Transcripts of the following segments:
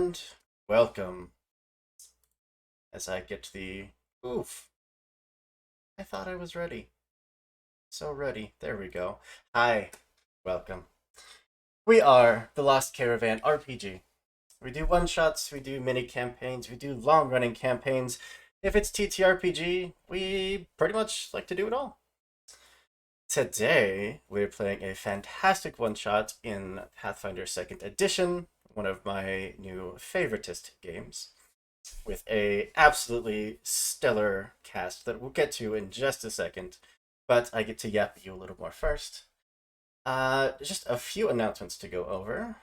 And welcome. As I get the... Oof. I thought I was ready. So ready. There we go. Hi. Welcome. We are the Lost Caravan RPG. We do one-shots, we do mini-campaigns, we do long-running campaigns. If it's TTRPG, we pretty much like to do it all. Today, we're playing a fantastic one-shot in Pathfinder 2nd Edition, one of my new favoritist games, with a absolutely stellar cast that we'll get to in just a second, but I get to yap at you a little more first. Just a few announcements to go over.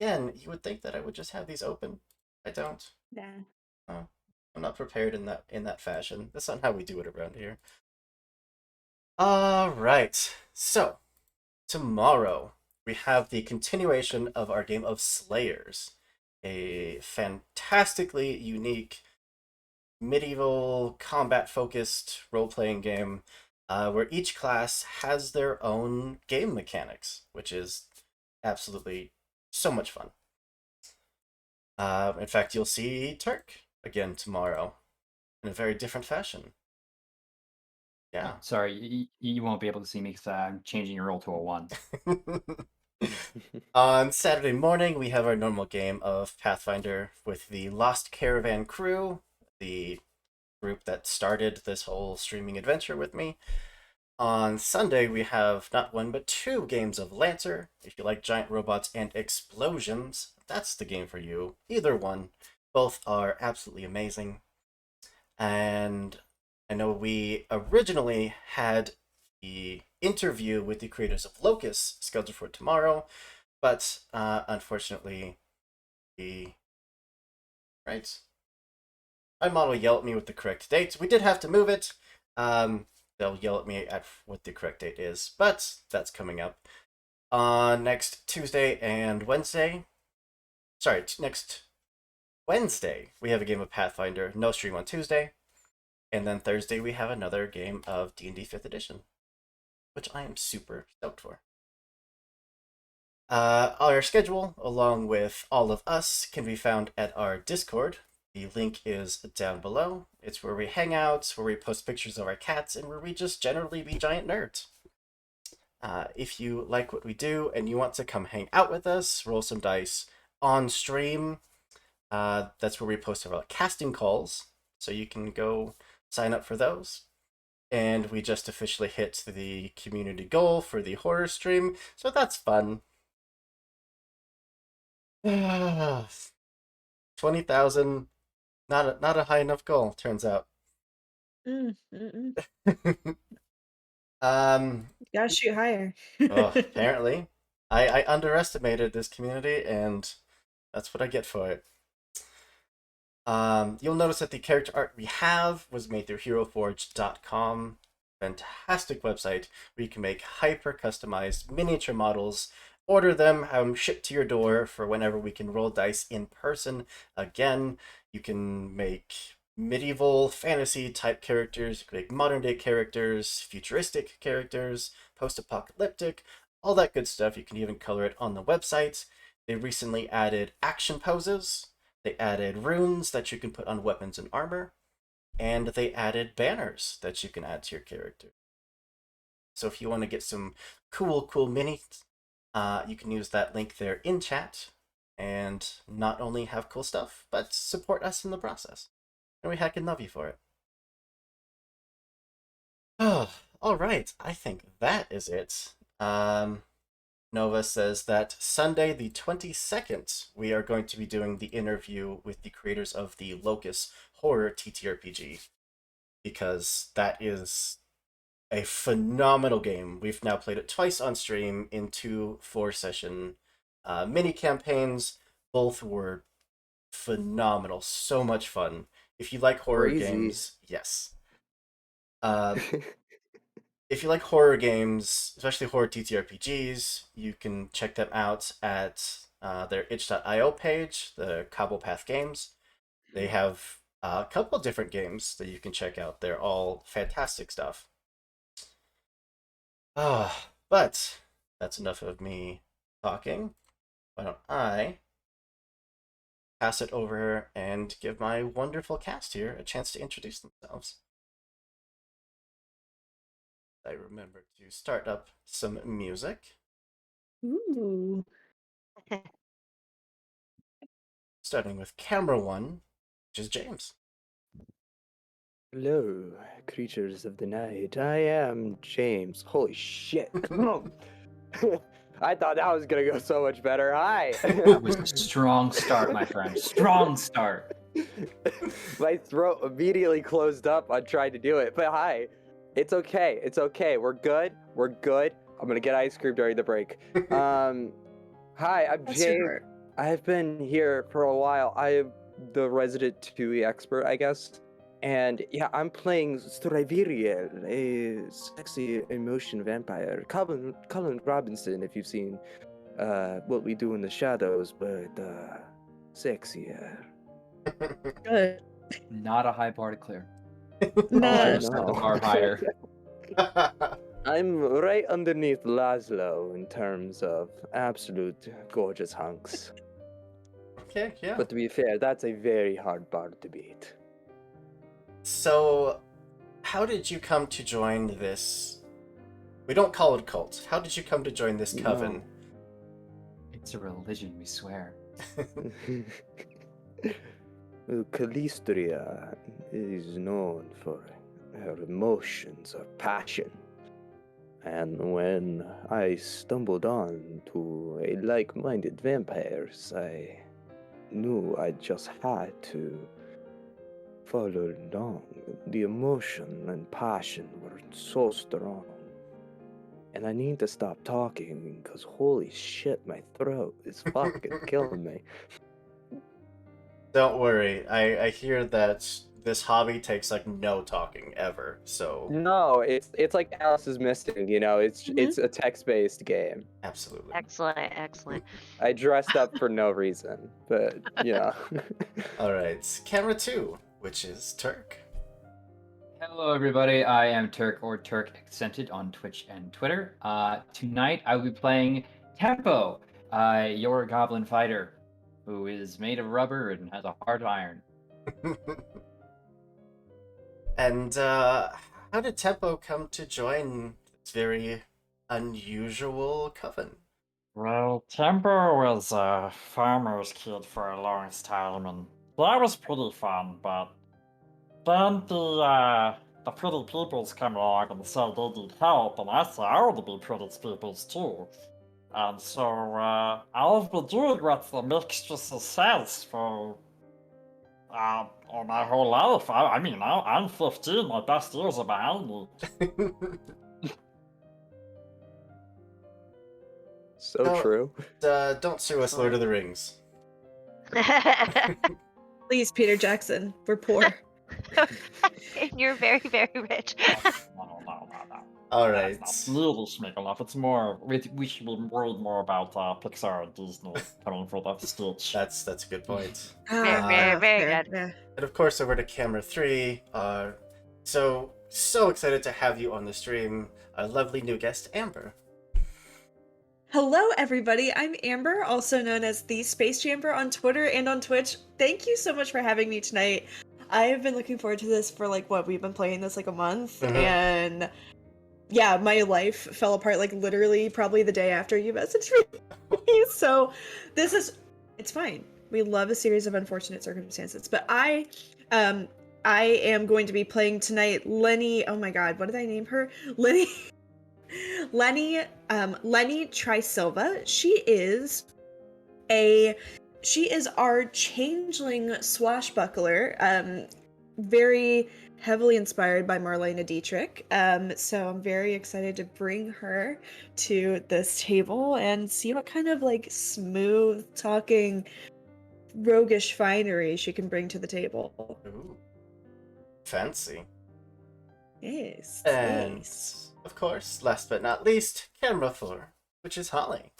Again, you would think that I would just have these open. I don't. Nah. Oh, I'm not prepared in that fashion. That's not how we do it around here. All right. So, tomorrow we have the continuation of our game of Slayers, a fantastically unique medieval combat focused role playing game where each class has their own game mechanics, which is absolutely so much fun. In fact, you'll see Turk again tomorrow in a very different fashion. Yeah. Oh, sorry, you won't be able to see me because I'm changing your role to a 1. On Saturday morning, we have our normal game of Pathfinder with the Lost Caravan crew, the group that started this whole streaming adventure with me. On Sunday, we have not one but two games of Lancer. If you like giant robots and explosions, that's the game for you. Either one. Both are absolutely amazing. And I know we originally had the interview with the creators of Locus scheduled for tomorrow, but unfortunately, the right my model yelled at me with the correct date. We did have to move it. They'll yell at me at what the correct date is, but that's coming up on next Tuesday and Wednesday. Sorry, next Wednesday we have a game of Pathfinder. No stream on Tuesday, and then Thursday we have another game of D&D 5th Edition, which I am super stoked for. Our schedule, along with all of us, can be found at our Discord. The link is down below. It's where we hang out, where we post pictures of our cats, and where we just generally be giant nerds. If you like what we do and you want to come hang out with us, roll some dice on stream, that's where we post our casting calls, so you can go sign up for those. And we just officially hit the community goal for the horror stream, so that's fun. 20,000, not a high enough goal, turns out. Mm, mm-mm. um, Gotta shoot higher. oh, apparently, I underestimated this community, and that's what I get for it. You'll notice that the character art we have was made through HeroForge.com. Fantastic website where you can make hyper customized miniature models, order them, have them shipped to your door for whenever we can roll dice in person. Again, you can make medieval fantasy type characters, you can make modern day characters, futuristic characters, post apocalyptic, all that good stuff. You can even color it on the website. They recently added action poses. They added runes that you can put on weapons and armor, and they added banners that you can add to your character. So if you want to get some cool minis, you can use that link there in chat, and not only have cool stuff, but support us in the process. And we heckin' love you for it. Oh, all right. I think that is it. Nova says that Sunday the 22nd, we are going to be doing the interview with the creators of the Locus Horror TTRPG, because that is a phenomenal game. We've now played it twice on stream in two 4-session mini campaigns. Both were phenomenal. So much fun. If you like horror Crazy. games, yes. Uh, if you like horror games, especially horror TTRPGs, you can check them out at their itch.io page, the Cobblepath Games. They have a couple different games that you can check out. They're all fantastic stuff. But that's enough of me talking. Why don't I pass it over and give my wonderful cast here a chance to introduce themselves. I remember to start up some music, Ooh. starting with camera one, which is James. Hello, creatures of the night. I am James. Holy shit. I thought that was gonna go so much better. Hi. That was a strong start, my friend. Strong start. My throat immediately closed up on trying to do it. But hi. It's okay. It's okay. We're good. We're good. I'm gonna get ice cream during the break. Hi, I'm Bless your James. heart. I've been here for a while. I am the resident TUI expert, I guess. And yeah, I'm playing Straviriel, a sexy emotion vampire. Colin Robinson, if you've seen What We Do in the Shadows, but sexier. Good. Not a high bar to clear. Not. Set the bar higher. I'm right underneath Laszlo in terms of absolute gorgeous hunks. Okay, yeah. But to be fair, that's a very hard bar to beat. So, how did you come to join this? We don't call it a cult. How did you come to join this coven? It's a religion, we swear. Calistria is known for her emotions of passion. And when I stumbled on to a like-minded vampires, I knew I just had to follow along. The emotion and passion were so strong. And I need to stop talking because holy shit, my throat is fucking killing me. Don't worry. I hear that this hobby takes like no talking ever. So No, it's like Alice is Missing, you know, it's a text-based game. absolutely. Excellent, excellent. I dressed up for no reason, but you know. All right, camera two, which is Turk. Hello, everybody. I am Turk or Turk Accented on Twitch and Twitter. Tonight, I will be playing Tempo, your goblin fighter, who is made of rubber and has a heart of iron. And how did Tempo come to join this very unusual coven? Well, Tempo was a farmer's kid for a long time, and that was pretty fun, but then the pretty peoples come along and say they need help, and I say I want to be pretty peoples too. And so I've been doing what the mixture says for all my whole life. I mean, I'm 15, my best years are behind me. So No. true. Don't sue us, Lord of the Rings. Please, Peter Jackson. We're poor. You're very, very rich. No. All right. That's not nearly smig enough. It's more. We should be worried more about Pixar and Disney coming for that stitch. That's a good point. Very, very fair, good. yeah. And of course, over to camera three. So excited to have you on the stream, our lovely new guest, Amber. Hello, everybody. I'm Amber, also known as the Space Jamper on Twitter and on Twitch. Thank you so much for having me tonight. I have been looking forward to this for we've been playing this a month, and yeah, my life fell apart literally probably the day after you messaged me. So it's fine. We love a series of unfortunate circumstances, but I am going to be playing tonight Lenny. Oh my god, what did I name her? Lenny Trisilva. She is our changeling swashbuckler, very heavily inspired by Marlena Dietrich. So I'm very excited to bring her to this table and see what kind of smooth talking roguish finery she can bring to the table. Ooh, fancy. Yes. And Yes. of course, last but not least, camera four, which is Holly.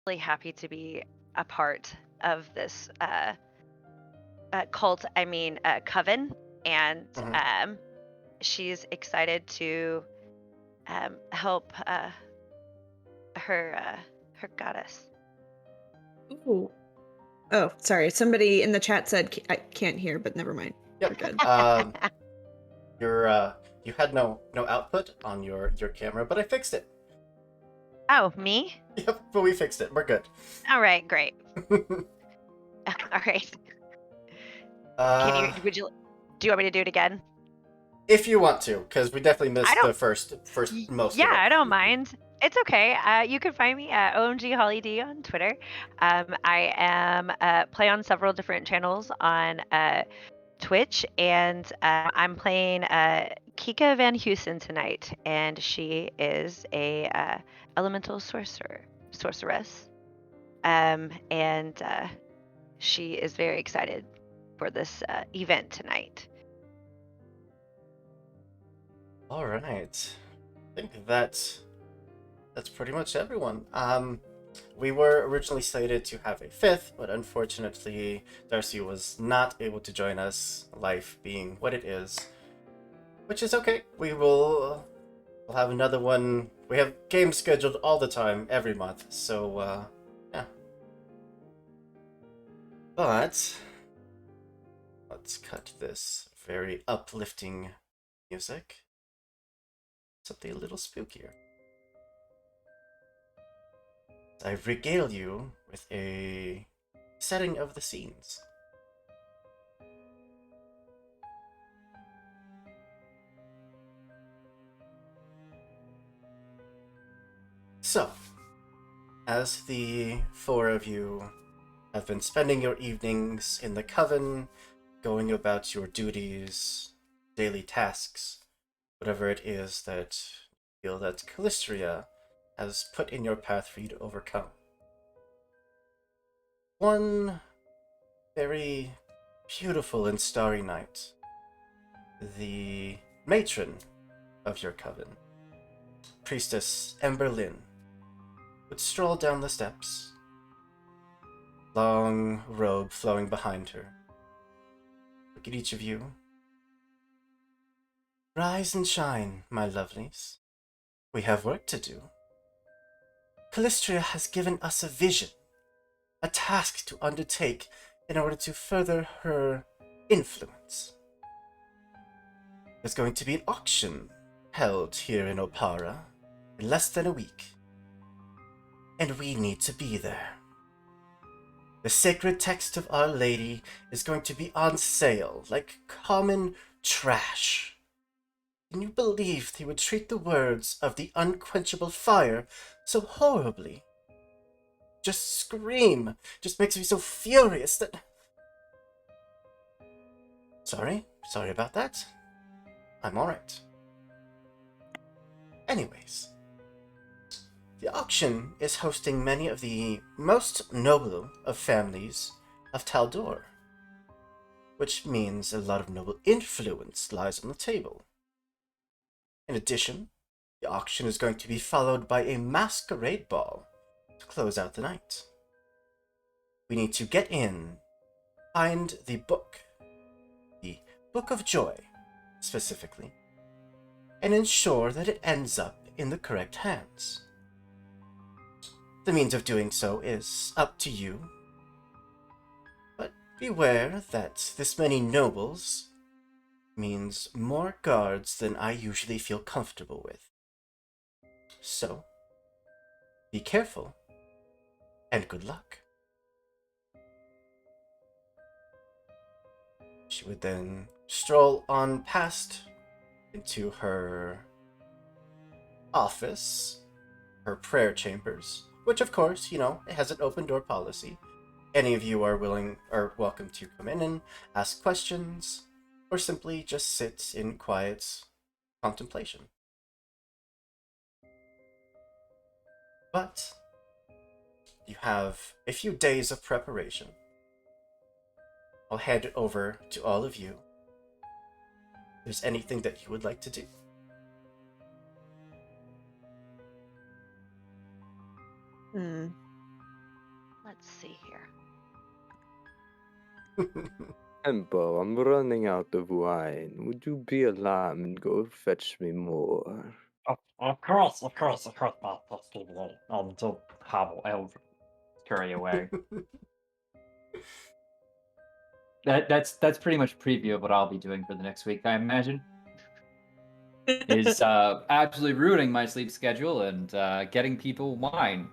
really happy to be a part of this cult. I mean, coven, and Mhm. she's excited to help her goddess. Ooh. Oh, sorry. Somebody in the chat said I can't hear, but never mind. We're Yep. good. You had no output on your camera, but I fixed it. Oh, me? Yep, but we fixed it. We're good. All right, great. All right. Can you? Would you? Do you want me to do it again? If you want to, because we definitely I missed don't. the first most Yeah, of it. I don't mind. It's okay. You can find me at OMGHollyD on Twitter. I am play on several different channels on Twitch, and I'm playing Kika Van Heusen tonight, and she is a elemental sorceress, and she is very excited for this event tonight. All right. I think that's pretty much everyone. We were originally slated to have a fifth, but unfortunately, Darcy was not able to join us, life being what it is. Which is okay. We'll have another one. We have games scheduled all the time, every month, so, yeah. But, let's cut this very uplifting music. Something a little spookier. I regale you with a setting of the scenes. So, as the four of you have been spending your evenings in the coven, going about your duties, daily tasks, whatever it is that you feel that Calistria has put in your path for you to overcome. One very beautiful and starry night, the matron of your coven, Priestess Emberlyn, would stroll down the steps, long robe flowing behind her. Look at each of you. Rise and shine, my lovelies. We have work to do. Calistria has given us a vision, a task to undertake in order to further her influence. There's going to be an auction held here in Oppara in less than a week, and we need to be there. The sacred text of Our Lady is going to be on sale like common trash. Can you believe they would treat the words of the Unquenchable Fire so horribly? Just scream. Just makes me so furious that... Sorry about that. I'm alright. Anyways, the auction is hosting many of the most noble of families of Taldor, which means a lot of noble influence lies on the table. In addition, the auction is going to be followed by a masquerade ball to close out the night. We need to get in, find the Book of Joy, specifically, and ensure that it ends up in the correct hands. The means of doing so is up to you, but beware that this many nobles means more guards than I usually feel comfortable with. So, be careful, and good luck. She would then stroll on past into her office, her prayer chambers, which of course, it has an open door policy. Any of you are welcome to come in and ask questions, or simply just sit in quiet contemplation. But you have a few days of preparation. I'll hand it over to all of you. If there's anything that you would like to do. let's see here. Tempo, I'm running out of wine. Would you be a lamb and go fetch me more? Of course, Master Stevie. And to I'll scurry away. That's pretty much a preview of what I'll be doing for the next week, I imagine. Is absolutely ruining my sleep schedule and getting people wine.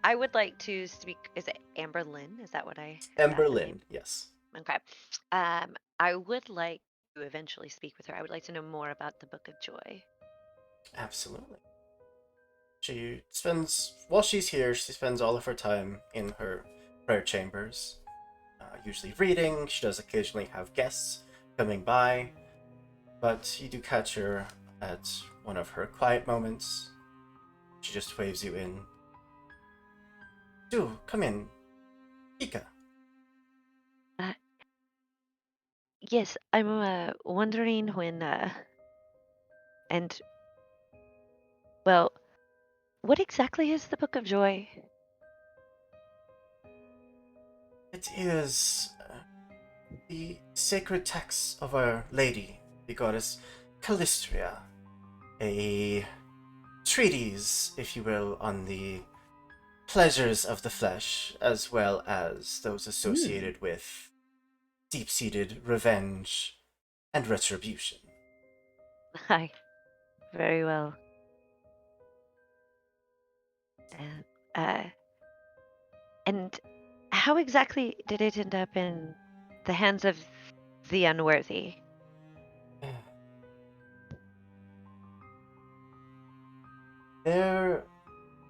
I would like to speak. Is it Amber Lynn? Is that what I? Ember the name? Lynn, yes. Okay. I would like to eventually speak with her. I would like to know more about the Book of Joy. Absolutely. She spends, while she's here, she spends all of her time in her prayer chambers, usually reading. She does occasionally have guests coming by, but you do catch her at one of her quiet moments. She just waves you in. Do, come in. Ika. Yes, I'm wondering when and well, what exactly is the Book of Joy? It is the sacred text of Our Lady, the goddess Calistria. A treatise, if you will, on the pleasures of the flesh, as well as those associated with deep-seated revenge and retribution. Hi. Very well. Uh, and how exactly did it end up in the hands of the unworthy? There,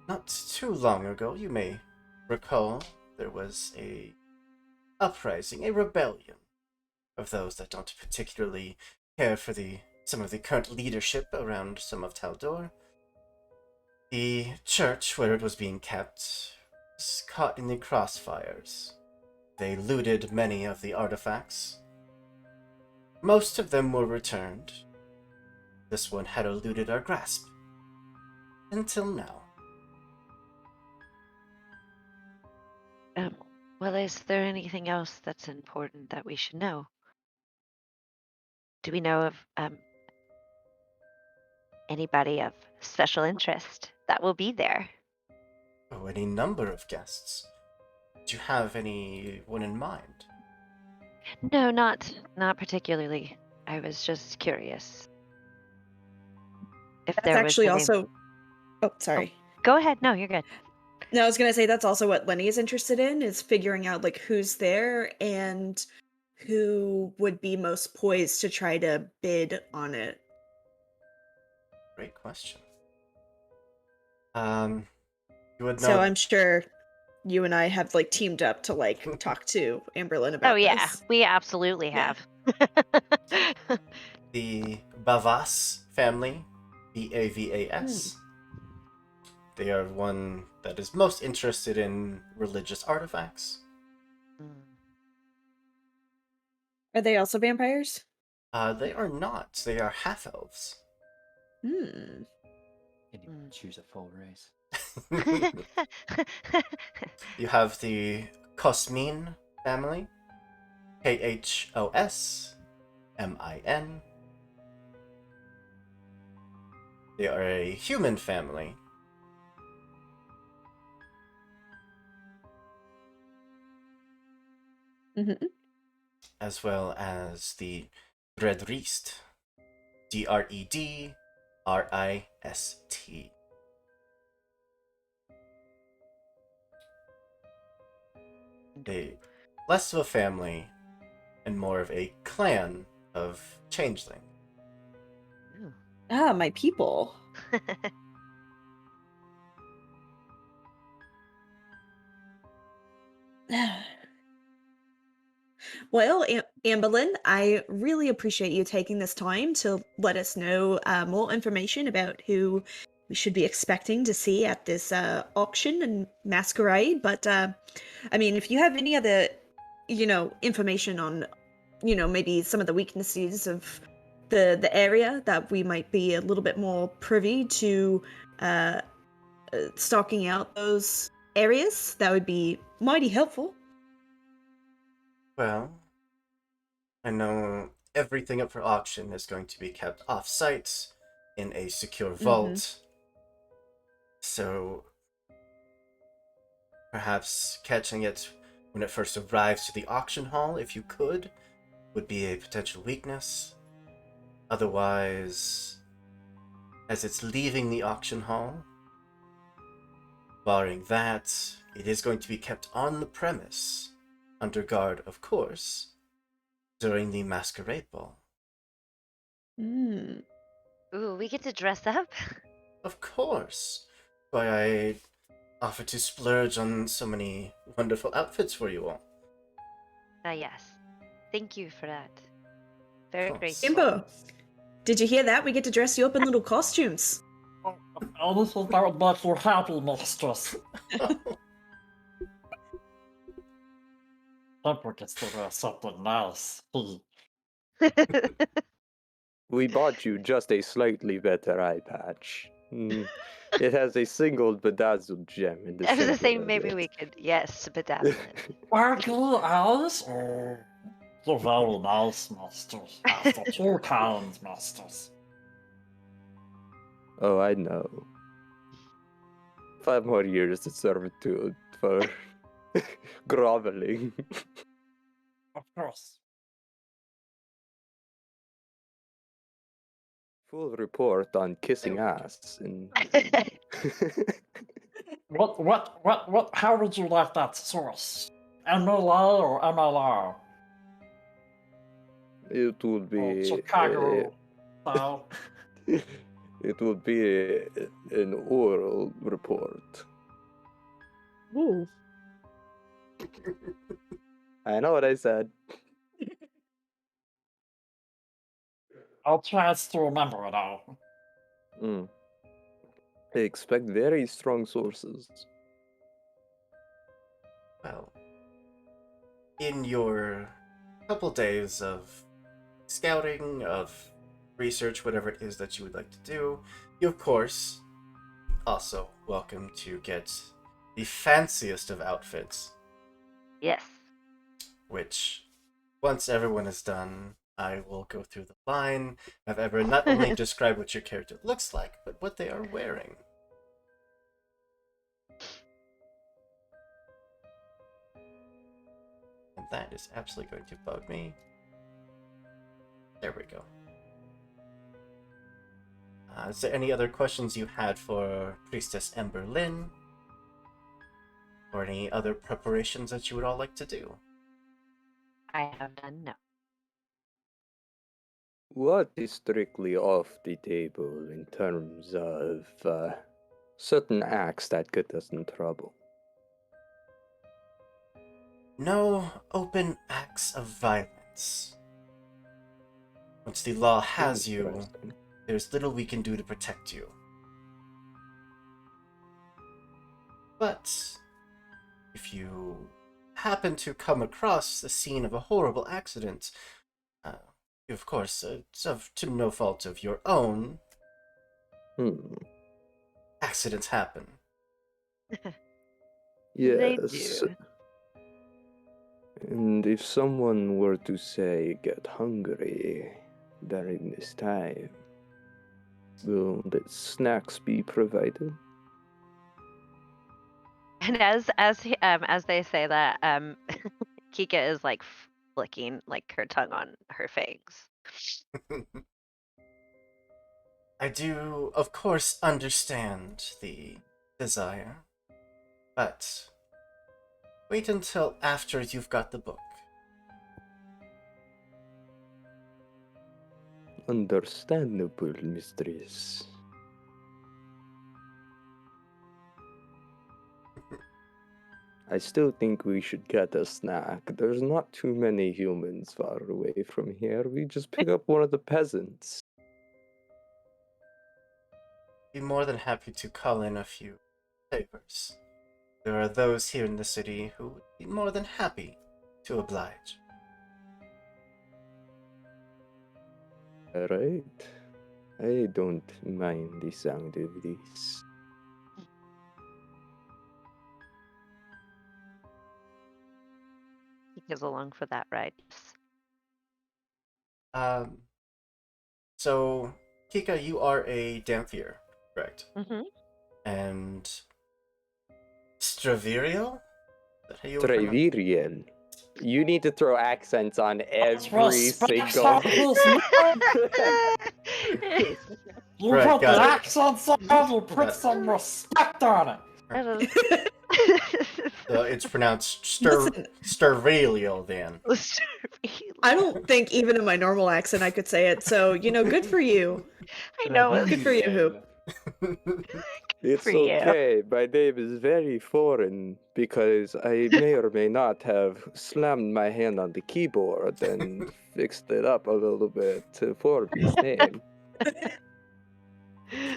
not too long ago, you may recall, there was a uprising, a rebellion of those that don't particularly care for some of the current leadership around some of Taldor. The church where it was being kept was caught in the crossfires. They looted many of the artifacts. Most of them were returned. This one had eluded our grasp. Until now. Well, is there anything else that's important that we should know? Do we know of anybody of special interest that will be there? Oh, any number of guests. Do you have anyone in mind? No, not particularly. I was just curious if That's there was actually any. also. Oh, sorry. Go ahead. No, you're good. No, I was gonna say that's also what Lenny is interested in, is figuring out like who's there and who would be most poised to try to bid on it. Great question. You would So know. I'm sure you and I have like teamed up to like talk to Amberlyn Oh about yeah, this. we absolutely Yeah. have. The Bavas family, Bavas. They are one that is most interested in religious artifacts. Mm. Are they also vampires? They are not. They are half-elves. Hmm. Can't even choose a full race. You have the Cosmin family, Khosmin. They are a human family. Mm-hmm. As well as the Dredrist, Dredrist. A less of a family and more of a clan of changeling. Ooh. Ah, my people. Well, Amberlyn, I really appreciate you taking this time to let us know more information about who we should be expecting to see at this auction and masquerade. But I mean, if you have any other, information on, maybe some of the weaknesses of the area that we might be a little bit more privy to stalking out those areas, that would be mighty helpful. Well, I know everything up for auction is going to be kept off-site in a secure vault. So perhaps catching it when it first arrives to the auction hall, if you could, would be a potential weakness. Otherwise, as it's leaving the auction hall, barring that, it is going to be kept on the premise, under guard, of course, during the masquerade ball. Mm. Ooh, we get to dress up? Of course. Why I offer to splurge on so many wonderful outfits for you all. Ah, yes. Thank you for that. Very Of course. grateful. Imbo, did you hear that? We get to dress you up in little costumes. Anything that would make you happy, mistress. Temper gets to wear something nice. We bought you just a slightly better eye patch. It has a single bedazzled gem in the I was center gonna say of maybe it. we could, yes, bedazzle it. Sparkly eyes? Oh, you're very nice, mistress. After 2 kinds, mistress. Oh, I know. 5 more years of servitude for groveling. Of course. Full report on kissing ass and How would you like that source? MLA or MLR? it would Or be Chicago style? it would be an oral report. Ooh. I know what I said. I'll try to remember it all. I expect very strong sources. Well, in your couple days of scouting, of research, whatever it is that you would like to do, you of course also welcome to get the fanciest of outfits, Yes. which once everyone is done, I will go through the line of everyone not only describe what your character looks like, but what they are wearing. And that is absolutely going to bug me. There we go. Is there any other questions you had for Priestess Ember Lynn? Or any other preparations that you would all like to do? I have done no. What is strictly off the table in terms of certain acts that get us in trouble? No open acts of violence. Once the law has you, Interesting. there's little we can do to protect you. But if you happen to come across the scene of a horrible accident, of course, it's to no fault of your own, accidents happen. They Yes. do. And if someone were to say get hungry during this time, will the snacks be provided? And as they say that, Kika is like flicking like her tongue on her fangs. I do, of course, understand the desire, but wait until after you've got the book. Understandable, mistress. I still think we should get a snack. There's not too many humans far away from here. We just pick up one of the peasants. Be more than happy to call in a few favors. There are those here in the city who would be more than happy to oblige. Alright. I don't mind the sound of this. take us along for that ride. So, Kika, you are a Dampier, correct? Mm-hmm. And Stravirial? Is that how you would pronounce it? Trevirian. You need to throw accents on every respect single. on his name. You Right, put the got it. accents on, you Got put it. some respect on it. So it's pronounced Listen. Stervilio then. I don't think even in my normal accent I could say it, so, good for you. I know. Good for you, Hoop. It's for you. okay. My name is very foreign because I may or may not have slammed my hand on the keyboard and fixed it up a little bit to form his name.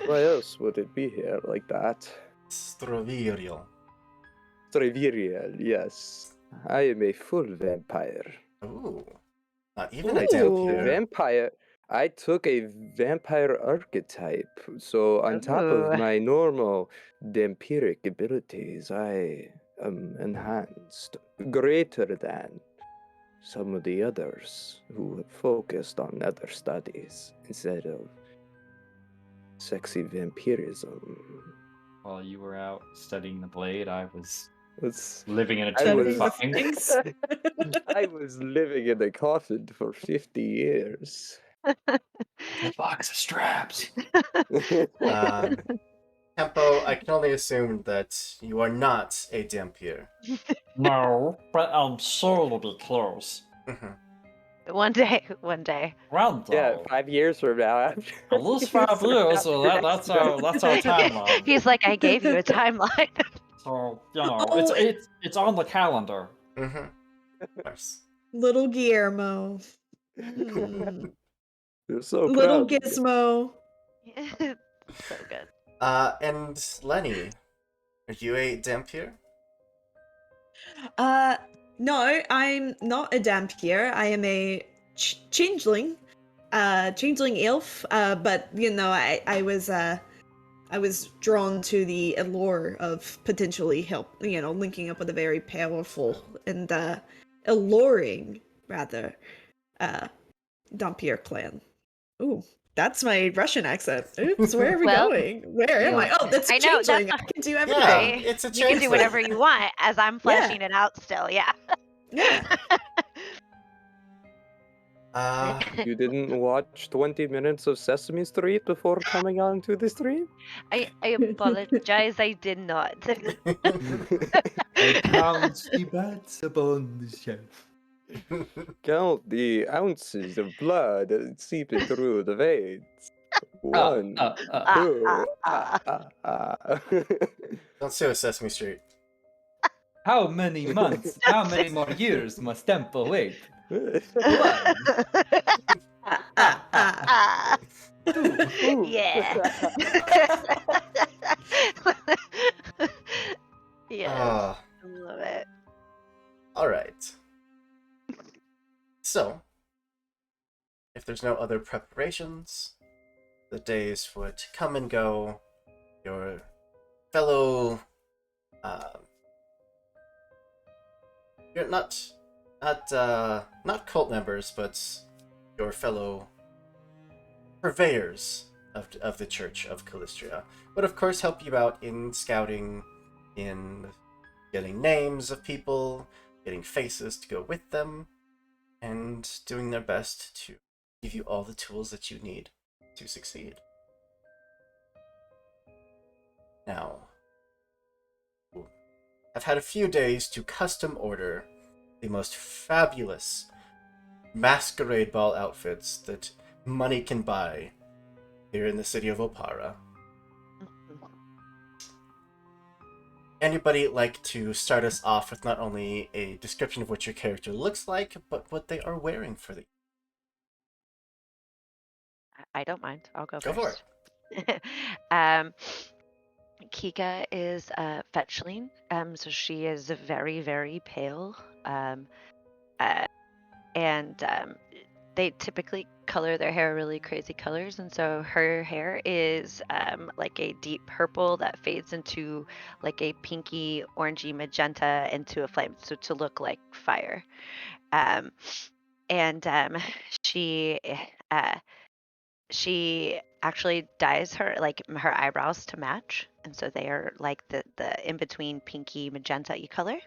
Why else would it be here like that? Stravirial. Trevirial, yes. I am a full vampire. Ooh. Not even a I took a Dampier. vampire. I took a vampire archetype. So on top of Ooh. my normal vampiric abilities, I am enhanced greater than some of the others who have focused on other studies instead of sexy vampirism. While you were out studying the blade, I was It's, living in a I tin was- Things. I was living in a coffin for 50 years. a box of straps. Tempo, I can only assume that you are not a Dampier. No, but I'm sure it'll be close. Mhm. One day. Well, Yeah, though. 5 years from now. After At least 5 years, so that's our timeline. He's like, I gave you a timeline. So it's Oh, it's on the calendar. Mhm. Of course. Little Guillermo. Hmm. You're so Little proud. Gizmo. So good. And Lenny, are you a Dampier? No, I'm not a Dampier. I am a changeling. Changeling elf. But I was drawn to the allure of potentially linking up with a very powerful and alluring, rather, Dampier clan. Ooh, that's my Russian accent. Oops, where are we Well, going? Where am I? Oh, that's I know, changeling. that's I can do everything. Yeah, Right. it's a You can do changeling. whatever you want as I'm fleshing it out still. Yeah. Yeah. You didn't watch 20 minutes of Sesame Street before coming on to the stream? I apologize. I did not. I count the bats upon the shelf. Count the ounces of blood seeping through the veins. One, two, Don't sue Sesame Street. How many months, how many more years must Tempo wait? Yeah. Yeah. Ah, I love it. all right. So, if there's no other preparations, the days would come and go. Your fellow, you're not cult members, but your fellow purveyors of the Church of Calistria would of course help you out in scouting, in getting names of people, getting faces to go with them, and doing their best to give you all the tools that you need to succeed. Now, I've had a few days to custom order the most fabulous masquerade ball outfits that money can buy here in the city of Oppara. Anybody like to start us off with not only a description of what your character looks like, but what they are wearing for the... I don't mind. I'll go Go for first. Kika is a fetchling, so she is very, very pale, and they typically color their hair really crazy colors, and so her hair is like a deep purple that fades into like a pinky, orangey magenta into a flame, so to look like fire. Um, and she uh, she actually dyes her like her eyebrows to match, and so they are like the in between pinky magenta color.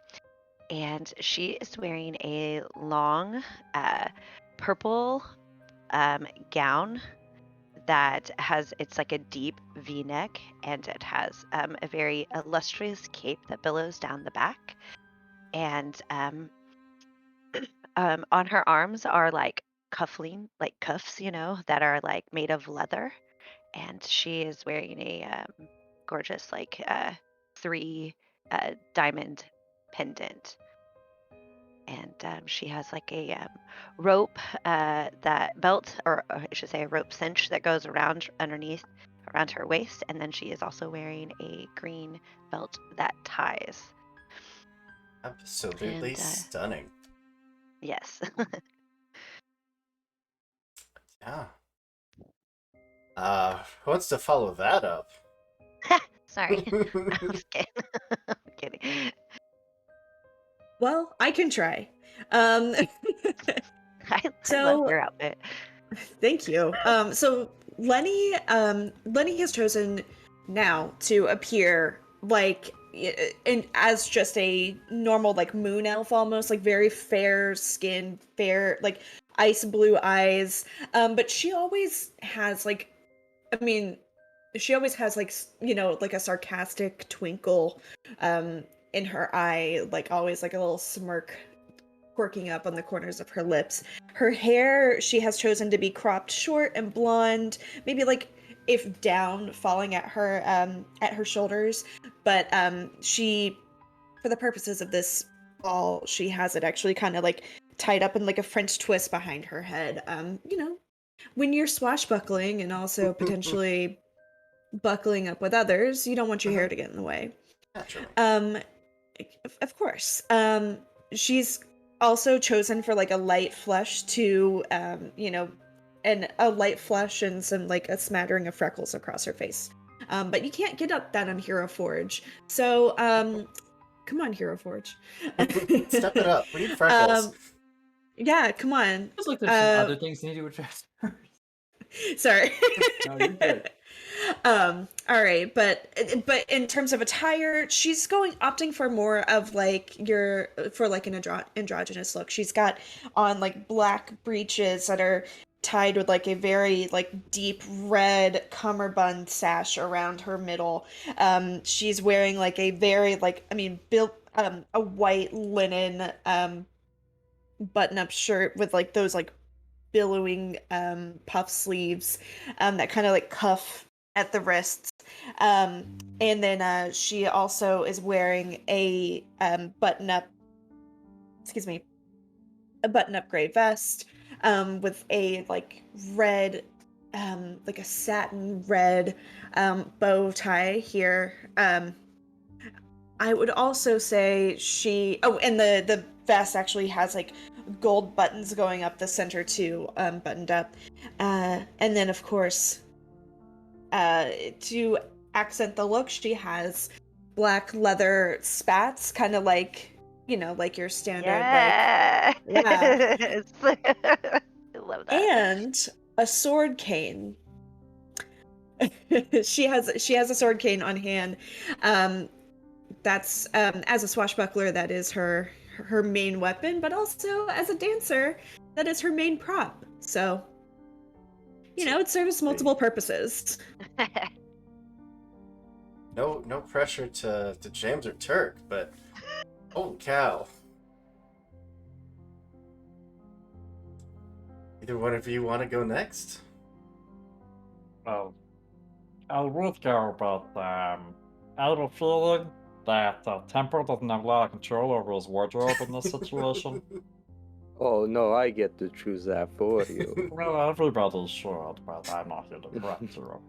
And she is wearing a long purple gown that it's like a deep V-neck, and it has a very illustrious cape that billows down the back. And on her arms are like cuffs, that are like made of leather. And she is wearing a gorgeous like 3 diamond pendant. And she has like a rope that belt, or I should say a rope cinch that goes around her waist, and then she is also wearing a green belt that ties. Absolutely And stunning. yes. Yeah. Who wants to follow that up? Sorry. I was kidding. I'm kidding. Well, I can try. I love So your outfit. thank you. So Lenny has chosen now to appear like as just a normal like moon elf, almost like very fair skin, fair like ice blue eyes. But she always has like, I mean, she always has like like a sarcastic twinkle in her eye, like always like a little smirk quirking up on the corners of her lips. Her hair, she has chosen to be cropped short and blonde, maybe like if down, falling at her shoulders. But she, for the purposes of this ball, she has it actually kind of like tied up in like a French twist behind her head. When you're swashbuckling and also potentially buckling up with others, you don't want your hair to get in the way. Naturally. Of course. She's also chosen for like a light flush to, and a light flush and some like a smattering of freckles across her face. But you can't get up that on Hero Forge. So, come on, Hero Forge. Step it up. We need freckles. Yeah, come on. Feels like there's some other things you need to address. Sorry. No, you're good. All right, but in terms of attire, she's opting for more of like for like an androgynous look. She's got on like black breeches that are tied with like a very like deep red cummerbund sash around her middle. She's wearing like a very like, I mean, built a white linen button-up shirt with like those like billowing puff sleeves that kind of like cuff at the wrists. And then she also is wearing a button-up gray vest with a like red like a satin red bow tie here. I would also say and the vest actually has like gold buttons going up the center too, buttoned up. And then of course, to accent the look, she has black leather spats, kind of like, like your standard Yes. like, yeah. I love that. And a sword cane. She has a sword cane on hand. That's as a swashbuckler, that is her main weapon, but also as a dancer, that is her main prop. So, it serves multiple purposes. No pressure to James or Turk, but holy cow. Either one of you want to go next? Well, I would go, but I have a feeling that Tempo doesn't have a lot of control over his wardrobe in this situation. Oh no, I get to choose that for you. Well, everybody should, but I'm not here to correct you.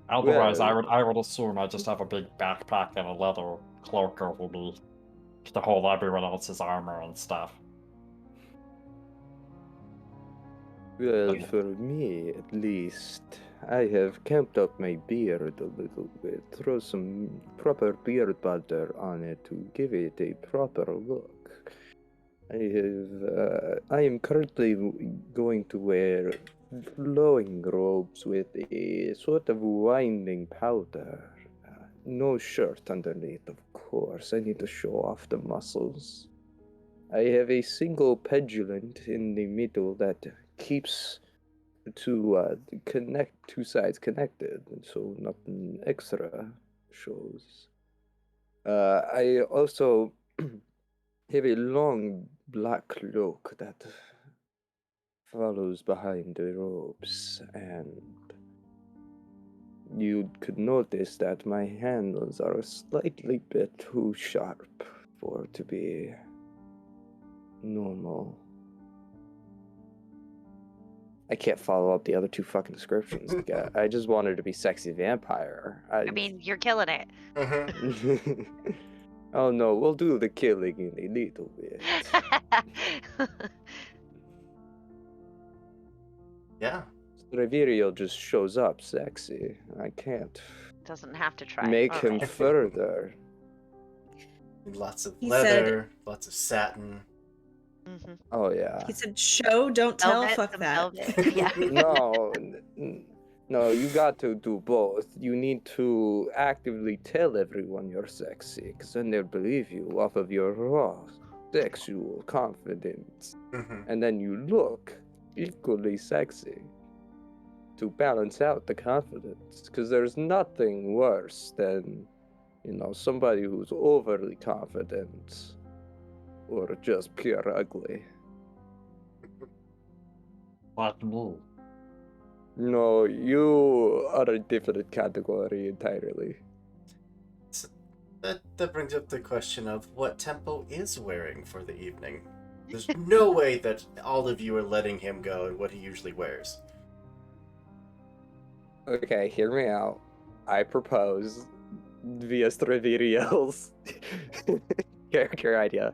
Otherwise, Well- I would assume I just have a big backpack and a leather cloak over me to hold everyone else's armor and stuff. Well, for me, at least, I have kept up my beard a little bit. Throw some proper beard butter on it to give it a proper look. I am currently going to wear flowing robes with a sort of winding powder. No shirt underneath, of course. I need to show off the muscles. I have a single pedulant in the middle that keeps two sides connected, so nothing extra shows. I also have a long black cloak that follows behind the robes, and you could notice that my handles are a slightly bit too sharp for to be normal. I can't follow up the other two fucking descriptions. I just wanted to be sexy vampire. I mean, you're killing it. Oh no, we'll do the killing in a little bit. Yeah. Revirio just shows up sexy. I can't Doesn't have to try. make All him right. further. Lots of He leather, lots of satin. Mhm. Oh yeah. He said, "Show, don't tell." Velvet, Fuck some that. velvet. Yeah. No, you got to do both. You need to actively tell everyone you're sexy, because then they'll believe you off of your raw sexual confidence. And then you look equally sexy to balance out the confidence, because there's nothing worse than, somebody who's overly confident or just pure ugly. Like me. No, you are a different category entirely. That brings up the question of what Tempo is wearing for the evening. There's no way that all of you are letting him go in what he usually wears. Okay, hear me out. I propose via Straviriel's character idea.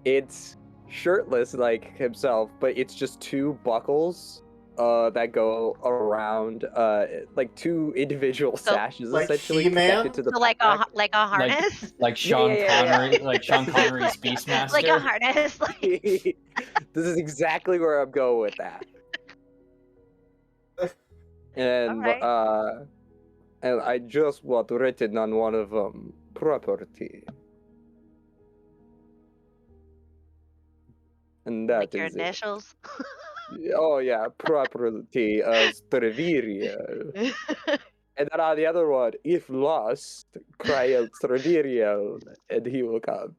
It's shirtless like himself, but it's just two buckles that go around like two individual sashes like essentially He-Man? connected to the So like a backpack. like a harness, Like Sean Yeah. Connery, like Sean Connery's Beastmaster. like a harness. Like... This is exactly where I'm going with that. And Alright. and I just want written on one of them property. And that Like your is it. initials. Oh yeah, property Stravirio. And then on the other one, if lost, cry out Stravirio, and he will come.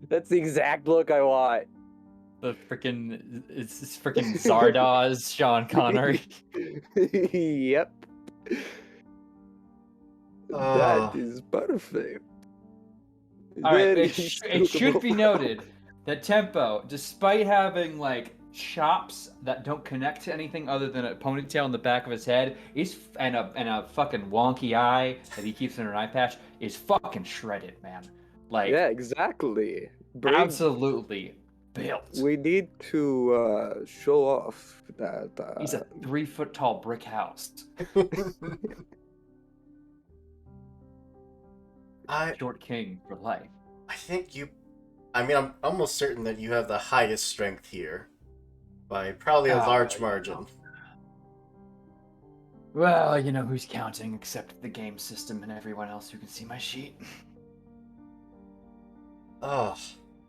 That's the exact look I want. It's freaking Zardoz Sean Connery. Yep. That is perfect. All right, Very it should be suitable. noted that Tempo, despite having like chops that don't connect to anything other than a ponytail in the back of his head, and a fucking wonky eye that he keeps in an eye patch, is fucking shredded, man. Like, Yeah, exactly. absolutely built. We need to show off that. He's a 3-foot tall brick house. Short king for life. I think I'm almost certain that you have the highest strength here. By probably a large margin. Well, you know who's counting except the game system and everyone else who can see my sheet. Oh,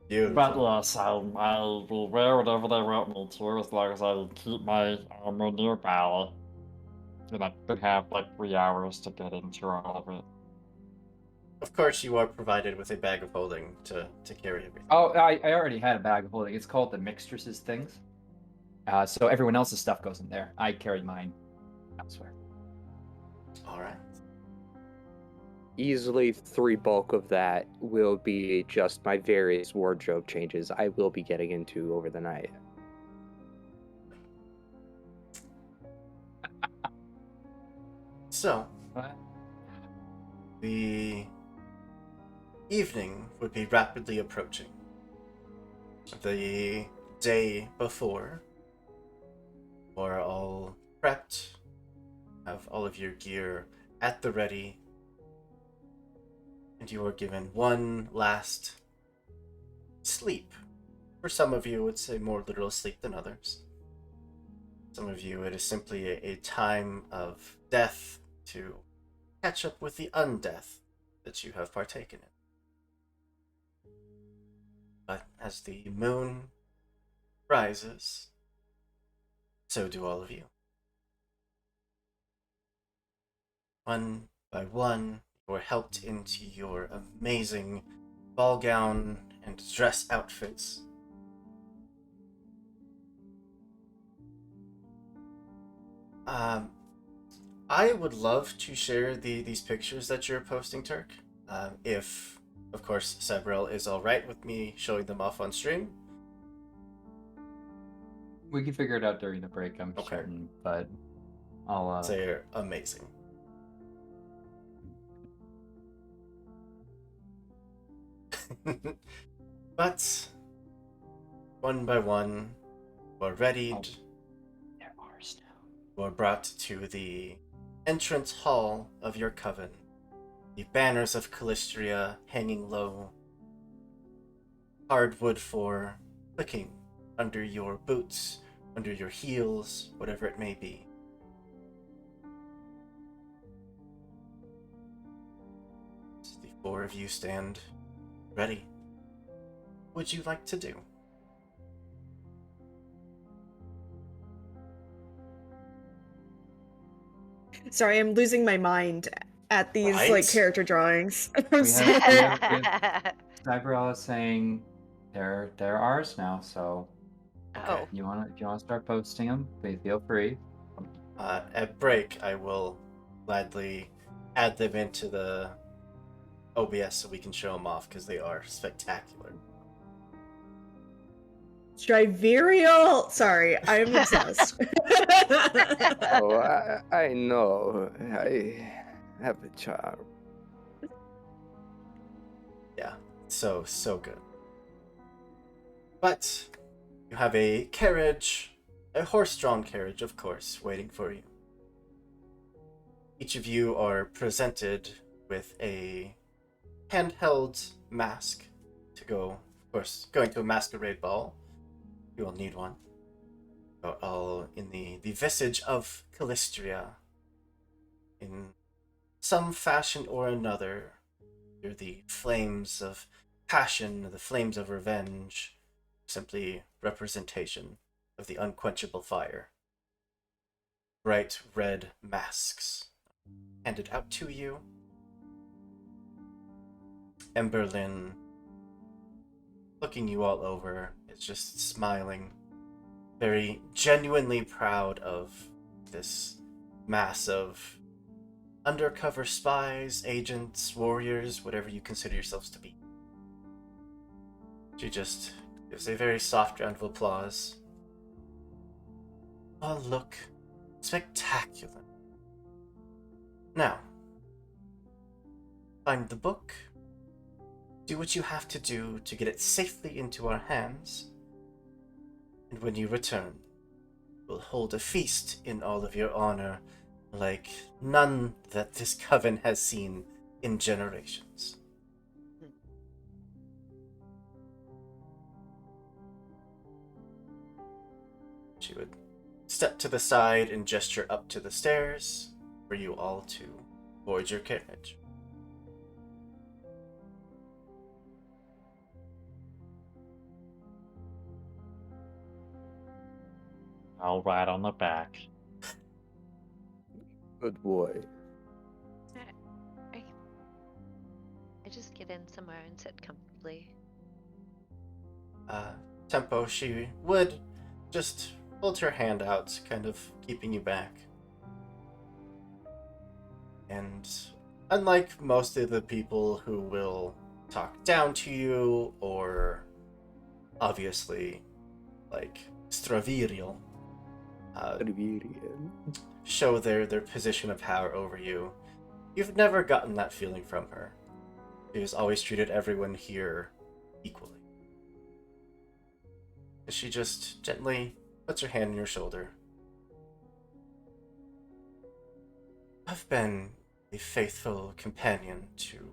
beautiful. But yes, I will wear whatever they want me to, as long as I keep my armor nearby. And I could have like 3 hours to get into all of it. Of course, you are provided with a bag of holding to carry everything. Oh, I already had a bag of holding. It's called the Mixtresses things. So everyone else's stuff goes in there. I carry mine elsewhere. All right. Easily 3 bulk of that will be just my various wardrobe changes I will be getting into over the night. So, What? the evening would be rapidly approaching. the day before, you are all prepped, have all of your gear at the ready, and you are given one last sleep. For some of you, it's a more literal sleep than others. Some of you, it is simply a time of death to catch up with the undeath that you have partaken in. But as the moon rises, so do all of you. One by one, you are helped into your amazing ball gown and dress outfits. I would love to share these pictures that you're posting, Turk. If, of course, Sebrel is alright with me showing them off on stream. We can figure it out during the break, I'm Okay. certain, but I'll They're amazing. But one by one, you are readied. Oh, they're ours now. You are brought to the entrance hall of your coven. The banners of Calistria hanging low. Hardwood for clicking under your boots, under your heels, whatever it may be. The four of you stand ready. What would you like to do? Sorry, I'm losing my mind at these Right? like character drawings. I'm We sorry. have Cyberell is saying they're ours now, so Okay. Oh, if you wanna start posting them, please feel free. At break, I will gladly add them into the OBS so we can show them off because they are spectacular. Striverial. Sorry, I'm obsessed. Oh, I know. I have a charm. Yeah, so good. But you have a carriage, a horse-drawn carriage, of course, waiting for you. Each of you are presented with a handheld mask to go, of course, going to a masquerade ball. You will need one. You're all in the visage of Calistria. In some fashion or another, you're the flames of passion, the flames of revenge, simply representation of the unquenchable fire. Bright red masks handed out to you. Emberlyn, looking you all over, is just smiling, very genuinely proud of this mass of undercover spies, agents, warriors, whatever you consider yourselves to be. She just gives a very soft round of applause. Oh, look. Spectacular. Now, find the book. Do what you have to do to get it safely into our hands. And when you return, we'll hold a feast in all of your honor, like none that this coven has seen in generations. She would step to the side and gesture up to the stairs for you all to board your carriage. I'll ride on the back. Good boy. I just get in somewhere and sit comfortably. Tempo, she would just hold her hand out, kind of keeping you back. And unlike most of the people who will talk down to you or obviously like Stravirial, show their position of power over you, you've never gotten that feeling from her. She has always treated everyone here equally. She just gently puts her hand on your shoulder. I've been a faithful companion to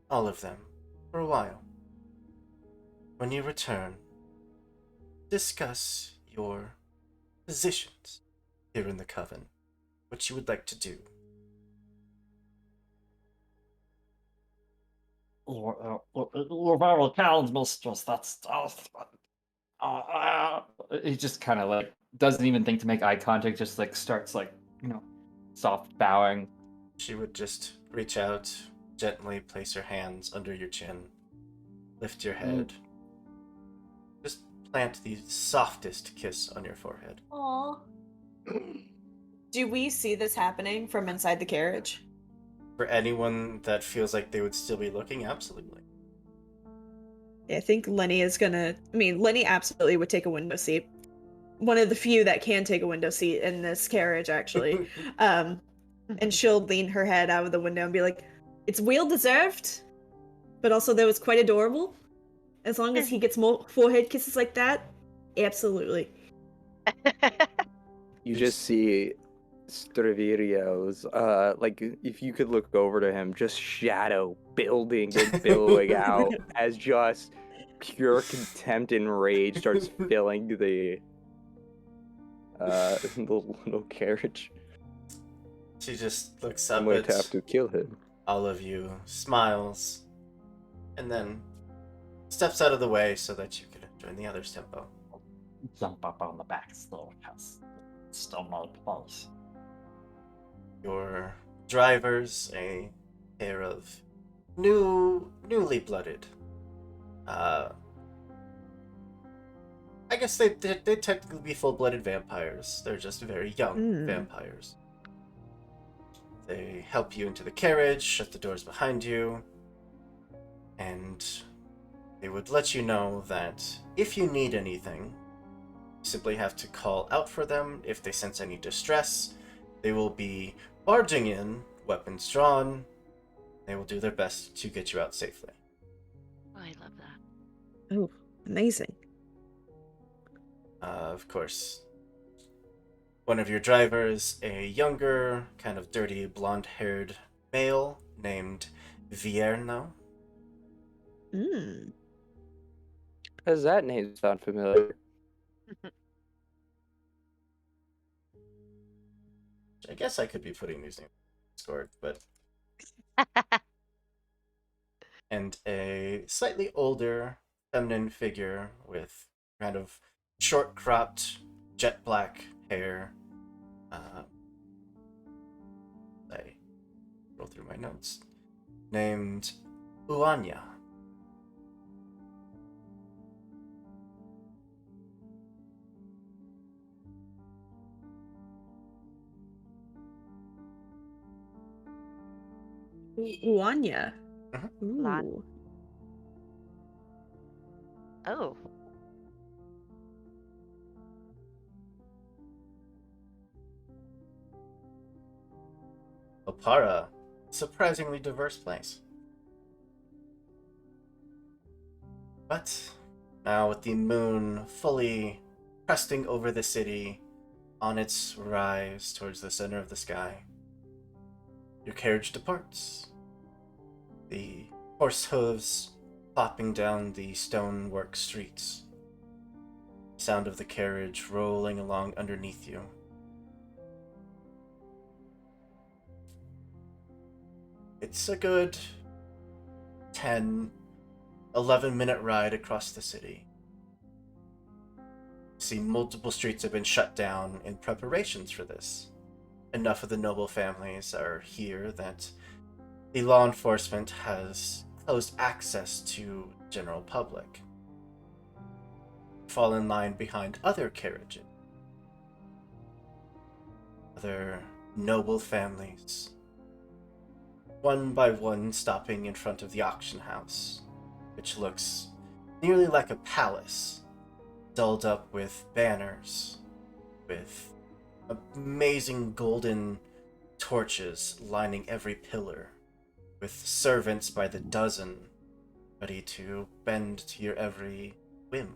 all of them for a while. When you return, discuss your positions here in the Coven, what you would like to do. You're very kind, mistress. That's He just kind of like doesn't even think to make eye contact, just like starts like, soft bowing. She would just reach out, gently place her hands under your chin, lift your head, just plant the softest kiss on your forehead. Aww. Do we see this happening from inside the carriage? For anyone that feels like they would still be looking, absolutely. Yeah, I think Lenny is gonna. I mean, Lenny absolutely would take a window seat. One of the few that can take a window seat in this carriage, actually. And she'll lean her head out of the window and be like, "It's well deserved, but also that was quite adorable. As long as he gets more forehead kisses like that, absolutely." You just see Straviriel's, like, if you could look over to him, just shadow building and billowing out as just pure contempt and rage starts filling the little carriage. She just looks I'm up going at to have to kill him. all of you, smiles, and then steps out of the way so that you can join the other's tempo. jump up on the back still, because it's still my place. Your drivers, a pair of newly blooded. I guess they technically be full-blooded vampires. They're just very young vampires. They help you into the carriage, shut the doors behind you, and they would let you know that if you need anything, you simply have to call out for them. If they sense any distress, they will be barging in, weapons drawn. They will do their best to get you out safely. Oh, I love that. Oh, amazing. Of course, one of your drivers, a younger, kind of dirty, blonde-haired male named Vierno. Does that name sound familiar? I guess I could be putting these names on Discord, but... and a slightly older, feminine figure with kind of short-cropped, jet-black hair. I roll through my notes. Named Uanya. Uanya. Mhm. Ooh. Oh. Oppara, surprisingly diverse place. But now with the moon fully cresting over the city on its rise towards the center of the sky, your carriage departs. The horse hooves plopping down the stonework streets. Sound of the carriage rolling along underneath you. It's a good 10, 11-minute ride across the city. See, multiple streets have been shut down in preparations for this. Enough of the noble families are here that the law enforcement has closed access to the general public. Fall in line behind other carriages. Other noble families. One by one stopping in front of the auction house, which looks nearly like a palace, dolled up with banners, with amazing golden torches lining every pillar, with servants by the dozen, ready to bend to your every whim.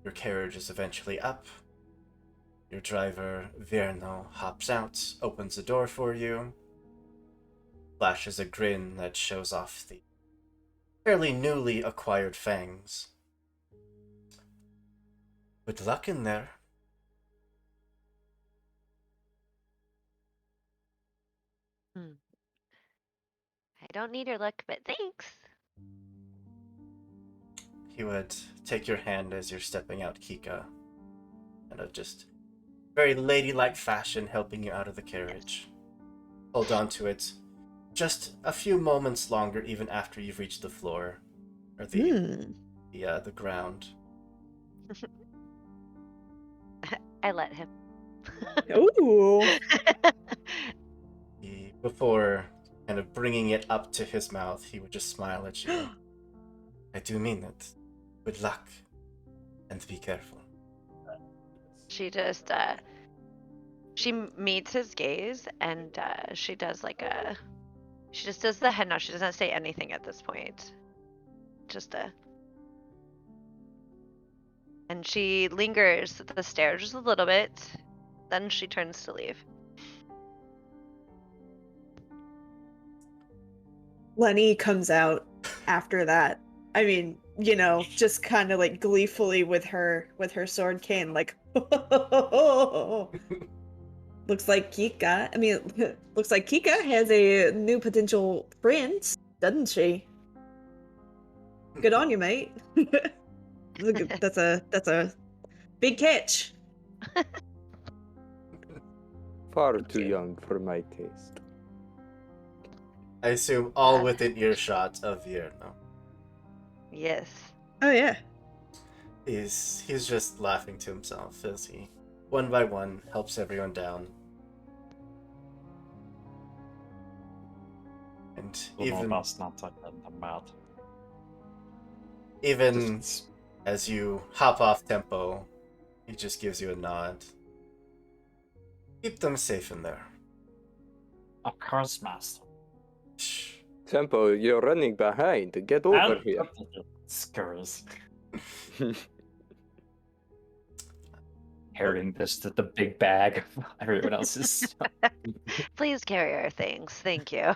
Your carriage is eventually up. Your driver, Verno, hops out, opens the door for you, flashes a grin that shows off the fairly newly acquired fangs. Good luck in there. I don't need your luck, but thanks. He would take your hand as you're stepping out, Kika, and just very ladylike fashion, helping you out of the carriage. Hold on to it just a few moments longer, even after you've reached the floor or the ground. I let him. Ooh. Before kind of bringing it up to his mouth, he would just smile at you. I do mean it. Good luck, and be careful. She just she meets his gaze, and she does she just does the head nod. She doesn't say anything at this point. Just and she lingers at the stairs just a little bit. Then she turns to leave. Lenny comes out after that. I mean, just kind of like gleefully with her sword cane, like looks like Kika. I mean, looks like Kika has a new potential prince, doesn't she? Good on you, mate. That's a big catch. Far too young for my taste. I assume all within earshot of Vierno. Yes. Oh yeah. He's just laughing to himself as he, one by one, helps everyone down. And even not them out. Even as you hop off tempo, he just gives you a nod. Keep them safe in there. Of course, master. Shh. Tempo, you're running behind. Get over here. Scurries. Carrying the big bag of everyone else's stuff. Please carry our things. Thank you.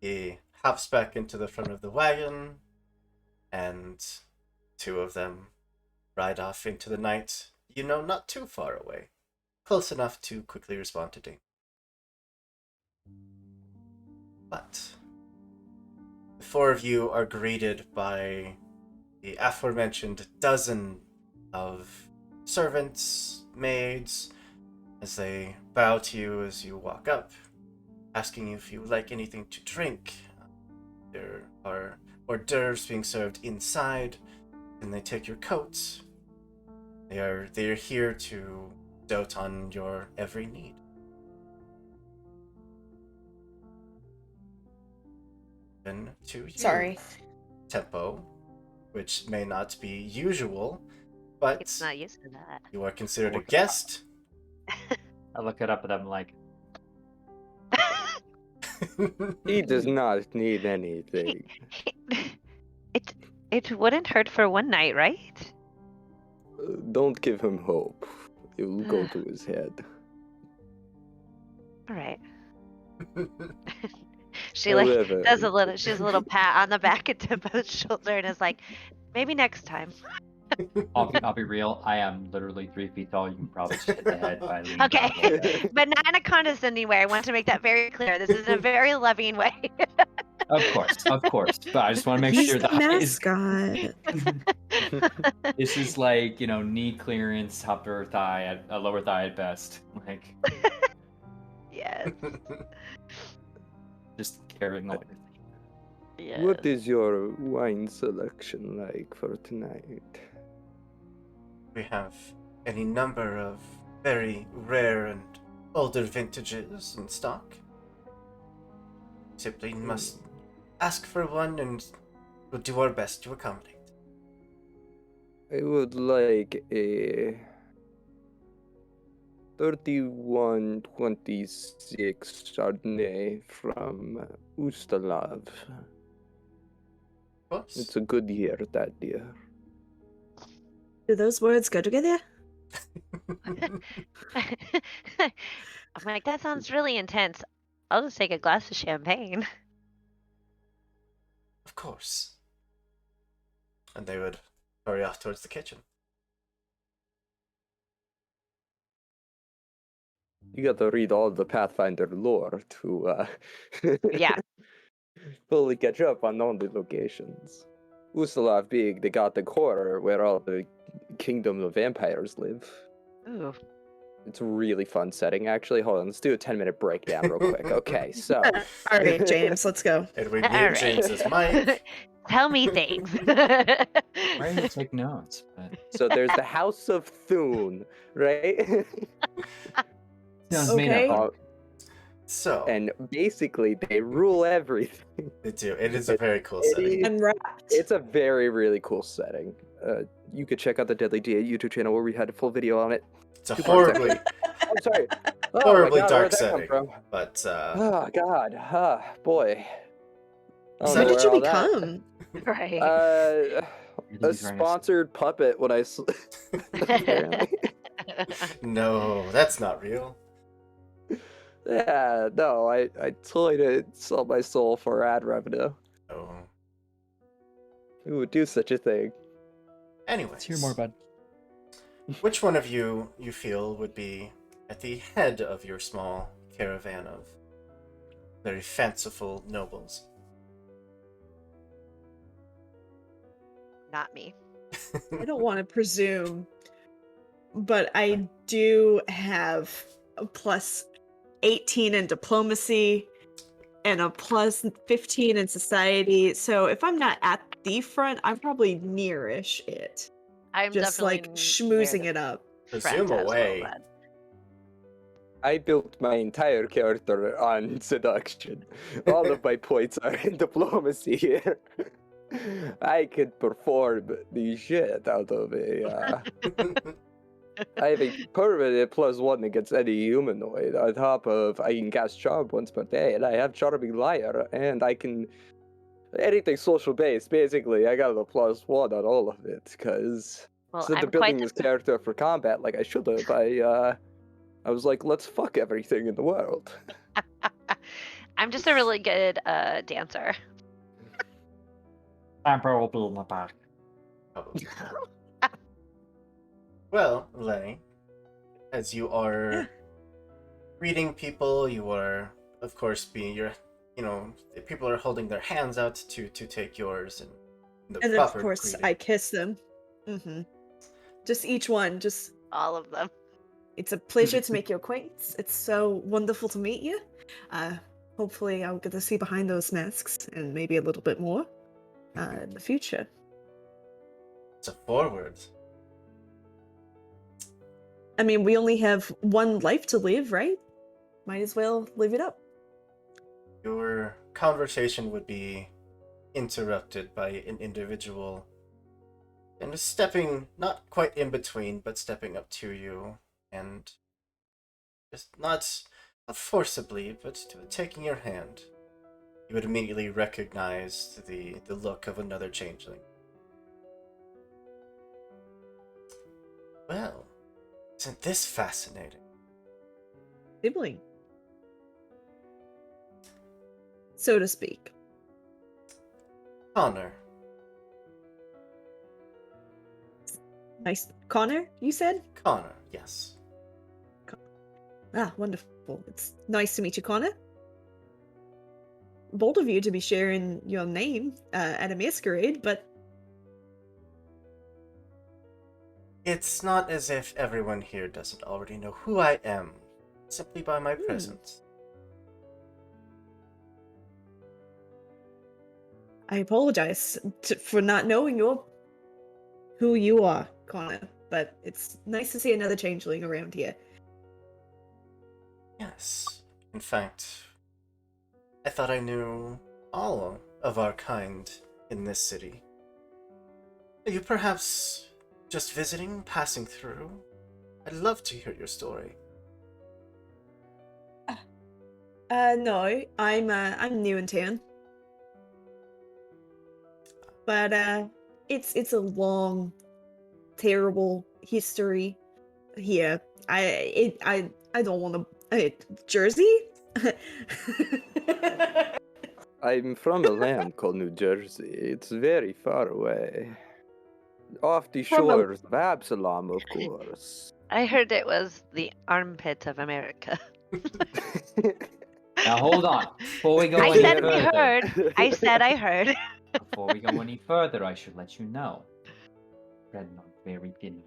He hops back into the front of the wagon, and two of them ride off into the night, not too far away. Close enough to quickly respond to ding. But the four of you are greeted by the aforementioned dozen of servants, maids, as they bow to you as you walk up, asking you if you would like anything to drink. There are hors d'oeuvres being served inside, and they take your coats. They are here to dote on your every need. Then to you, Sorry. Tempo, which may not be usual, but It's not used to that. you are considered a guest. I look it up and I'm like, He does not need anything. It wouldn't hurt for one night, right? Don't give him hope. It will go to his head. All right. She However, does she's a little pat on the back of Tempo's shoulder and is like, maybe next time. I'll be real. I am literally 3 feet tall. You can probably just hit the head by leaning Okay, down a little bit. but not in a condescending way. I want to make that very clear. This is in a very loving way. Of course. But I just want to make He's sure the the height is. mascot. This is like, knee clearance, upper thigh, lower thigh at best. Like, Yes. just carrying all everything. Yes. what is your wine selection like for tonight? We have any number of very rare and older vintages in stock. Simply must ask for one and we'll do our best to accommodate. I would like a 3126 Chardonnay from Ustalav. Of course. It's a good year that year. Do those words go together? I'm like, that sounds really intense. I'll just take a glass of champagne. Of course. And they would hurry off towards the kitchen. You got to read all the Pathfinder lore to Yeah. fully catch up on all the locations. Usalov being the gothic horror where all the kingdom of vampires live. Ooh. It's a really fun setting, actually. Hold on, let's do a 10-minute breakdown real quick. Okay, so... All right, James, let's go. And we All mute right. James's mic. Tell me things. Why do you take notes? But So there's the House of Thune, right? sounds made Okay. up. So, And basically, they rule everything. they do. It is a very cool setting. I'm wrapped. It's a very, really cool setting. You could check out the Deadly D YouTube channel where we had a full video on it. It's a 2 parts, horribly, I'm sorry. Oh, horribly my God, dark where'd that come setting. from? But Oh, God. Boy. I don't So know did you where all that- become? Right. A sponsored puppet when I... apparently. no, that's not real. Yeah, no, I totally didn't sell my soul for ad revenue. Oh. Who would do such a thing? Anyways, Let's hear more about. which one of you feel would be at the head of your small caravan of very fanciful nobles? Not me. I don't want to presume, but I do have a plus 18 in diplomacy and a plus 15 in society. So if I'm not at the front, I'm probably nearish it. I'm Just definitely like schmoozing it up. Presume away. I built my entire character on seduction. All of my points are in diplomacy here. I could perform the shit out of a. I have a permanent +1 against any humanoid. On top of, I can cast Charm once per day, and I have Charming Liar, and I can. Anything social based, basically. I got a +1 on all of it, because Well, instead I'm of building quite this character for combat like I should have, I was like, let's fuck everything in the world. I'm just a really good dancer. Amber will be in the back. Probably. Well, Lenny, as you are reading people, you are, of course, being your, people are holding their hands out to take yours and the And then, of proper course, greeting. I kiss them. Just each one. Just All of them. it's a pleasure to make your acquaintance. It's so wonderful to meet you. Hopefully, I'll get to see behind those masks and maybe a little bit more in the future. It's a forward. I mean, we only have one life to live, right? Might as well live it up. Your conversation would be interrupted by an individual and stepping, not quite in between, but stepping up to you and just not forcibly, but taking your hand. You would immediately recognize the look of another changeling. Well, isn't this fascinating? Sibling. So to speak. Connor. Nice. Connor, you said? Connor, yes. Ah, wonderful. It's nice to meet you, Connor. Bold of you to be sharing your name at a masquerade, but It's not as if everyone here doesn't already know who I am, simply by my presence. I apologize for not knowing who you are, Connor. But it's nice to see another changeling around here. Yes. In fact, I thought I knew all of our kind in this city. Are you perhaps just visiting, passing through? I'd love to hear your story. No, I'm new in town. But it's a long terrible history here. I don't want to. Jersey? I'm from a land called New Jersey. It's very far away. Off the From a- shores of Absalom, of course. I heard it was the armpit of America. Now hold on. Before we go I any said further, I heard. I said I heard. before we go any further, I should let you know. Treading on very thin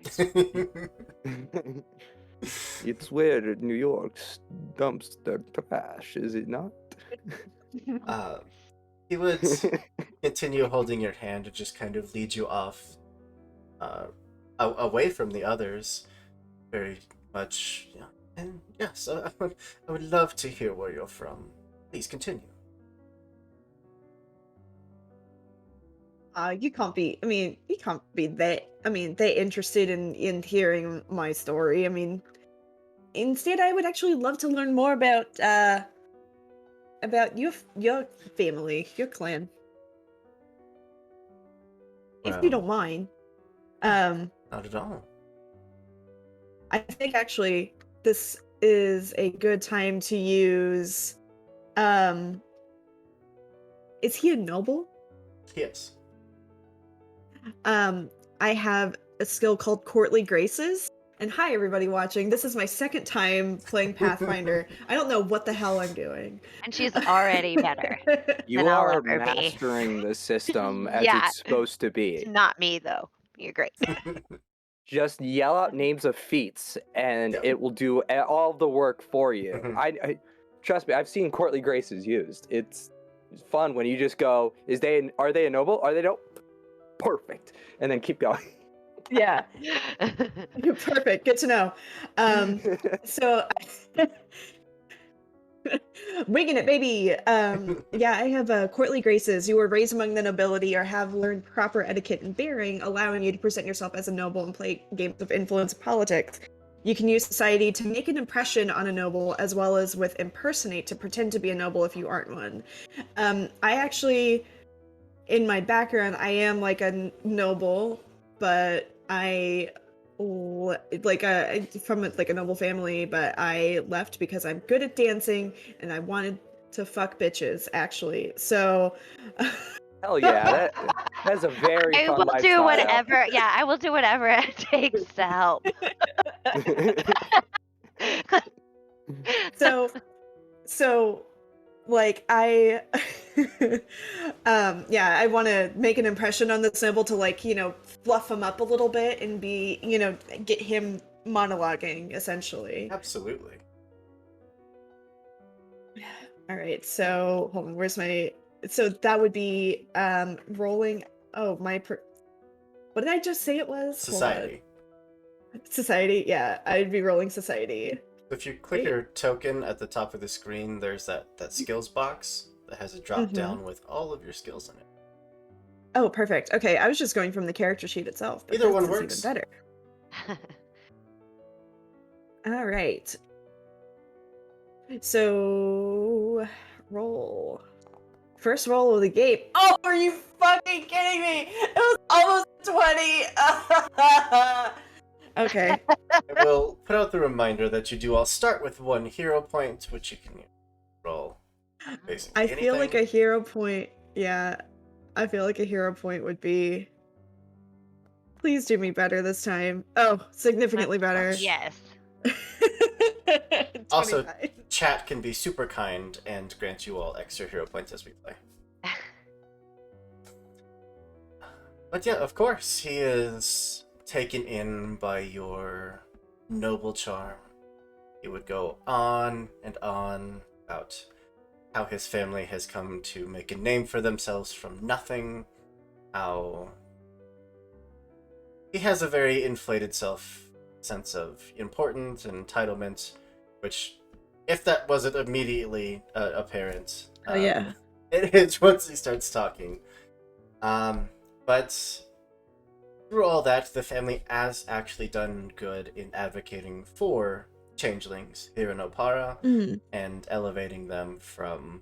ice. It's where New York dumps their trash, is it not? He would continue holding your hand and just kind of lead you off away from the others. Very much, yeah. And yes, I would love to hear where you're from. Please continue. You can't be. I mean, you can't be that. I mean, that interested in hearing my story. I mean, instead, I would actually love to learn more about your family, your clan, if you Well, don't mind. not at all. I think actually this is a good time to use. Is he a noble? Yes. I have a skill called Courtly Graces. And hi, everybody watching. This is my second time playing Pathfinder. I don't know what the hell I'm doing. And she's already better. You Then I'll are ever be. mastering the system as Yeah. it's supposed to be. It's not me though. You're great. Just yell out names of feats, and Yeah. it will do all the work for you. Mhm. I trust me. I've seen courtly graces used. It's fun when you just go, are they a noble? Are they no? Perfect, and then keep going. Yeah, perfect. Good to know. So, winging it, baby. Yeah, I have courtly graces. You were raised among the nobility or have learned proper etiquette and bearing, allowing you to present yourself as a noble and play games of influence and politics. You can use society to make an impression on a noble, as well as with impersonate to pretend to be a noble if you aren't one. I actually, in my background, I am like a noble, but I from like a noble family, but I left because I'm good at dancing and I wanted to fuck bitches actually. So Hell yeah, that's a very I fun will do lifestyle. whatever. Yeah, I will do whatever it takes to help. so like I yeah, I want to make an impression on this noble to like, fluff him up a little bit and be, get him monologuing essentially. Absolutely. All right, so hold on, so that would be rolling. Oh, what did I just say it was? Hold on. Society, yeah, I'd be rolling society. If you click your token at the top of the screen, there's that skills box that has a drop down with all of your skills in it. Oh, perfect. Okay, I was just going from the character sheet itself. But Either one this is works. even better. All right. So, roll. First roll of the game. Oh, are you fucking kidding me? It was almost 20. Okay. I will put out the reminder that you do all start with 1 hero point, which you can roll basically I feel like anything. a hero point. Yeah, I feel like a hero point would be. Please do me better this time. Oh, significantly better. Yes. Also, 25. chat can be super kind and grant you all extra hero points as we play. But yeah, of course, he is taken in by your noble charm. He would go on and on about how his family has come to make a name for themselves from nothing, how he has a very inflated sense of importance and entitlement, which, if that wasn't immediately apparent, Oh yeah. it is once he starts talking. But through all that, the family has actually done good in advocating for changelings here in Oppara and elevating them from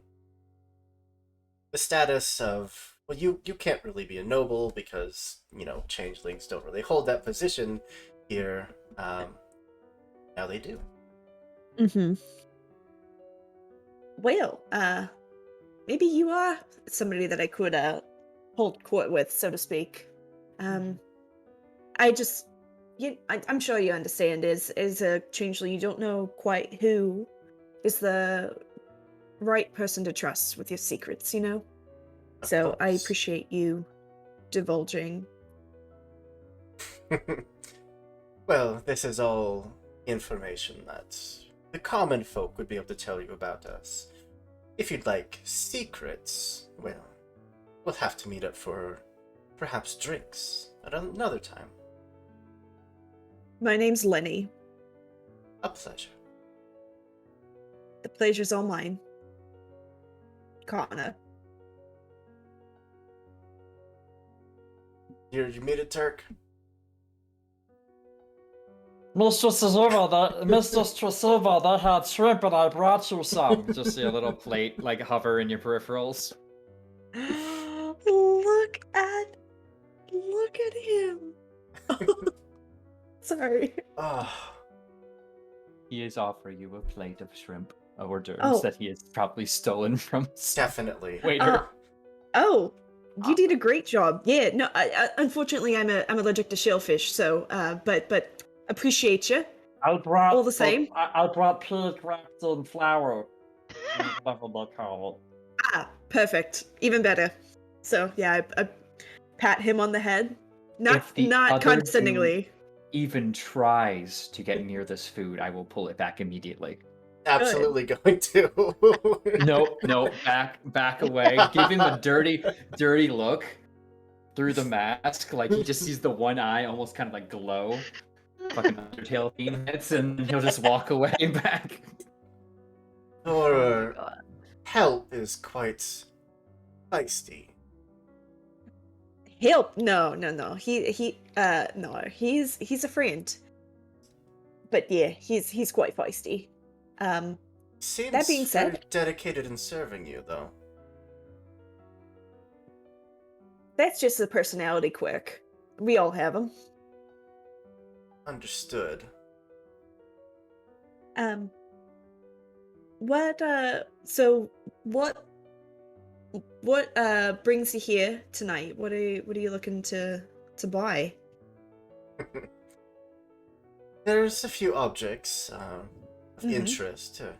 the status of well, you can't really be a noble because, changelings don't really hold that position here. Now they do. Mm-hmm. Well, maybe you are somebody that I could hold court with, so to speak. I just, I'm sure you understand. As a changeling, you don't know quite who is the right person to trust with your secrets. Of So I course. appreciate you divulging. Well, this is all information that the common folk would be able to tell you about us. If you'd like secrets, well, we'll have to meet up for perhaps drinks at another time. My name's Lenny. A pleasure. The pleasure's all mine. Connor. You muted, Turk? Mistress Silva, they had shrimp and I brought you some. Just see a little plate like hover in your peripherals. Look at him. Sorry. Oh, He is offering you a plate of shrimp hors d'oeuvres Oh. that he has probably stolen from definitely. waiter. Oh, you did a great job. Yeah, no, unfortunately I'm allergic to shellfish, so but appreciate you. I brought All the same. I brought pig wrapped in flour. Whatever they call Perfect. Even better. So yeah, I pat him on the head. If the Not other condescendingly. even tries to get near this food, I will pull it back immediately. Absolutely going to. No, back away. Give him a dirty look through the mask. Like he just sees the one eye almost kind of like glow. Fucking Undertale theme hits, and he'll just walk away back. Your help is quite feisty. Help? No. No. He's a friend. But yeah, he's quite feisty. Seems That being said- very dedicated in serving you, though. That's just a personality quirk. We all have them. Understood. So what brings you here tonight? What are you looking to buy? There's a few objects of Mhm. interest to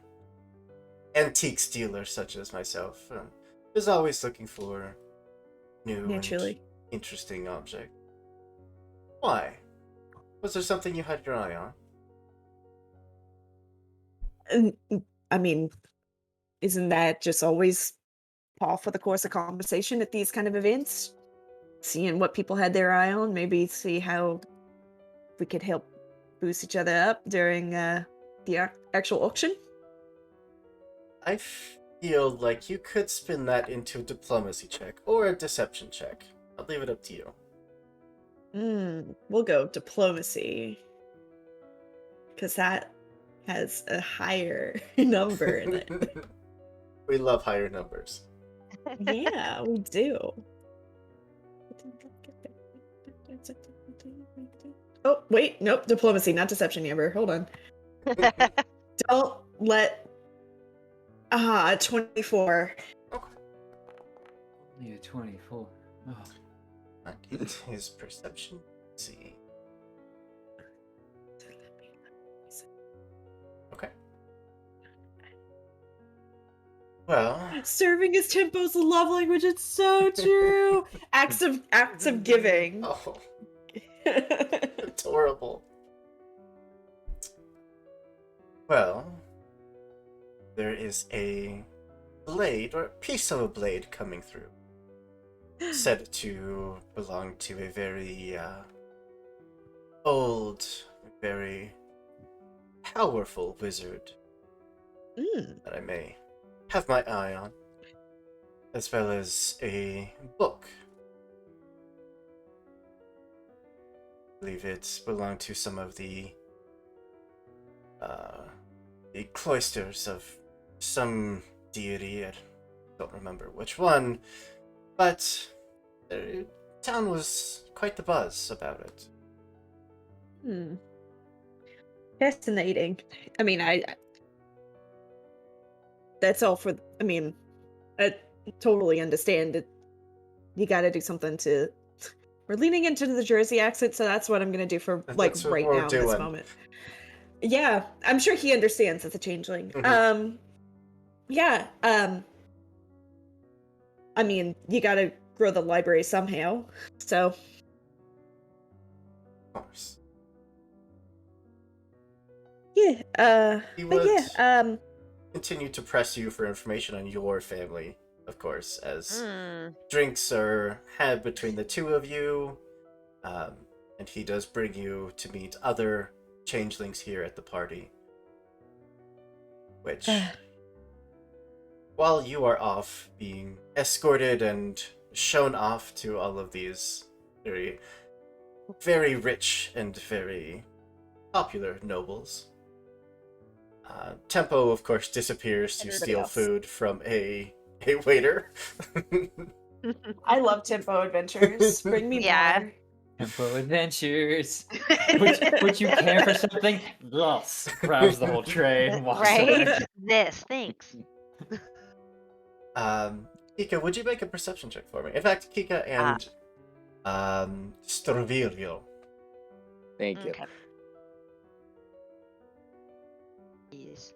antiques dealers such as myself. Is always looking for new Naturally. and interesting objects. Why? Was there something you had your eye on? I mean, isn't that just always par for the course of conversation at these kind of events? Seeing what people had their eye on, maybe see how we could help boost each other up during the actual auction? I feel like you could spin that into a diplomacy check or a deception check. I'll leave it up to you. We'll go diplomacy. Because that has a higher number in it. We love higher numbers. Yeah, we do. Oh, wait, nope, diplomacy, not deception, Amber. Hold on. Don't let... 24. Only a 24. Oh. That is his perception. Let's see. Okay. Well, Serving as tempo's a love language, it's so true! acts of giving. oh, adorable. Well, there is a blade, or a piece of a blade coming through. Said to belong to a very old, very powerful wizard that I may have my eye on, as well as a book. I believe it belonged to some of the cloisters of some deity. I don't remember which one, but The town was quite the buzz about it. Fascinating. I mean, that's all for. I mean, I totally understand it. You got to do something to. We're leaning into the Jersey accent, so that's what I'm gonna do for like That's what right we're now in this doing. moment. Yeah, I'm sure he understands it's a changeling. Mhm. Yeah. I mean, you got to grow the library somehow. So. Of course. Yeah. He But would yeah. continue to press you for information on your family, of course, as Mm. drinks are had between the two of you, and he does bring you to meet other changelings here at the party. Which, while you are off being escorted and shown off to all of these very, very rich and very popular nobles, Tempo, of course, disappears to Everybody steal else. food from a waiter. I love Tempo Adventures. Bring me Yeah. more. Tempo Adventures. Would you care for something? Yes. Grabs the whole tray and walks Right? away. This, thanks. Kika, would you make a perception check for me? In fact, Kika and Strovilio. Thank you. Okay. Yes.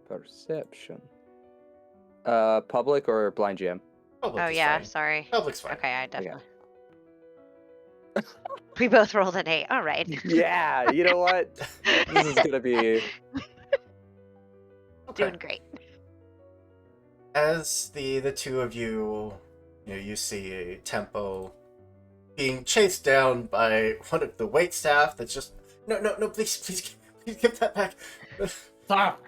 Perception. Public or blind jam? Public Oh is yeah, fine. sorry. Public's fine. Okay, I definitely. We both rolled an 8. All right. Yeah, you know what? This is gonna be. Okay. Doing great. As the two of you, you see Tempo being chased down by one of the wait staff. That's just no, please give that back. Stop!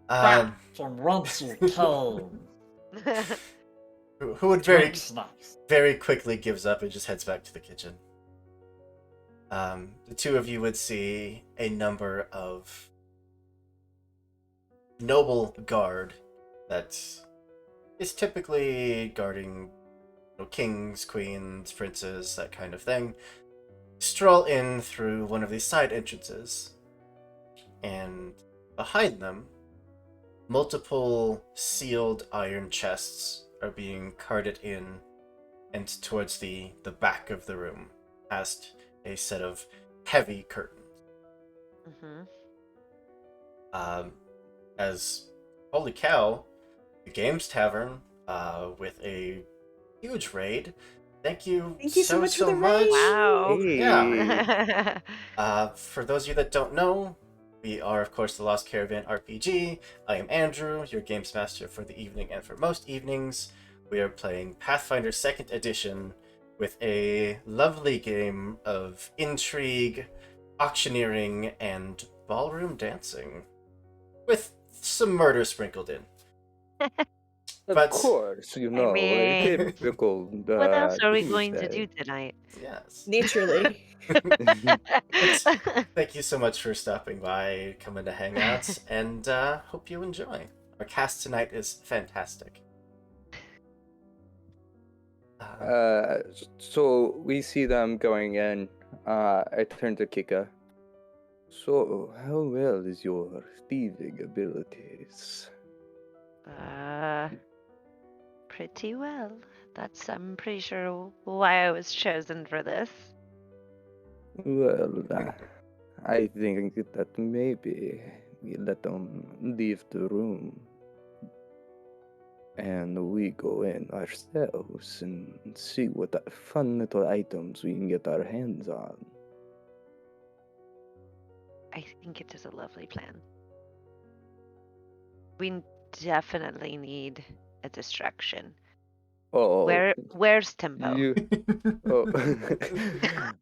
um, From whence you came. who would Drink snacks. very quickly gives up and just heads back to the kitchen. The two of you would see a number of noble guard that is typically guarding kings, queens, princes, that kind of thing, stroll in through one of these side entrances, and behind them, multiple sealed iron chests are being carted in and towards the back of the room, past a set of heavy curtains. Mm-hmm. As holy cow, the Games Tavern, with a huge raid. Thank you so much for the raid. Wow. Yeah. For those of you that don't know, we are, of course, the Lost Caravan RPG. I am Andrew, your games master for the evening and for most evenings. We are playing Pathfinder 2nd Edition with a lovely game of intrigue, auctioneering, and ballroom dancing, with some murder sprinkled in. Of But- course, mean, a typical. What else are we Tuesday. going to do tonight? Yes. Naturally. Thank you so much for stopping by, coming to hang out, and hope you enjoy. Our cast tonight is fantastic. So we see them going in. I turn to Kika. So, how well is your thieving abilities? Pretty well. I'm pretty sure why I was chosen for this. Well, I think that maybe we let them leave the room and we go in ourselves and see what fun little items we can get our hands on. I think it is a lovely plan. We definitely need a distraction. Oh, Where's Tempo?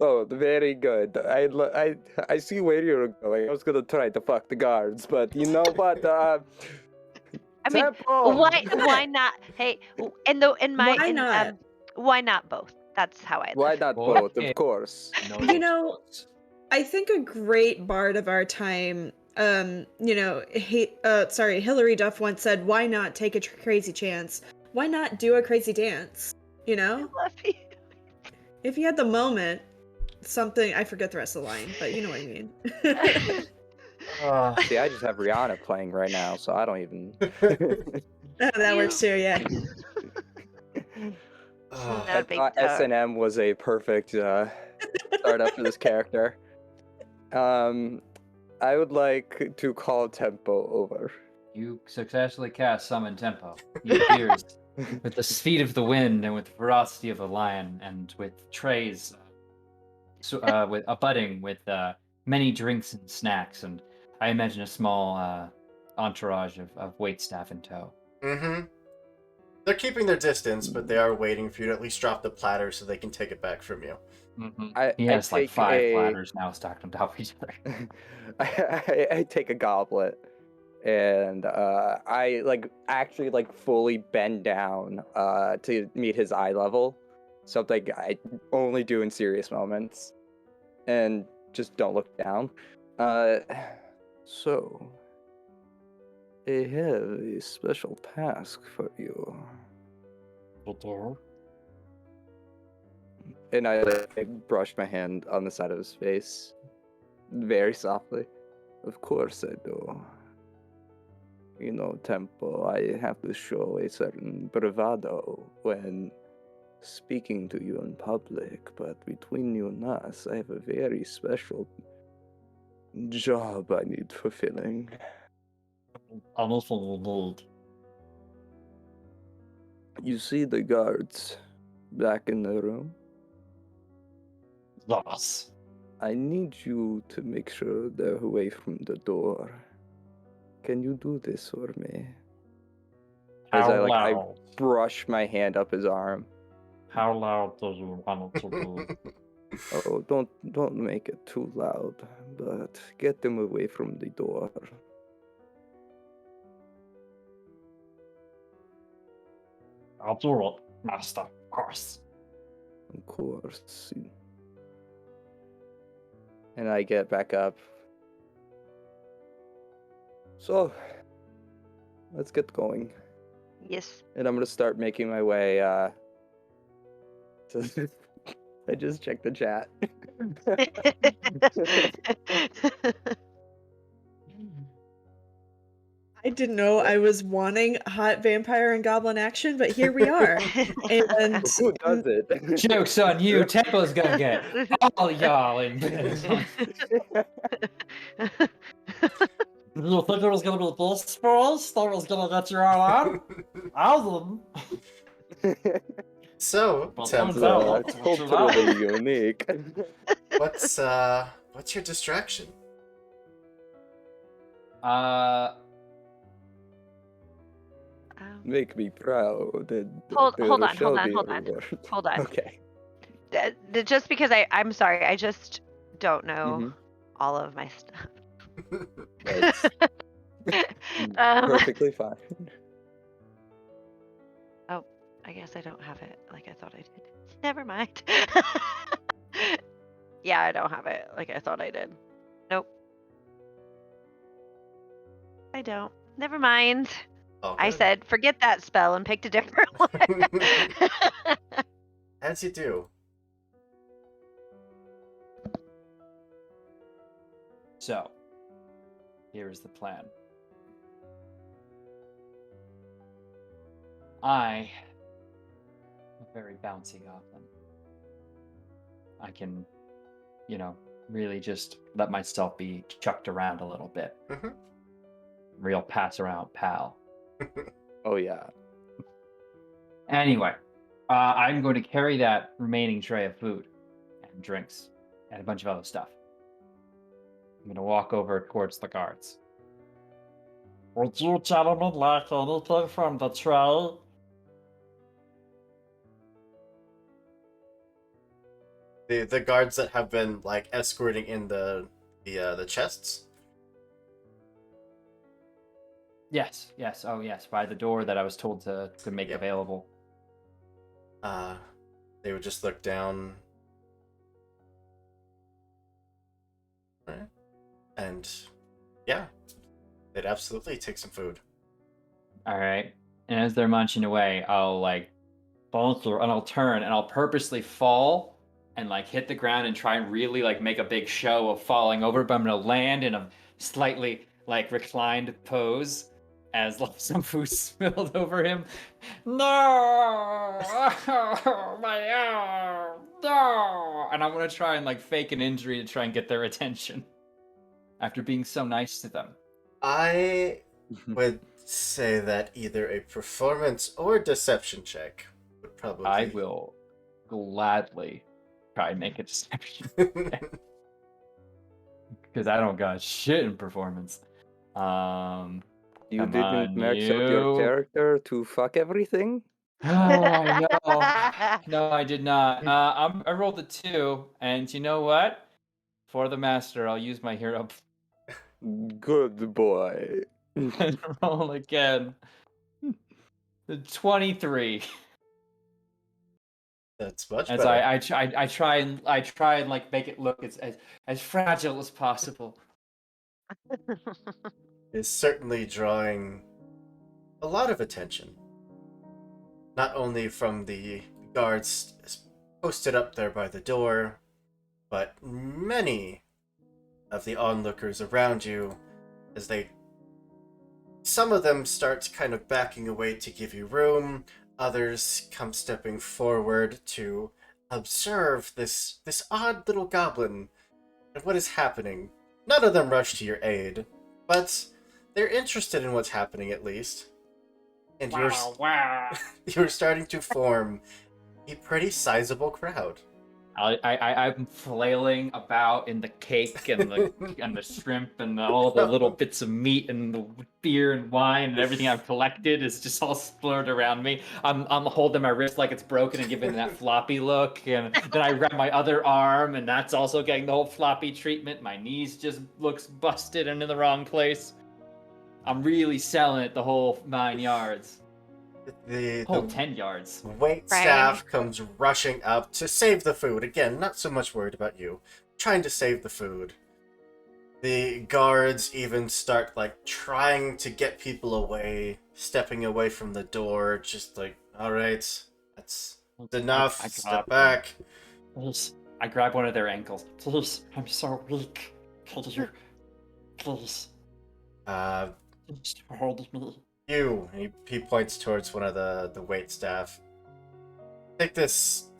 Oh, very good. I see where you're going. I was gonna try to fuck the guards, but you know what? I mean, Tempo! why not? Hey, Why not? why not both? That's how I live. Why not both? Of course. You know, I think a great bard of our time, Hillary Duff once said, "Why not take a crazy chance?" why not do a crazy dance? You know? I love you. If you had the moment, something, I forget the rest of the line, but you know what I mean. See, I just have Rihanna playing right now, so I don't even. That works too, yeah. Oh, That would make thought the- S&M was a perfect startup for this character. I would like to call Tempo over. You successfully cast Summon Tempo. He appears with the speed of the wind and with the ferocity of a lion, and with trays, with abutting with many drinks and snacks, and I imagine a small entourage of waitstaff in tow. mm-hmm. They're keeping their distance, but they are waiting for you to at least drop the platter so they can take it back from you. He has like take 5 platters now stacked on top of each other. I take a goblet and I actually fully bend down to meet his eye level, something I only do in serious moments, and just don't look down. So I have a special task for you. And I brush my hand on the side of his face, very softly. Of course I do. You know, Tempo, I have to show a certain bravado when speaking to you in public, but between you and us, I have a very special job I need fulfilling. Anything you need. You see the guards back in the room? Yes. I need you to make sure they're away from the door. Can you do this for me? As How I loud? brush my hand up his arm. How loud do you want it to be? Oh, don't make it too loud, but get them away from the door. I'll do it, master. Of course. Of course. And I get back up. So, let's get going. Yes. And I'm gonna start making my way. I just checked the chat. I didn't know I was wanting hot vampire and goblin action, but here we are. And Who does it? Joke's on you. Tempo's gonna get all y'all in bed. You think it was gonna be this first? That was gonna get you all out? I didn't. So, Well, Tempo, turns out- Totally unique. what's your distraction? Make me proud. And Hold there on, shall hold on, be a hold on. reward. Hold on. Okay. Just because I'm sorry, I just don't know Mhm. all of my stuff. That's Um, perfectly fine. oh, I guess I don't have it like I thought I did. Never mind. Yeah, I don't have it like I thought I did. Nope. I don't. Never mind. Oh, I good. said forget that spell and picked a different one. As you do. So, here is the plan. I am a very bouncy goblin. I can, really just let myself be chucked around a little bit. Mhm. Real pass around pal. Oh yeah. Anyway, I'm going to carry that remaining tray of food and drinks and a bunch of other stuff. I'm going to walk over towards the guards. Would you gentlemen like anything from the tray? The guards that have been escorting in the chests. Yes, oh yes, by the door that I was told to make Yep. available. They would just look down. Right. And yeah, they'd absolutely take some food. All right. And as they're munching away, I'll like falter and I'll turn and I'll purposely fall and like hit the ground and try and really like make a big show of falling over, but I'm gonna land in a slightly like reclined pose as like some food spilled over him. No, my arm, no, and I'm gonna try and like fake an injury to try and get their attention after being so nice to them. I would say that either a performance or deception check would probably. I will gladly try and make a deception because I don't got shit in performance. You Come didn't on, max out your you. character to fuck everything? Oh no, no, I did not. I rolled a 2, and you know what? For the master, I'll use my hero Good boy. and roll again. 23. That's much As better. I try and like make it look as fragile as possible. Is certainly drawing a lot of attention. Not only from the guards posted up there by the door, but many of the onlookers around you as some of them start kind of backing away to give you room, others come stepping forward to observe this odd little goblin and what is happening. None of them rush to your aid, but they're interested in what's happening at least. And Wow. you're starting to form a pretty sizable crowd. I'm flailing about in the cake and the shrimp and all the little bits of meat and the beer and wine and everything I've collected is just all splurred around me. I'm holding my wrist like it's broken and giving that floppy look, and then I grab my other arm and that's also getting the whole floppy treatment. My knees just looks busted and in the wrong place. I'm really selling it the whole 9 yards. Whole 10 yards. Wait staff comes rushing up to save the food. Again, not so much worried about you. Trying to save the food. The guards even start like trying to get people away, stepping away from the door, just like, alright, that's enough, I step back. Please, I grab one of their ankles. please, I'm so weak. Could you, please, please hold me? He points towards one of the wait staff. Take this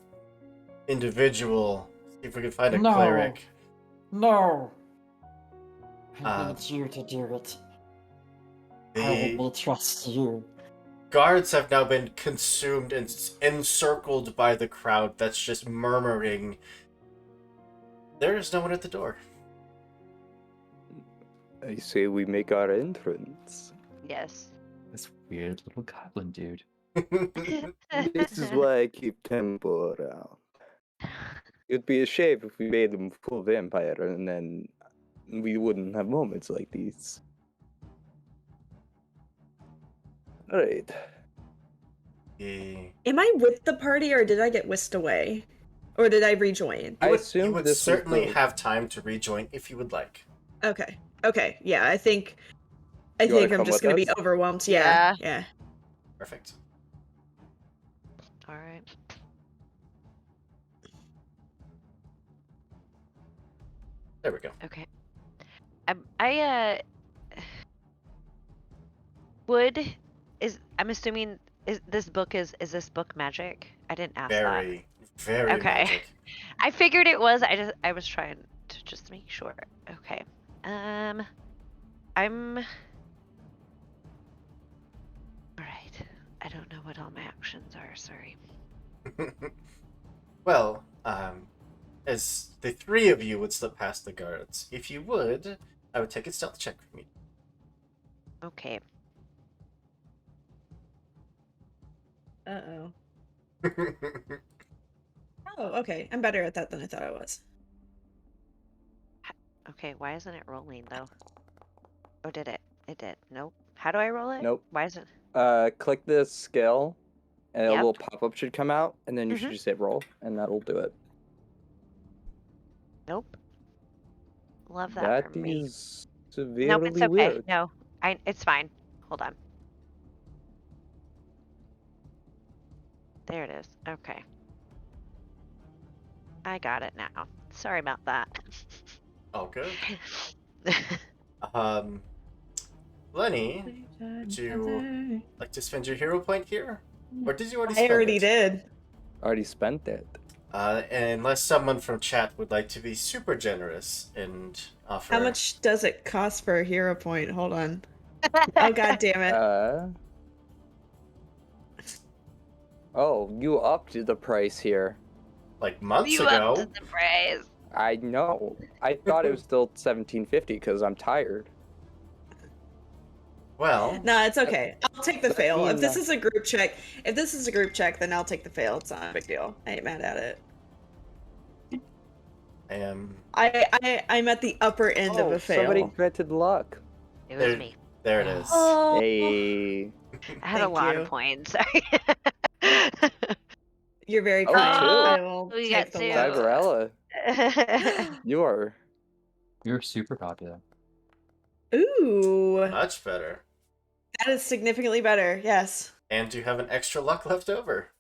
individual, see if we can find a No. cleric. No! I Uh, need you to do it. I The will trust you. guards have now been consumed and encircled by the crowd that's just murmuring. There is no one at the door. I say we make our entrance. Yes. This weird little goblin dude. This is why I keep Tempo around. It'd be a shame if we made him full vampire and then we wouldn't have moments like these. Alright. Am I with the party or did I get whisked away? Or did I rejoin? I You assume would this was certainly the- have time to rejoin if you would like. Okay. Okay. Yeah, I think You wanna I'm come just with gonna be us? overwhelmed. Yeah. Yeah. Perfect. All right. There we go. Okay. I would I'm assuming is this book magic? I didn't ask that. Very, very Okay. magic. I figured it was. I was trying to just make sure. Okay. I'm all right. I don't know what all my actions are. Sorry. Well, as the three of you would slip past the guards, if you would, I would take a stealth check from you. Okay. Uh-oh. Oh, okay. I'm better at that than I thought I was. Okay. Why isn't it rolling though? Oh, did it? It did. Nope. How do I roll it? Nope. Why is it? Click the scale, and a Yep. little pop-up should come out, and then you should Mhm. just hit roll, and that'll do it. Nope. Love that for That me. is Nope, it's severely okay. weird. No, it's fine. Hold on. There it is. Okay. I got it now. Sorry about that. Oh, good. Um, Lenny, would you like to spend your hero point here? Or did you already I spend already it? did. Already spent it. Unless someone from chat would like to be super generous and offer... How much does it cost for a hero point? Hold on. Oh, god damn it. Oh, you upped the price here. Like months You ago? upped the price. I know. I thought it was still 1750 because I'm tired. Well, No, it's okay. I'll take the Does that fail. If mean, this is a group check, then I'll take the fail. It's not a big deal. I ain't mad at it. I am... I'm at the upper end of a fail. Somebody granted luck. It was me. There it is. Oh, Hey. I had a Thank lot you. of points. Sorry. you're very Oh, kind. two. I will We take got the two. luck. Cyberella, you are. You're super popular. Ooh, Much better. that is significantly better. Yes. And you have an extra luck left over.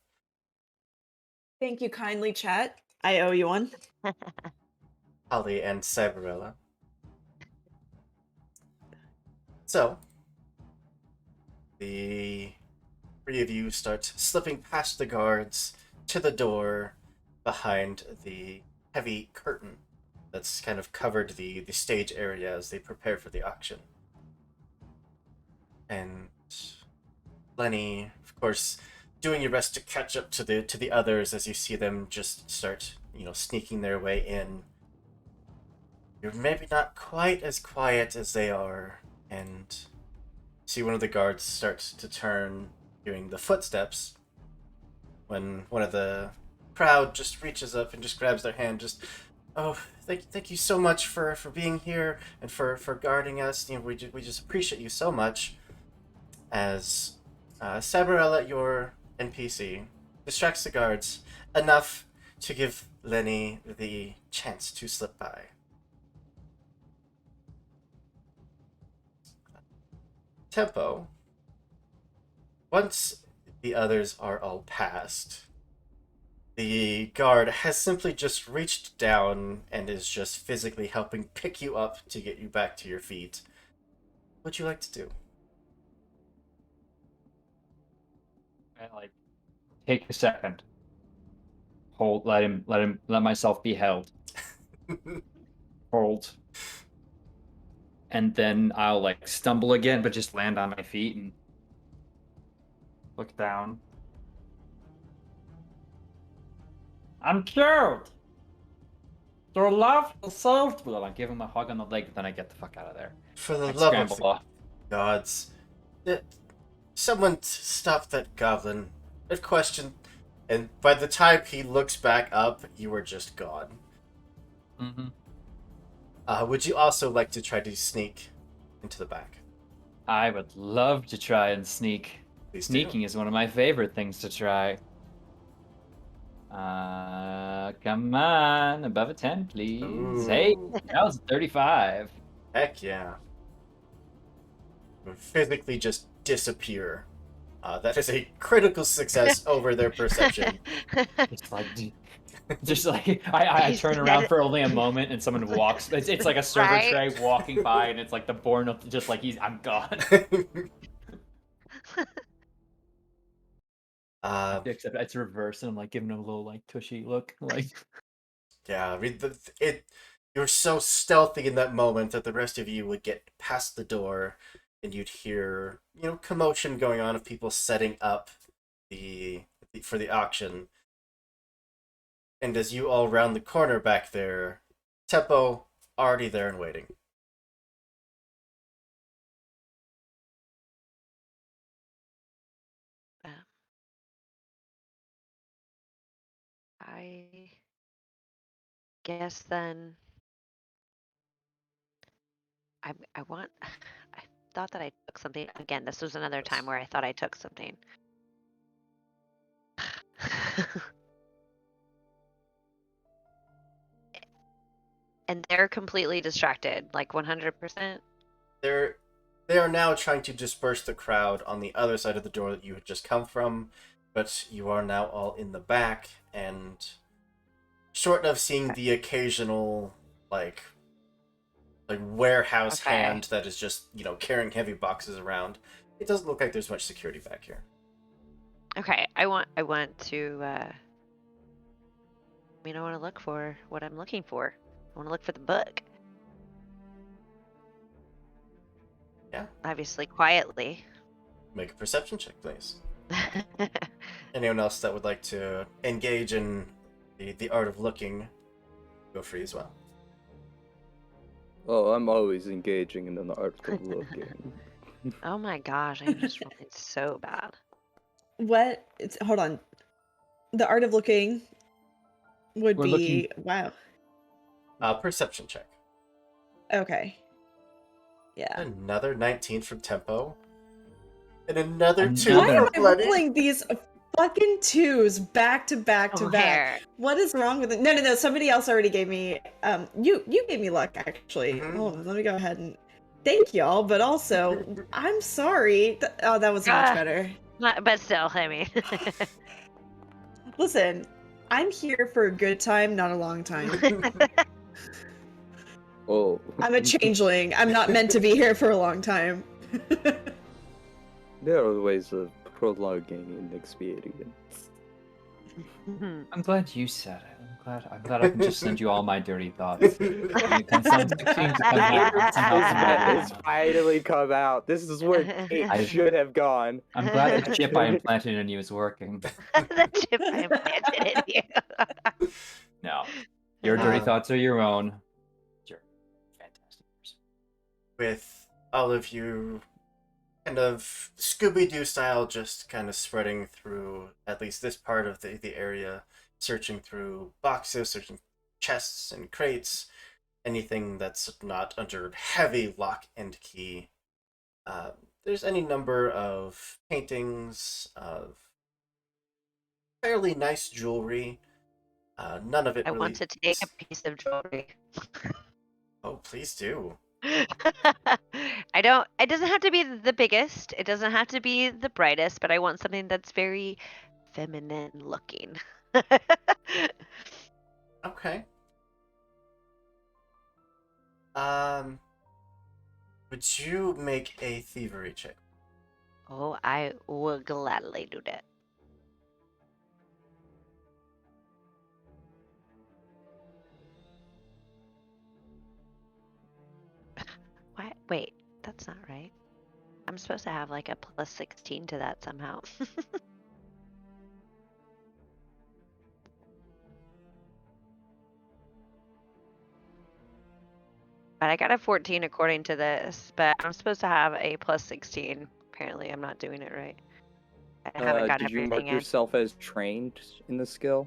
Thank you kindly, chat. I owe you one. Holly and Cyberella. So, the three of you start slipping past the guards to the door behind the heavy curtain that's kind of covered the stage area as they prepare for the auction. And Lenny, of course, doing your best to catch up to the others as you see them just start, sneaking their way in. You're maybe not quite as quiet as they are, and see one of the guards starts to turn, hearing the footsteps, when one of the crowd just reaches up and just grabs their hand, just, oh, thank you so much for being here and for guarding us. We just appreciate you so much. As Sabarella, your NPC, distracts the guards enough to give Lenny the chance to slip by. Tempo. Once the others are all past, the guard has simply just reached down and is just physically helping pick you up to get you back to your feet. What would you like to do? I take a second. Let myself be held. Hold. And then I'll stumble again, but just land on my feet and look down. I'm cured! Your love saved me! I give him a hug on the leg, then I get the fuck out of there. For the I love scramble of the off. gods. Someone stop that goblin. Good question. And by the time he looks back up, you were just gone. Mm-hmm. Would you also like to try to sneak into the back? I would love to try and sneak. Please do. Sneaking is one of my favorite things to try. Come on, above a 10, please. Ooh. Hey, that was a 35. Heck yeah. You physically just disappear. That is a critical success over their perception. I You turn said around it. for only a moment and someone walks. It's like a server Right? tray walking by, and it's like the born of just I'm gone. Except it's reverse, and I'm giving him a little tushy look, Yeah, I mean, you're so stealthy in that moment that the rest of you would get past the door, and you'd hear, commotion going on of people setting up for the auction. And as you all round the corner back there, Tempo already there and waiting. I guess then I want. I thought that I took something. Again, this was another time where I thought I took something. And they're completely distracted, 100%. They are now trying to disperse the crowd on the other side of the door that you had just come from, but you are now all in the back, and short of seeing the occasional like warehouse Okay. hand that is just carrying heavy boxes around, it doesn't look like there's much security back here. Okay, I want to. I want to look for what I'm looking for. I want to look for the book. Yeah. Obviously, quietly. Make a perception check, please. Anyone else that would like to engage in the art of looking, go free as well. Oh, I'm always engaging in the art of looking. Oh my gosh, I'm just rolling so bad. What? Hold on. The art of looking would We're be wow. Perception check. Okay. Yeah. Another 19 from Tempo. And another 2 Another- Why am from I Bloody. rolling these fucking twos back to back to Oh, back? hair. What is wrong with it? No. Somebody else already gave me. You gave me luck actually. Mhm. Hold on. Let me go ahead and thank y'all. But also, I'm sorry. Oh, that was much Ah. better. But still, I mean. Listen, I'm here for a good time, not a long time. Oh. I'm a changeling. I'm not meant to be here for a long time. There are ways of prolonging an experience. I'm glad you said it. I'm glad I can just send you all my dirty thoughts. When it comes down to things that somehow It's finally come out. This is where Kate should have gone. I'm glad the chip I implanted in you is working. The chip I implanted in you. No, your dirty Uh, thoughts are your own. You're a fantastic person. With all of you kind of Scooby-Doo style, just kind of spreading through at least this part of the area, searching through boxes, searching chests and crates, anything that's not under heavy lock and key. There's any number of paintings of fairly nice jewelry. None of it I really. want to take a piece of jewelry. Oh, please do. I don't. It doesn't have to be the biggest. It doesn't have to be the brightest. But I want something that's very feminine looking. Okay. Would you make a thievery check? Oh, I will gladly do that. What? Wait, that's not right. I'm supposed to have like a plus 16 to that somehow. But I got a 14 according to this, but I'm supposed to have a plus 16. Apparently, I'm not doing it right. I haven't got Did you mark everything in. yourself as trained in the skill?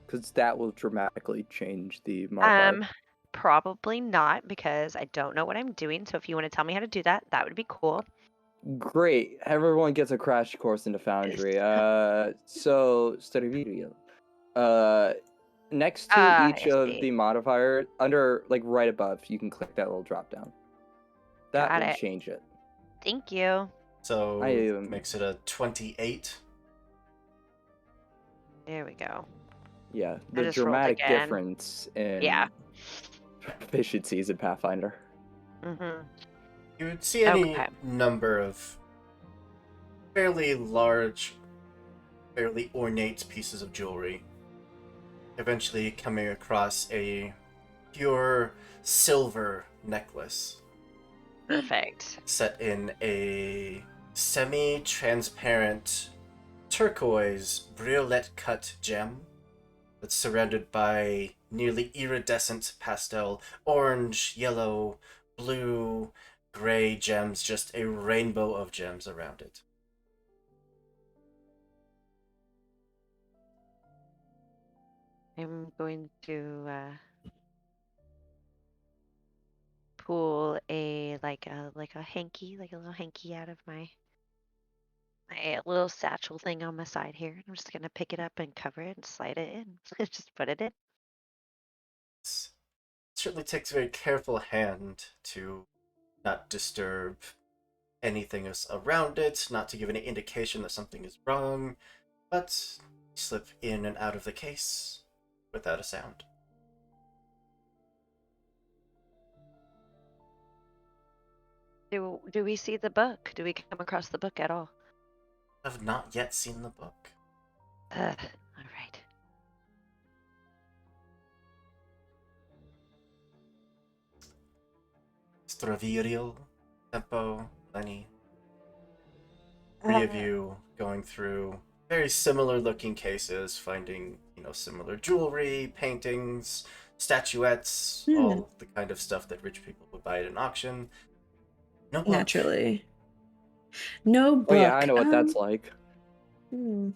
Because that will dramatically change the modifier. Probably not because I don't know what I'm doing. So if you want to tell me how to do that, that would be cool. Great. Everyone gets a crash course into Foundry. So study video. Next to each I of see. the modifier, under like right above, you can click that little drop down. That Got will it. change it. Thank you. So I makes it a 28. There we go. Yeah, I the just rolled dramatic again. difference in Yeah. efficiencies in Pathfinder. Mm-hmm. You would see any Okay. number of fairly large, fairly ornate pieces of jewelry. Eventually coming across a pure silver necklace Perfect. set in a semi-transparent turquoise briolet cut gem that's surrounded by nearly iridescent pastel orange, yellow, blue, gray gems, just a rainbow of gems around it. I'm going to pull a hanky, like a little hanky out of my little satchel thing on my side here. I'm just gonna pick it up and cover it and slide it in. Just put it in. It certainly takes a very careful hand to not disturb anything else around it, not to give any indication that something is wrong. but you slip in and out of the case without a sound. Do we see the book? Do we come across the book at all? I have not yet seen the book. Ugh. All right. Stravirial, Tempo, Lenny. Three of you going through very similar looking cases, finding, similar jewelry, paintings, statuettes, all the kind of stuff that rich people would buy at an auction. No book. Naturally. No book. Oh yeah, I know what that's like. Hold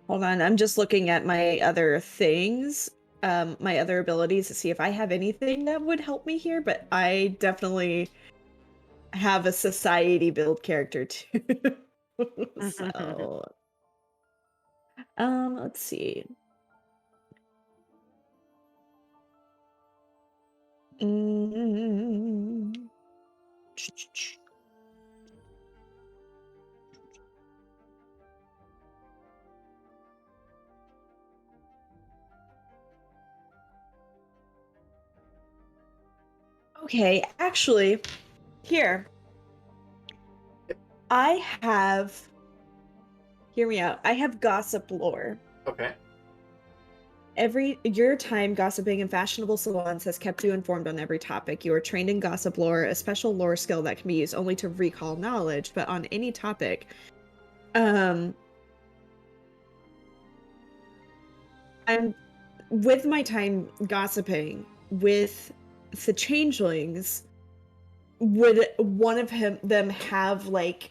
on, I'm just looking at my other things, my other abilities to see if I have anything that would help me here, but I definitely have a society build character too. So, let's see. Okay, actually, here. I have. Hear me out. I have gossip lore. Okay. Your time gossiping in fashionable salons has kept you informed on every topic. You are trained in gossip lore, a special lore skill that can be used only to recall knowledge, but on any topic. I'm with my time gossiping with the changelings. Would one of them have like,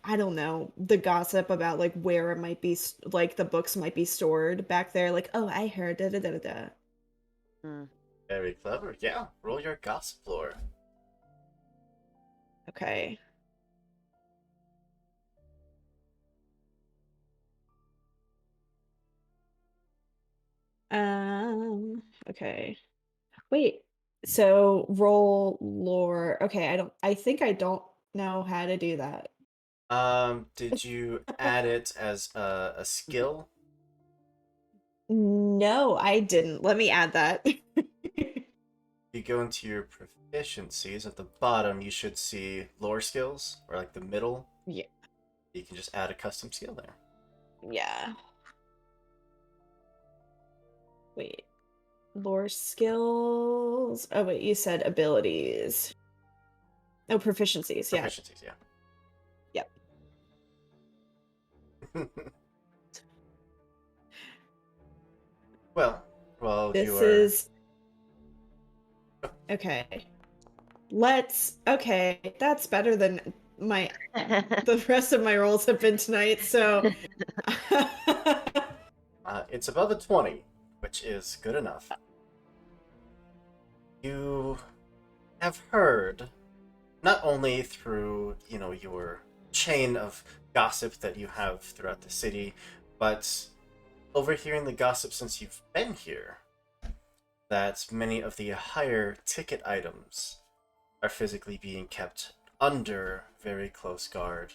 I don't know, the gossip about like where it might be, like the books might be stored back there? Like, oh, I heard da da da da da. Very clever. Yeah, roll your gossip lore. Okay. Okay. Wait. So roll lore. Okay, I think I don't know how to do that. Did you add it as a skill? No, I didn't. Let me add that. You go into your proficiencies at the bottom, you should see lore skills, or like the middle. Yeah. You can just add a custom skill there. Yeah. Wait. Lore skills. Oh, wait, you said abilities. Oh, proficiencies. Yeah. Proficiencies, yeah. Yep. well, This you are... is. Okay. Okay, that's better than the rest of my rolls have been tonight, so. It's above a 20, which is good enough. You have heard, not only through, your chain of gossip that you have throughout the city, but overhearing the gossip since you've been here, that many of the higher ticket items are physically being kept under very close guard.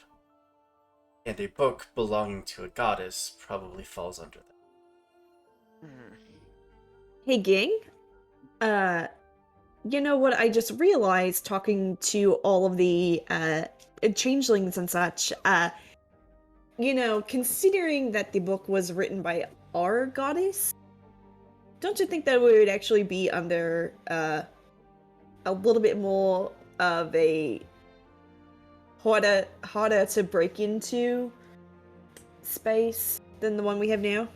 And a book belonging to a goddess probably falls under that. Hey, gang. You know what? I just realized talking to all of the changelings and such. Considering that the book was written by our goddess, don't you think that would actually be under a little bit more of a harder to break into space than the one we have now?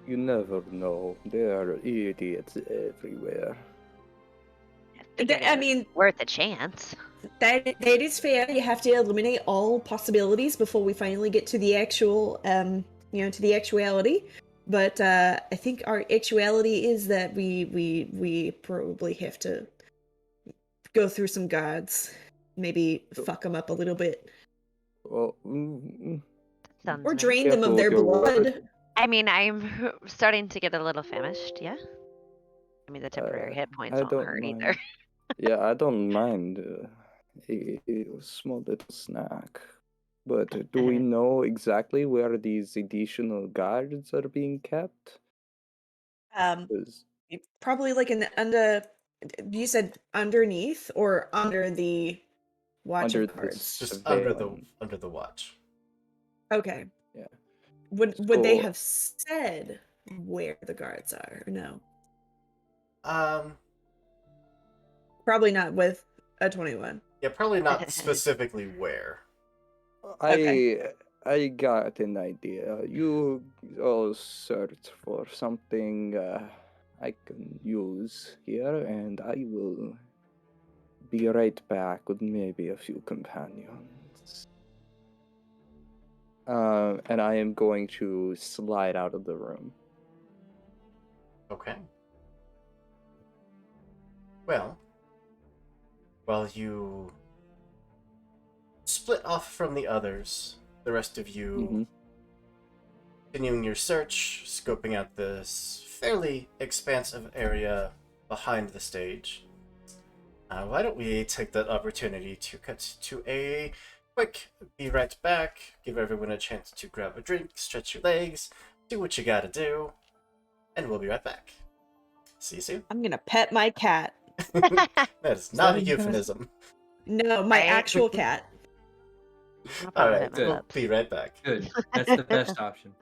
You never know. There are idiots everywhere. I mean, worth a chance. That is fair. You have to eliminate all possibilities before we finally get to the actual, to the actuality. But I think our actuality is that we probably have to go through some guards, maybe fuck them up a little bit, Well, or drain them of Careful their with your blood. word. I mean, I'm starting to get a little famished, yeah? I mean, the temporary hit points I won't don't hurt mind. either. Yeah, I don't mind a small little snack. But do we know exactly where these additional guards are being kept? Um, 'Cause probably like under. You said underneath or under the watch under of the guards. Just surveillance. under the watch. Okay. Yeah. Would they So have said where the guards are? Or no, Um, probably not with a 21. yeah, probably not specifically where. Okay. I got an idea. You all search for something I can use here, and I will be right back with maybe a few companions. And I am going to slide out of the room. Okay. Well, while you split off from the others, the rest of you Mm-hmm. continuing your search, scoping out this fairly expansive area behind the stage. Why don't we take that opportunity to cut to a quick be right back, give everyone a chance to grab a drink, stretch your legs, do what you gotta do, and we'll be right back. See you soon. I'm gonna pet my cat. That is not a that a euphemism. No, my Right? actual cat. I'll probably Alright, hit my Good. we'll pups. be right back. Good. That's the best option.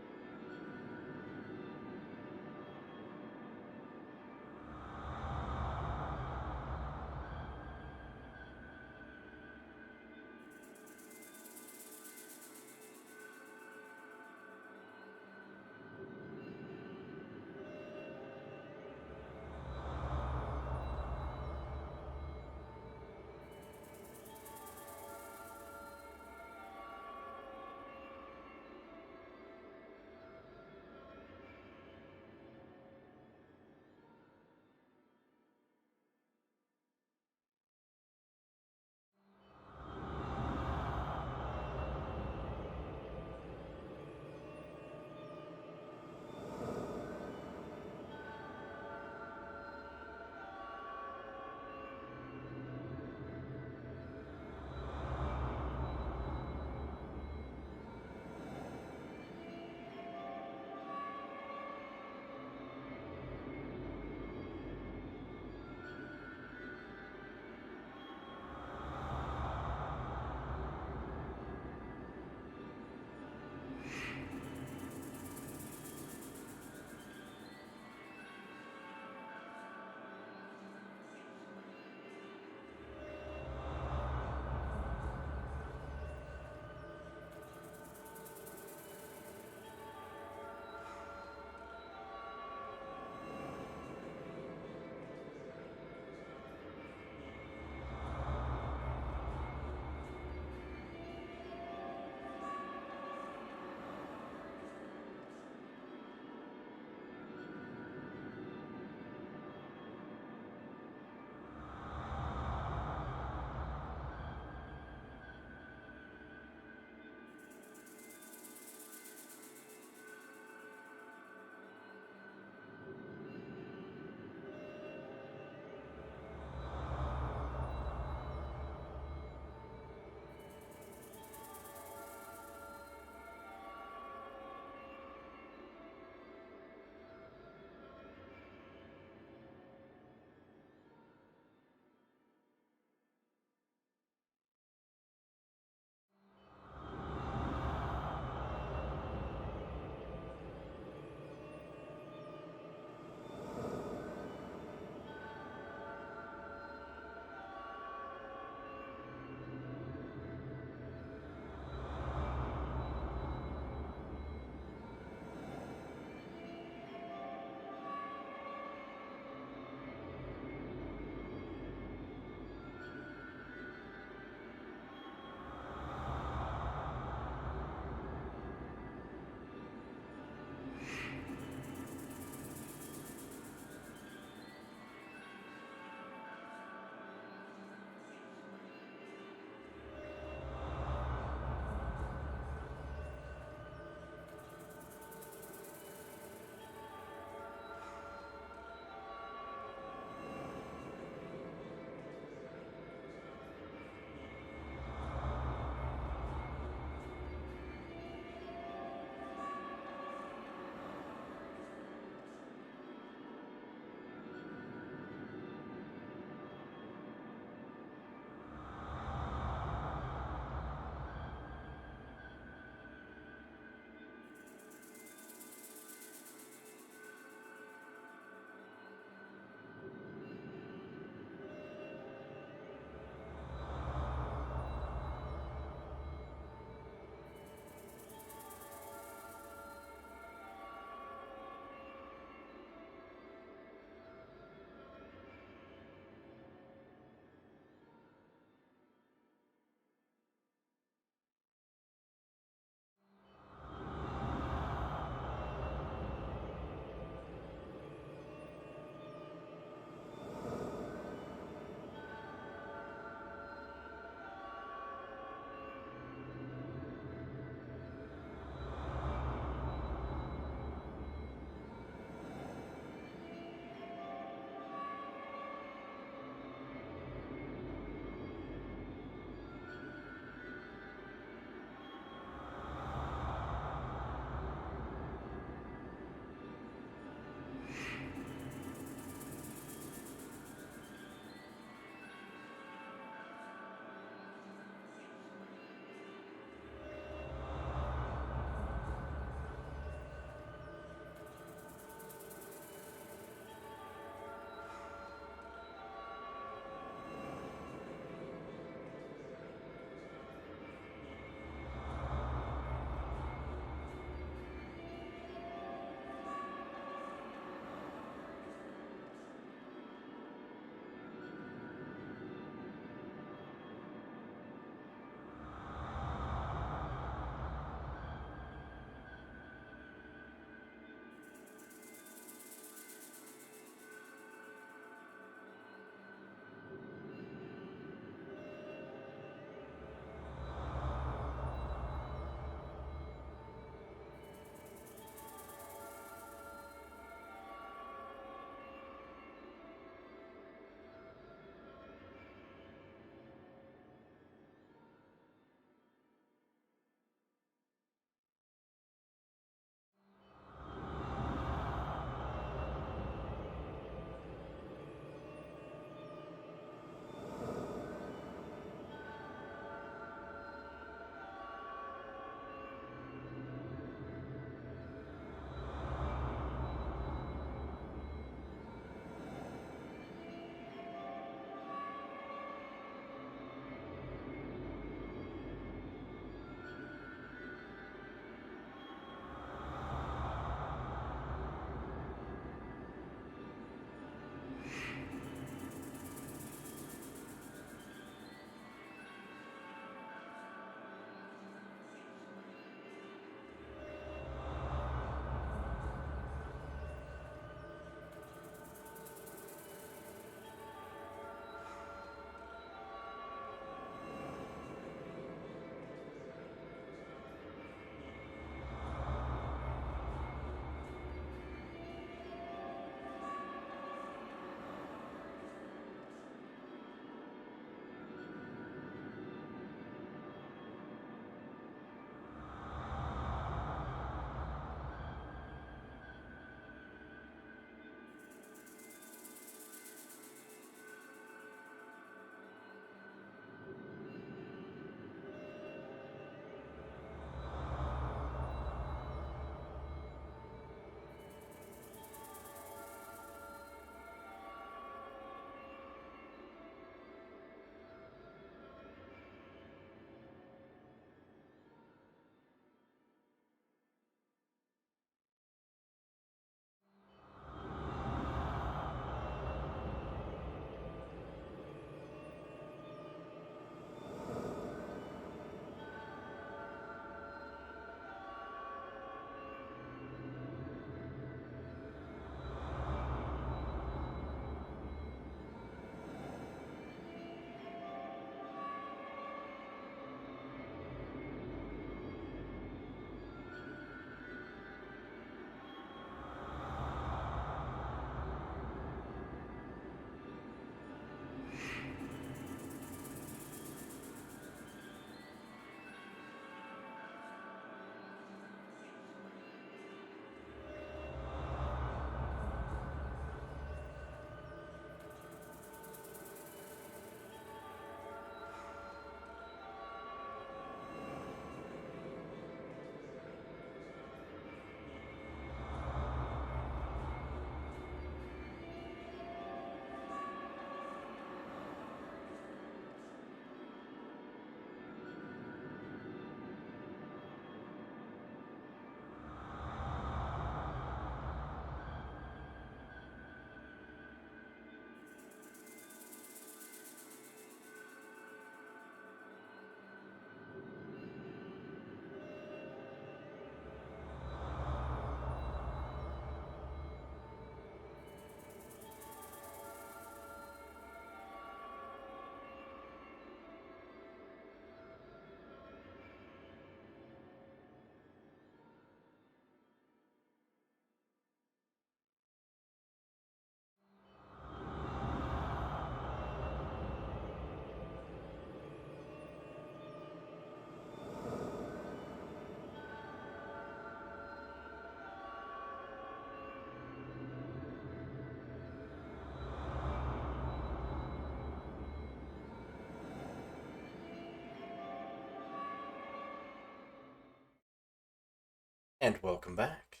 And welcome back.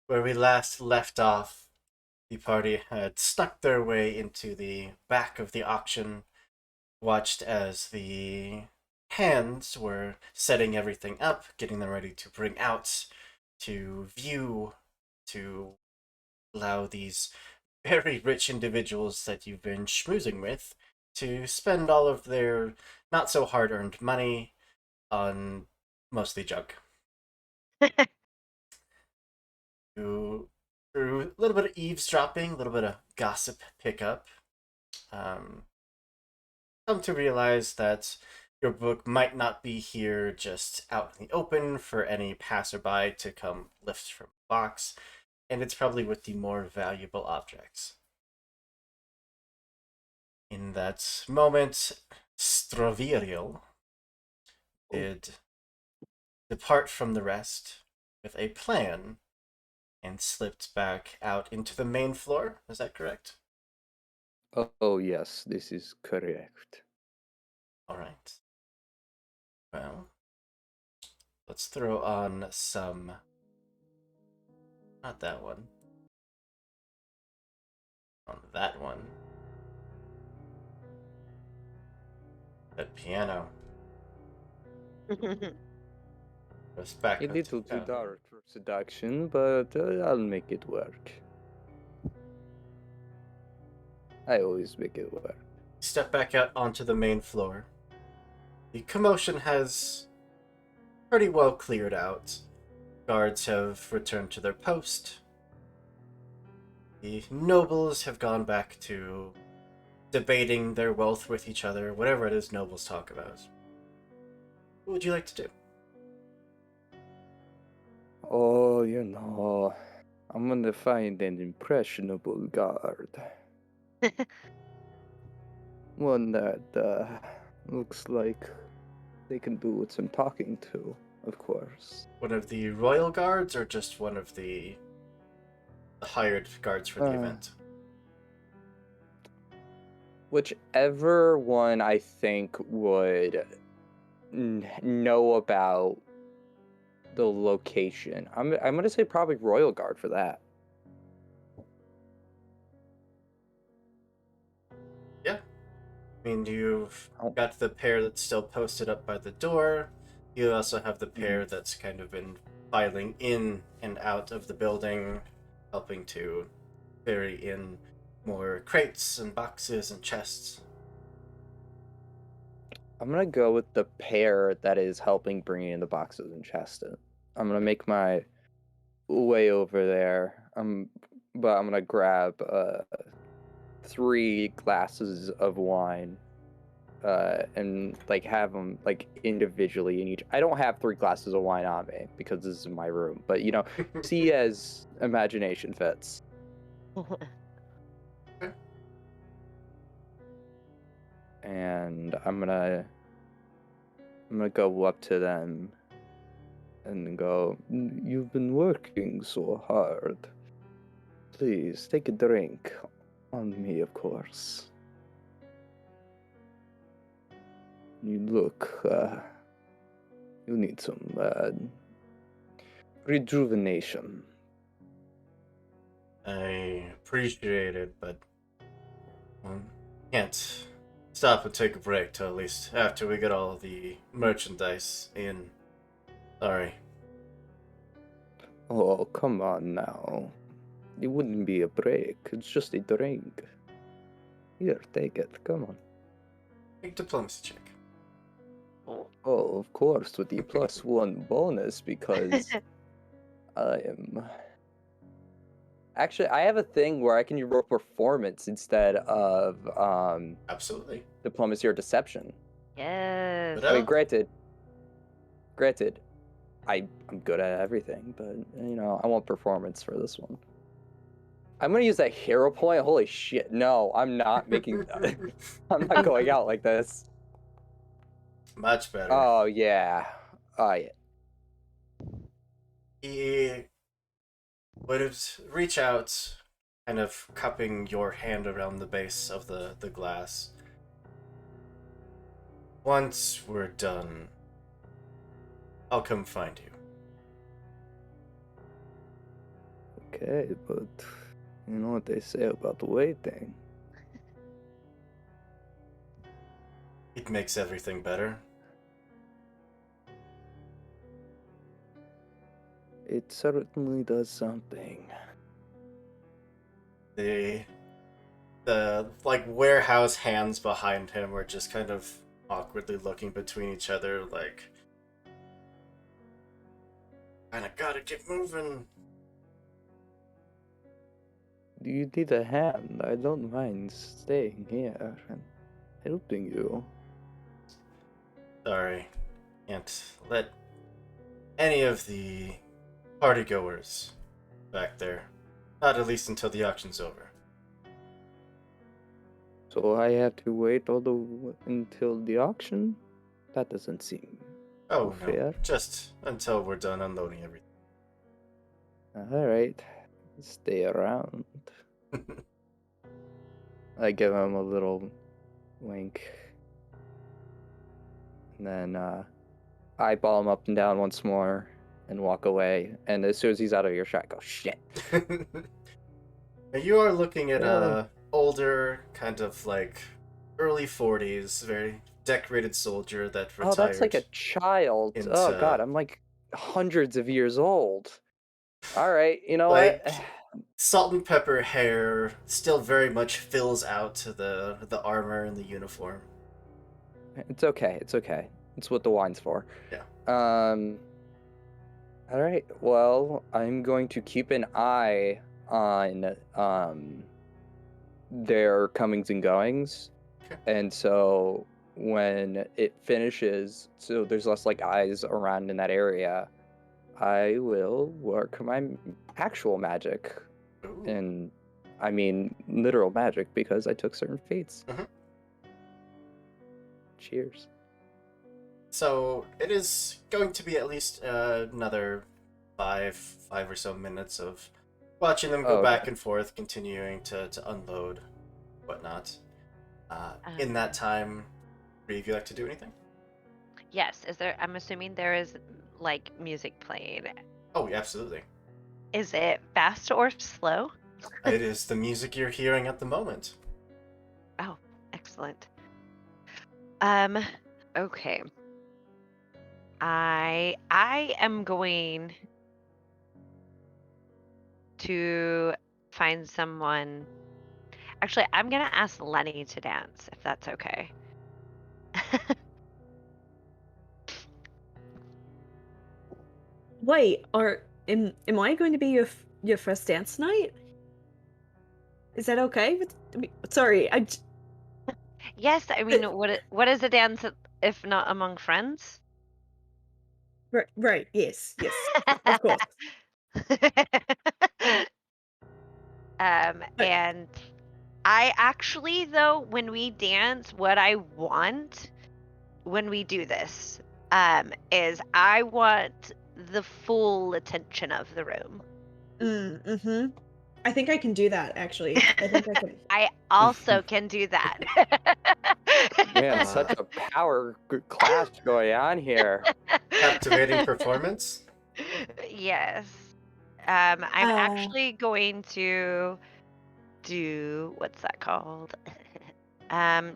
Where we last left off, the party had snuck their way into the back of the auction, watched as the hands were setting everything up, getting them ready to bring out, to view, to allow these very rich individuals that you've been schmoozing with to spend all of their not so hard earned money on mostly junk. Through a little bit of eavesdropping, a little bit of gossip pickup, come to realize that your book might not be here just out in the open for any passerby to come lift from a box, and it's probably with the more valuable objects. In that moment, Stroviriel did depart from the rest with a plan and slipped back out into the main floor. Is that correct? Oh, yes, this is correct. All right. Well, let's throw on some. Not that one. On that one. That piano. Goes back A up little to too town. dark for seduction, but I'll make it work. I always make it work. Step back out onto the main floor. The commotion has pretty well cleared out. Guards have returned to their post. The nobles have gone back to debating their wealth with each other, whatever it is nobles talk about. What would you like to do? Oh, I'm gonna find an impressionable guard. One that looks like they can do with some talking to, of course. One of the royal guards or just one of the hired guards for the event? Whichever one I think would know about the location. I'm gonna say probably royal guard for that. Yeah. I mean, you've Oh. got the pair that's still posted up by the door. You also have the pair that's kind of been filing in and out of the building, helping to carry in more crates and boxes and chests. I'm gonna go with the pair that is helping bring in the boxes and chests. I'm gonna make my way over there. But I'm gonna grab 3 glasses of wine, and like have them like individually in each. I don't have 3 glasses of wine on me because this is my room, but see as imagination fits. And I'm gonna go up to them and go, "You've been working so hard. Please take a drink. On me, of course. You look, you need some rejuvenation." I appreciate it, but can't stop and take a break till at least after we get all the merchandise in. Sorry. Oh, come on now. It wouldn't be a break. It's just a drink. Here, take it. Come on. Make diplomacy check. Oh, of course, with the +1 bonus because I am. Actually, I have a thing where I can roll performance instead of Absolutely. diplomacy or deception. Yes. But, I mean, granted, I'm good at everything, but I want performance for this one. I'm gonna use that hero point. Holy shit! No, I'm not making. I'm not going out like this. Much better. Oh yeah. Oh yeah. He would reach out, kind of cupping your hand around the base of the glass. Once we're done, I'll come find you. Okay, but you know what they say about waiting. It makes everything better. It certainly does something. The like warehouse hands behind him were just kind of awkwardly looking between each other, like, kinda gotta get moving. Do you need a hand? I don't mind staying here and helping you. Sorry, can't let any of the partygoers back there. Not at least until the auction's over. So I have to wait until the auction? That doesn't seem Oh no, fair. just until we're done unloading everything. Alright, stay around. I give him a little wink. And then eyeball him up and down once more and walk away. And as soon as he's out of earshot, I go, shit. You are looking at Yeah. a older, kind of like early 40s, very decorated soldier that retired. Oh, that's like a child. Oh, God, I'm like hundreds of years old. Alright, you know like what? salt and pepper hair still very much fills out the armor and the uniform. It's okay, it's okay. It's what the wine's for. Yeah. Alright, well, I'm going to keep an eye on their comings and goings. Okay. And so when it finishes, so there's less like eyes around in that area, I will work my actual magic. Ooh. And I mean literal magic because I took certain fates. Mhm. Cheers. So it is going to be at least another five or so minutes of watching them go back and forth, continuing to unload, whatnot. In that time, would you like to do anything? Yes. Is there? I'm assuming there is like music playing. Oh, yeah, absolutely. Is it fast or slow? It is the music you're hearing at the moment. Oh, excellent. Okay. I am going to find someone. Actually, I'm gonna ask Lenny to dance, if that's okay. Wait, am I going to be your first dance night? Is that okay? Sorry, Yes, I mean, what is a dance if not among friends? right, yes, of course. And I actually, though, when we dance, what I want when we do this, is I want the full attention of the room. Mm-hmm. I think I can do that, actually. I think I can. I also can do that. Man, such a power clash going on here. Captivating performance? Yes. I'm actually going to do, what's that called? I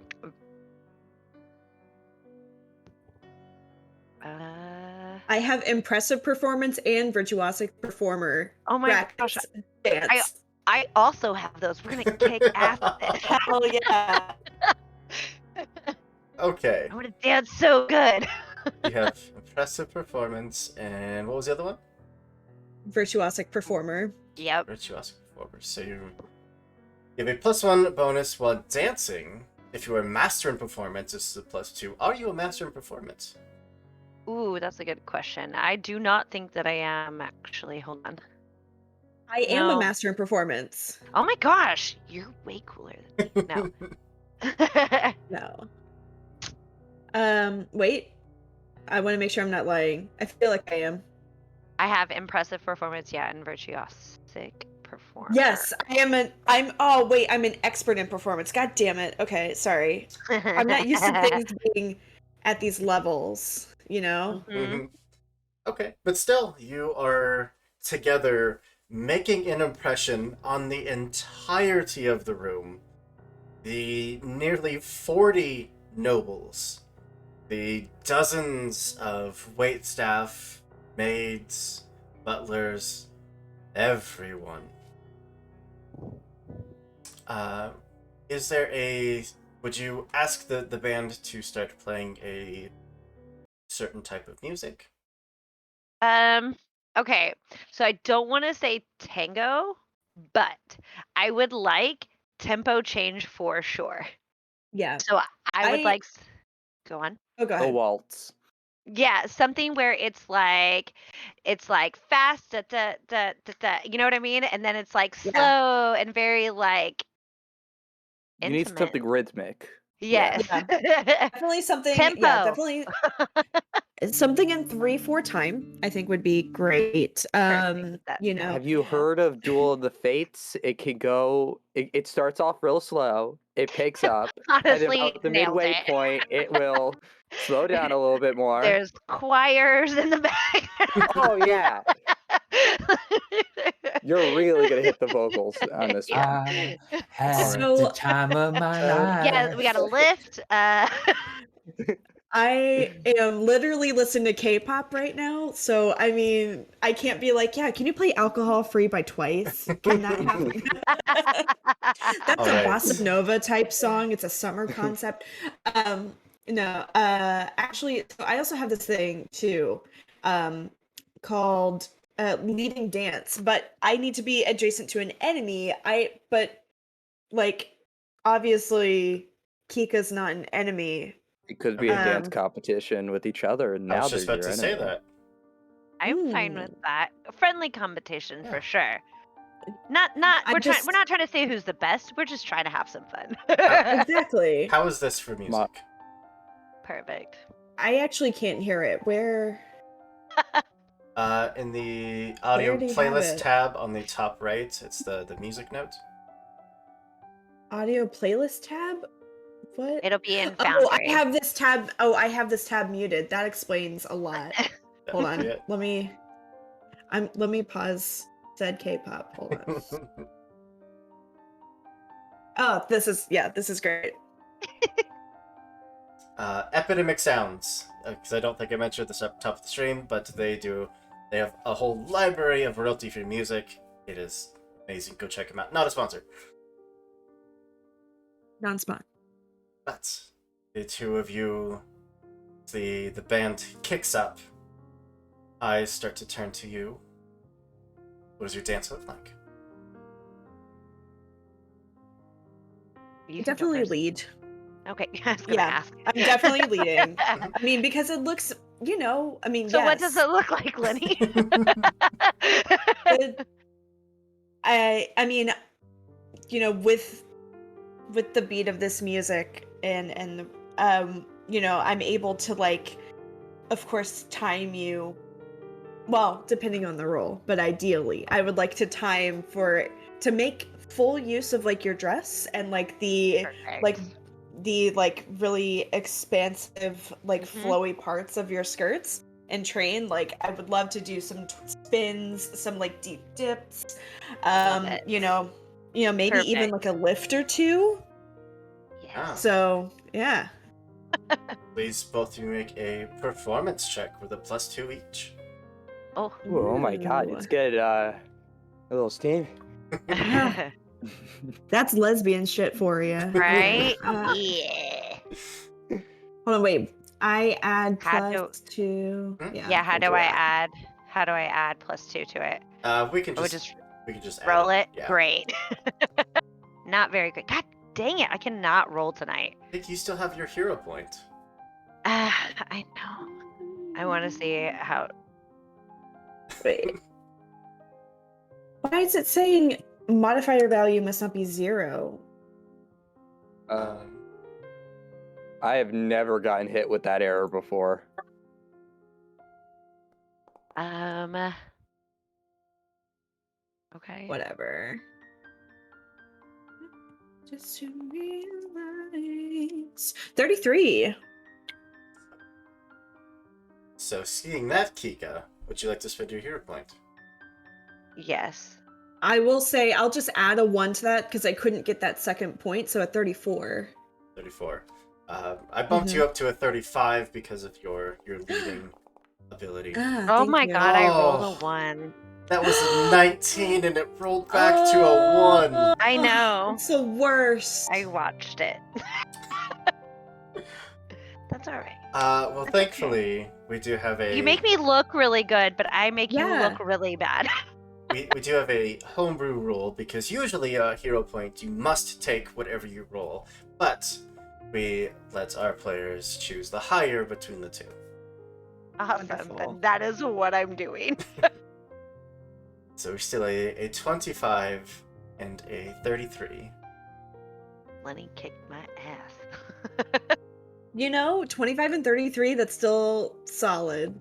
have impressive performance and virtuosic performer. Oh my gosh. Dance. I also have those. We're gonna kick ass at it. Hell yeah. Okay. I'm gonna dance so good. You have impressive performance, and what was the other one? Virtuosic performer. Yep. Virtuosic performer. So you have a +1 bonus while dancing. If you are a master in performance, this is a +2. Are you a master in performance? Ooh, that's a good question. I do not think that I am, actually. Hold on. I am a master in performance. Oh my gosh, you're way cooler than me. No. No. Wait. I want to make sure I'm not lying. I feel like I am. I have impressive performance, yeah, and virtuosic performance. Yes, I'm an expert in performance. God damn it. Okay, sorry. I'm not used to things being at these levels, you know? Mm-hmm. Okay, but still, you are together making an impression on the entirety of the room. The nearly 40 nobles, the dozens of waitstaff, maids, butlers, everyone. Is there a... Would you ask the band to start playing a certain type of music? Okay. So I don't want to say tango, but I would like tempo change for sure. Yeah. So I would I- like. Go on. Oh, go A ahead. waltz. Yeah, something where it's like fast, da, da, da, da, da, you know what I mean? And then it's like Yeah. slow and very like You need intimate. something rhythmic. Yes. Definitely something. Tempo. Yeah, definitely something in 3/4 time. I think would be great. Perfect. You know, Have you heard of Duel of the Fates? It can go. It starts off real slow. It picks up, and Honestly, about the nailed midway it. point, it will slow down a little bit more. There's choirs in the back. Oh yeah, you're really gonna hit the vocals on this one. I had So- the time of my life. Yeah, we got a lift. I am literally listening to K-pop right now. So I mean, I can't be like, yeah, can you play Alcohol Free by Twice? Can that happen? That's All a right. bossa nova type song. It's a summer concept. No, actually, so I also have this thing too, called leading dance, but I need to be adjacent to an enemy. But like, obviously, Kika's not an enemy. It could be a dance Um, competition with each other, and I now was just they're about your to say enemy. that. I'm fine with that. A friendly competition Yeah. for sure. Not I we're just- not trying to say who's the best. We're just trying to have some fun. Exactly. How is this for music? Perfect. I actually can't hear it. Where? In the audio Where do you have playlist it? tab on the top right, it's the music note. Audio playlist tab? What? It'll be in Oh, Foundry. I have this tab. Oh, I have this tab muted. That explains a lot. That Hold would be on. it. Let me pause said K-pop. Hold on. Oh, this is great. Epidemic Sounds, because I don't think I mentioned this up top of the stream, but they have a whole library of royalty-free music. It is amazing. Go check them out. Not a sponsor. Non-spot. But the two of you, the band kicks up. Eyes start to turn to you. What does your dance look like? You can go Definitely first. lead. Okay, I was gonna Yeah, ask. I'm definitely leading. I mean, because it looks, I mean, So yes. what does it look like, Lenny? I mean, with the beat of this music and I'm able to, like, of course, time you, well, depending on the role, but ideally I would like to time to make full use of, like, your dress and, like, the really expansive, like, flowy parts of your skirts and train. Like, I would love to do some spins, some, like, deep dips, maybe even, like, a lift or two. Yes. So yeah. Please, both of you make a performance check with a +2 each. Oh. Ooh, oh my god, it's good. A little steam. That's lesbian shit for you. Right? Yeah. Hold on, wait. I add +2. Yeah, how do I add +2 to it? We can Or just roll add it? Yeah. Great. Not very good. God dang it, I cannot roll tonight. I think you still have your hero point. I know. I want to see how. Wait. Why is it saying modifier value must not be 0? I have never gotten hit with that error before. Okay. Whatever. Just to realize 33. So, seeing that, Kika, would you like to spend your hero point? Yes. I will say I'll just add a 1 to that because I couldn't get that second point, so at 34. 34. I bumped Mm-hmm. you up to a 35 because of your leading ability. Oh Thank my you. god, I rolled a Oh. 1. That was a 19 and it rolled back to a 1. I know. It's the worst. I watched it. That's alright. Well, That's thankfully, we do have You make me look really good, but I make you Yeah. look really bad. we do have a homebrew rule, because usually a hero point you must take whatever you roll, but we let our players choose the higher between the two. Awesome. Wonderful. That is what I'm doing. So we're still a 25 and a 33. Lenny kicked my ass. 25 and 33, that's still solid.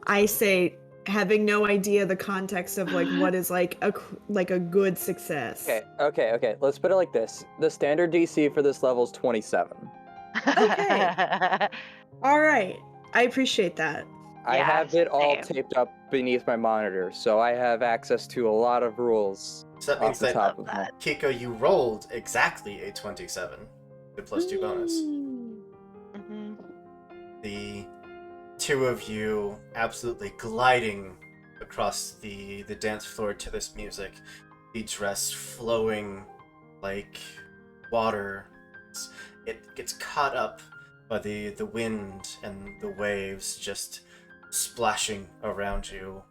I say, having no idea the context of like what is like a good success. Okay. Let's put it like this. The standard DC for this level is 27. Okay. All right. I appreciate that. I Yeah, have it all same. taped up beneath my monitor, so I have access to a lot of rules So that off means the that, top of my... that. Kiko, you rolled exactly a 27 with +2 bonus. Mm-hmm. The two of you absolutely gliding across the dance floor to this music, the dress flowing like water. It gets caught up by the wind and the waves just splashing around you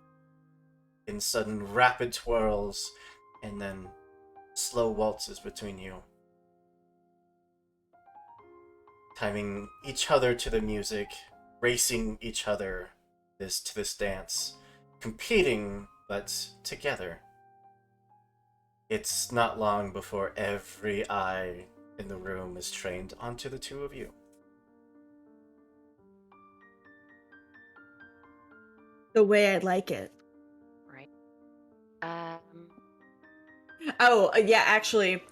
in sudden rapid twirls and then slow waltzes between you, timing each other to the music, racing each other to this dance, competing but together. It's not long before every eye in the room is trained onto the two of you. The way I like it. Right. Oh, yeah, actually,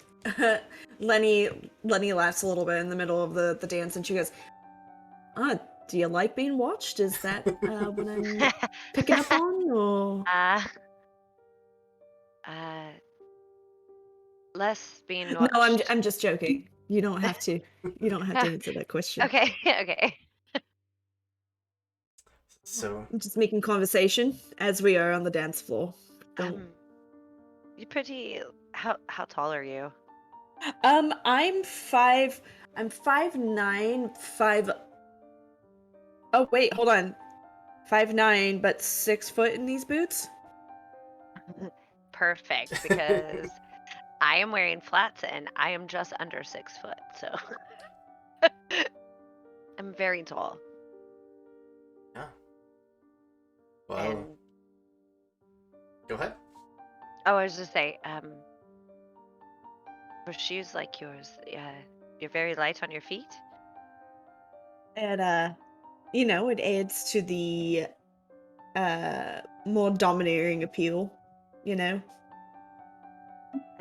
Lenny laughs a little bit in the middle of the dance, and she goes, do you like being watched? Is that what I'm picking up on? Or... Less being No, watched. I'm just joking. You don't have to answer that question. Okay, okay. So, I'm just making conversation as we are on the dance floor. Don't. You're pretty. How tall are you? I'm 5'9", 5. Oh wait, hold on. 5'9", but 6 foot in these boots. Perfect, because I am wearing flats and I am just under 6 foot, so I'm very tall. yeah. Well, And go ahead. I was just say, for shoes like yours, you're very light on your feet. And it adds to the more domineering appeal, I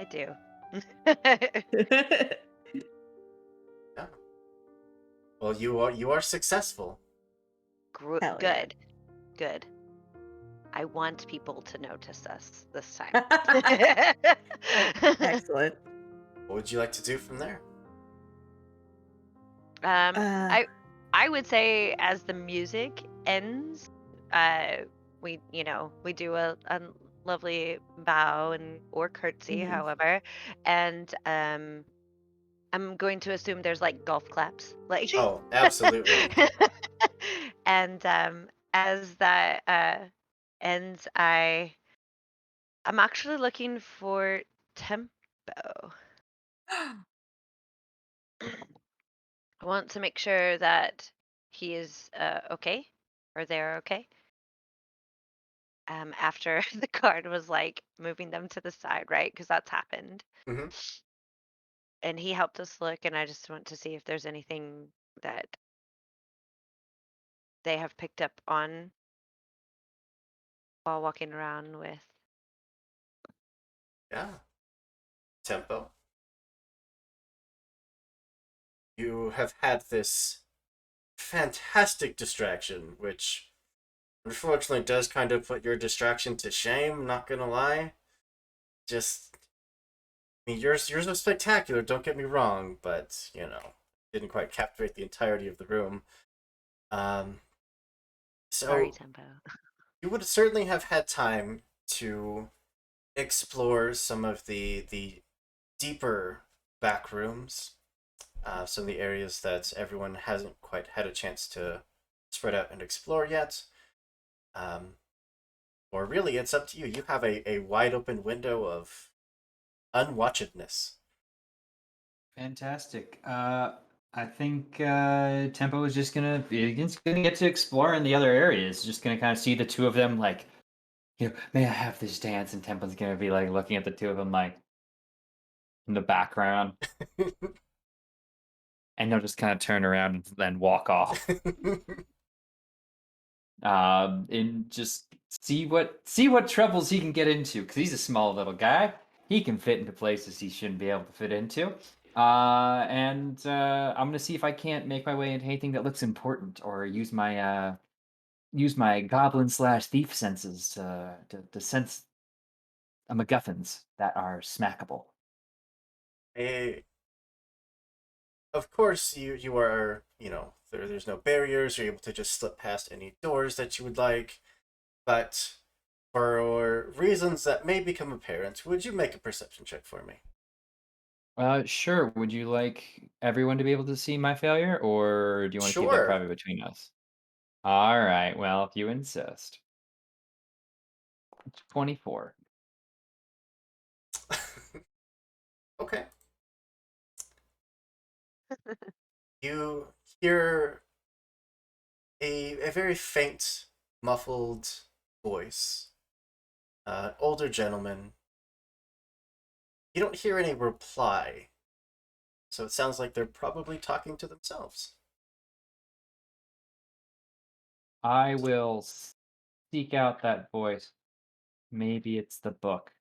do. Yeah. Well, you are successful. Hell yeah. Good, good. I want people to notice us this time. Excellent. What would you like to do from there? I would say as the music ends, we do a lovely bow or curtsy, Mhm. however, and I'm going to assume there's like golf claps, like Oh, absolutely. and as that ends, I'm actually looking for tempo. I want to make sure that he is okay, or they're okay. After the guard was like moving them to the side, right? Because that's happened. hmm And he helped us look, and I just want to see if there's anything that they have picked up on while walking around with. Yeah. Tempo. You have had this fantastic distraction, which Unfortunately, it does kind of put your distraction to shame, not gonna lie. Just, I mean, yours was spectacular, don't get me wrong, but, didn't quite captivate the entirety of the room. Um, Sorry, so Tempo. you would certainly have had time to explore some of the deeper back rooms, some of the areas that everyone hasn't quite had a chance to spread out and explore yet. Um, or really, it's up to you. You have a wide open window of unwatchedness. Fantastic. I think Tempo is just he's gonna get to explore in the other areas. Just gonna kind of see the two of them, like, may I have this dance? And Tempo's gonna be like looking at the two of them, like in the background, and they'll just kind of turn around and then walk off. And just see what troubles he can get into, because he's a small little guy. He can fit into places he shouldn't be able to fit into. And I'm gonna see if I can't make my way into anything that looks important, or use my goblin slash thief senses to sense MacGuffins that are smackable. a, of course, you are, there's no barriers. You're able to just slip past any doors that you would like. But for reasons that may become apparent, would you make a perception check for me? Sure. Would you like everyone to be able to see my failure, or do you want to keep that Sure. private between us? All right. Well, if you insist. 24. Okay. You hear a very faint, muffled voice. Older gentleman. You don't hear any reply, so it sounds like they're probably talking to themselves. I will seek out that voice. Maybe it's the book.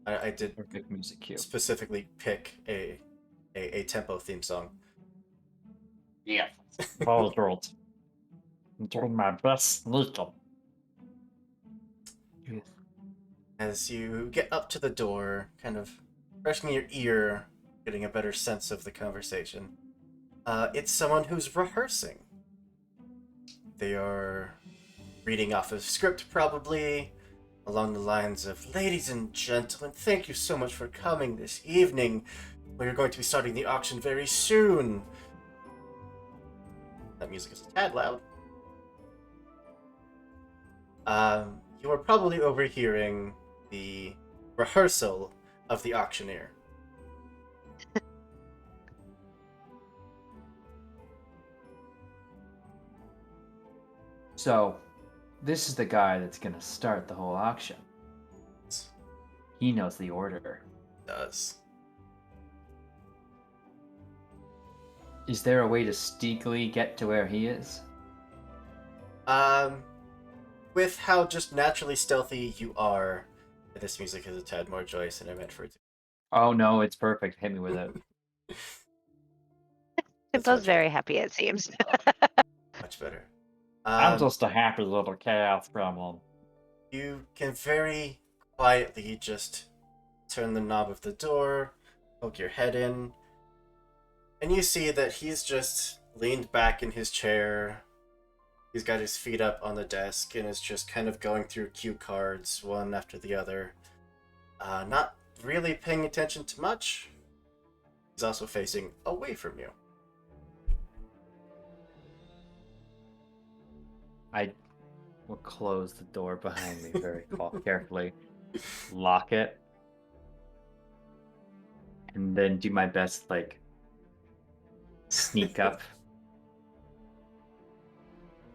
I did Perfect music cue. specifically pick a tempo theme song. Yes. Very good. I'm doing my best sneaking. As you get up to the door, kind of pressing your ear, getting a better sense of the conversation. It's someone who's rehearsing. They are reading off a script, probably, along the lines of, "Ladies and gentlemen, thank you so much for coming this evening. We're going to be starting the auction very soon." That music is a tad loud. You are probably overhearing the rehearsal of the auctioneer. So, this is the guy that's gonna start the whole auction. He knows the order. Does. Is there a way to sneakily get to where he is? With how just naturally stealthy you are, this music is a tad more joyous than I meant for it to Oh no, it's perfect. Hit me with it. be. That's Tempo's much better. very happy, it seems. Much better. I'm just a happy little chaos gremlin. You can very quietly just turn the knob of the door, poke your head in, and you see that he's just leaned back in his chair. He's got his feet up on the desk and is just kind of going through cue cards one after the other. Not really paying attention to much. He's also facing away from you. I will close the door behind me very carefully, lock it, and then do my best, like, sneak up.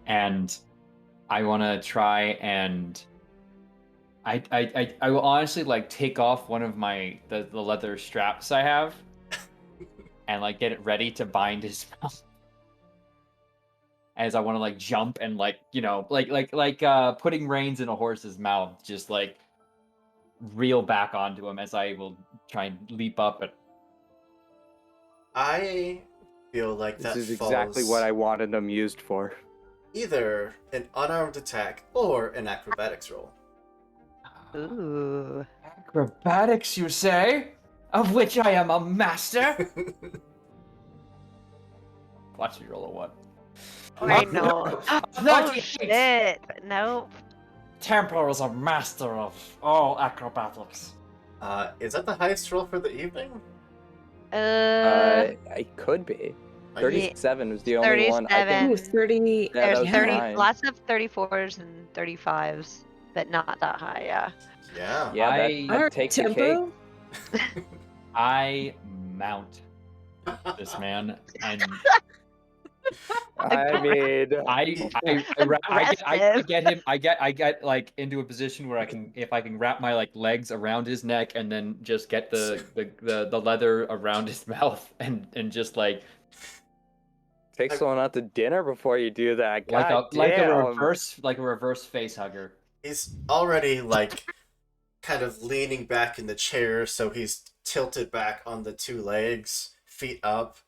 And I want to try and I will honestly, like, take off one of the leather straps I have and, like, get it ready to bind his mouth, as I want to, like, jump and, like, putting reins in a horse's mouth, just, like, reel back onto him as I will try and leap up. I feel like This that is exactly falls what I wanted them used for. either an unarmed attack or an acrobatics roll. Ooh. Acrobatics, you say? Of which I am a master? Watch me roll a 1. I know. Oh 98! shit! Nope. Tempo is a master of all acrobatics. Is that the highest roll for the evening? I could be. Are you- 37 was the only one. I think. Ooh, 30. Yeah, There's that was 30, mine. lots of 34s and 35s, but not that high. Yeah. Yeah. Yeah, I- that take the cake. Tempo? I mount this man, and I mean, I get him. I get like into a position where I can, if I can wrap my like legs around his neck and then just get the leather around his mouth and just like take someone out to dinner before you do that. God like a damn. reverse face hugger. He's already like kind of leaning back in the chair, so he's tilted back on the two legs, feet up,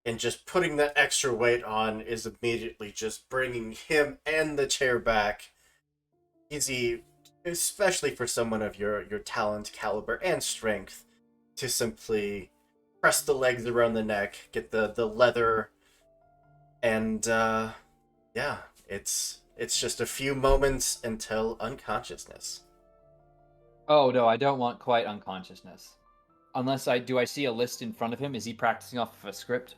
and just putting that extra weight on is immediately just bringing him and the chair back. Easy, especially for someone of your talent, caliber, and strength, to simply press the legs around the neck, get the leather, and yeah, it's just a few moments until unconsciousness. Oh no, I don't want quite unconsciousness. Unless I see a list in front of him. Is he practicing off of a script?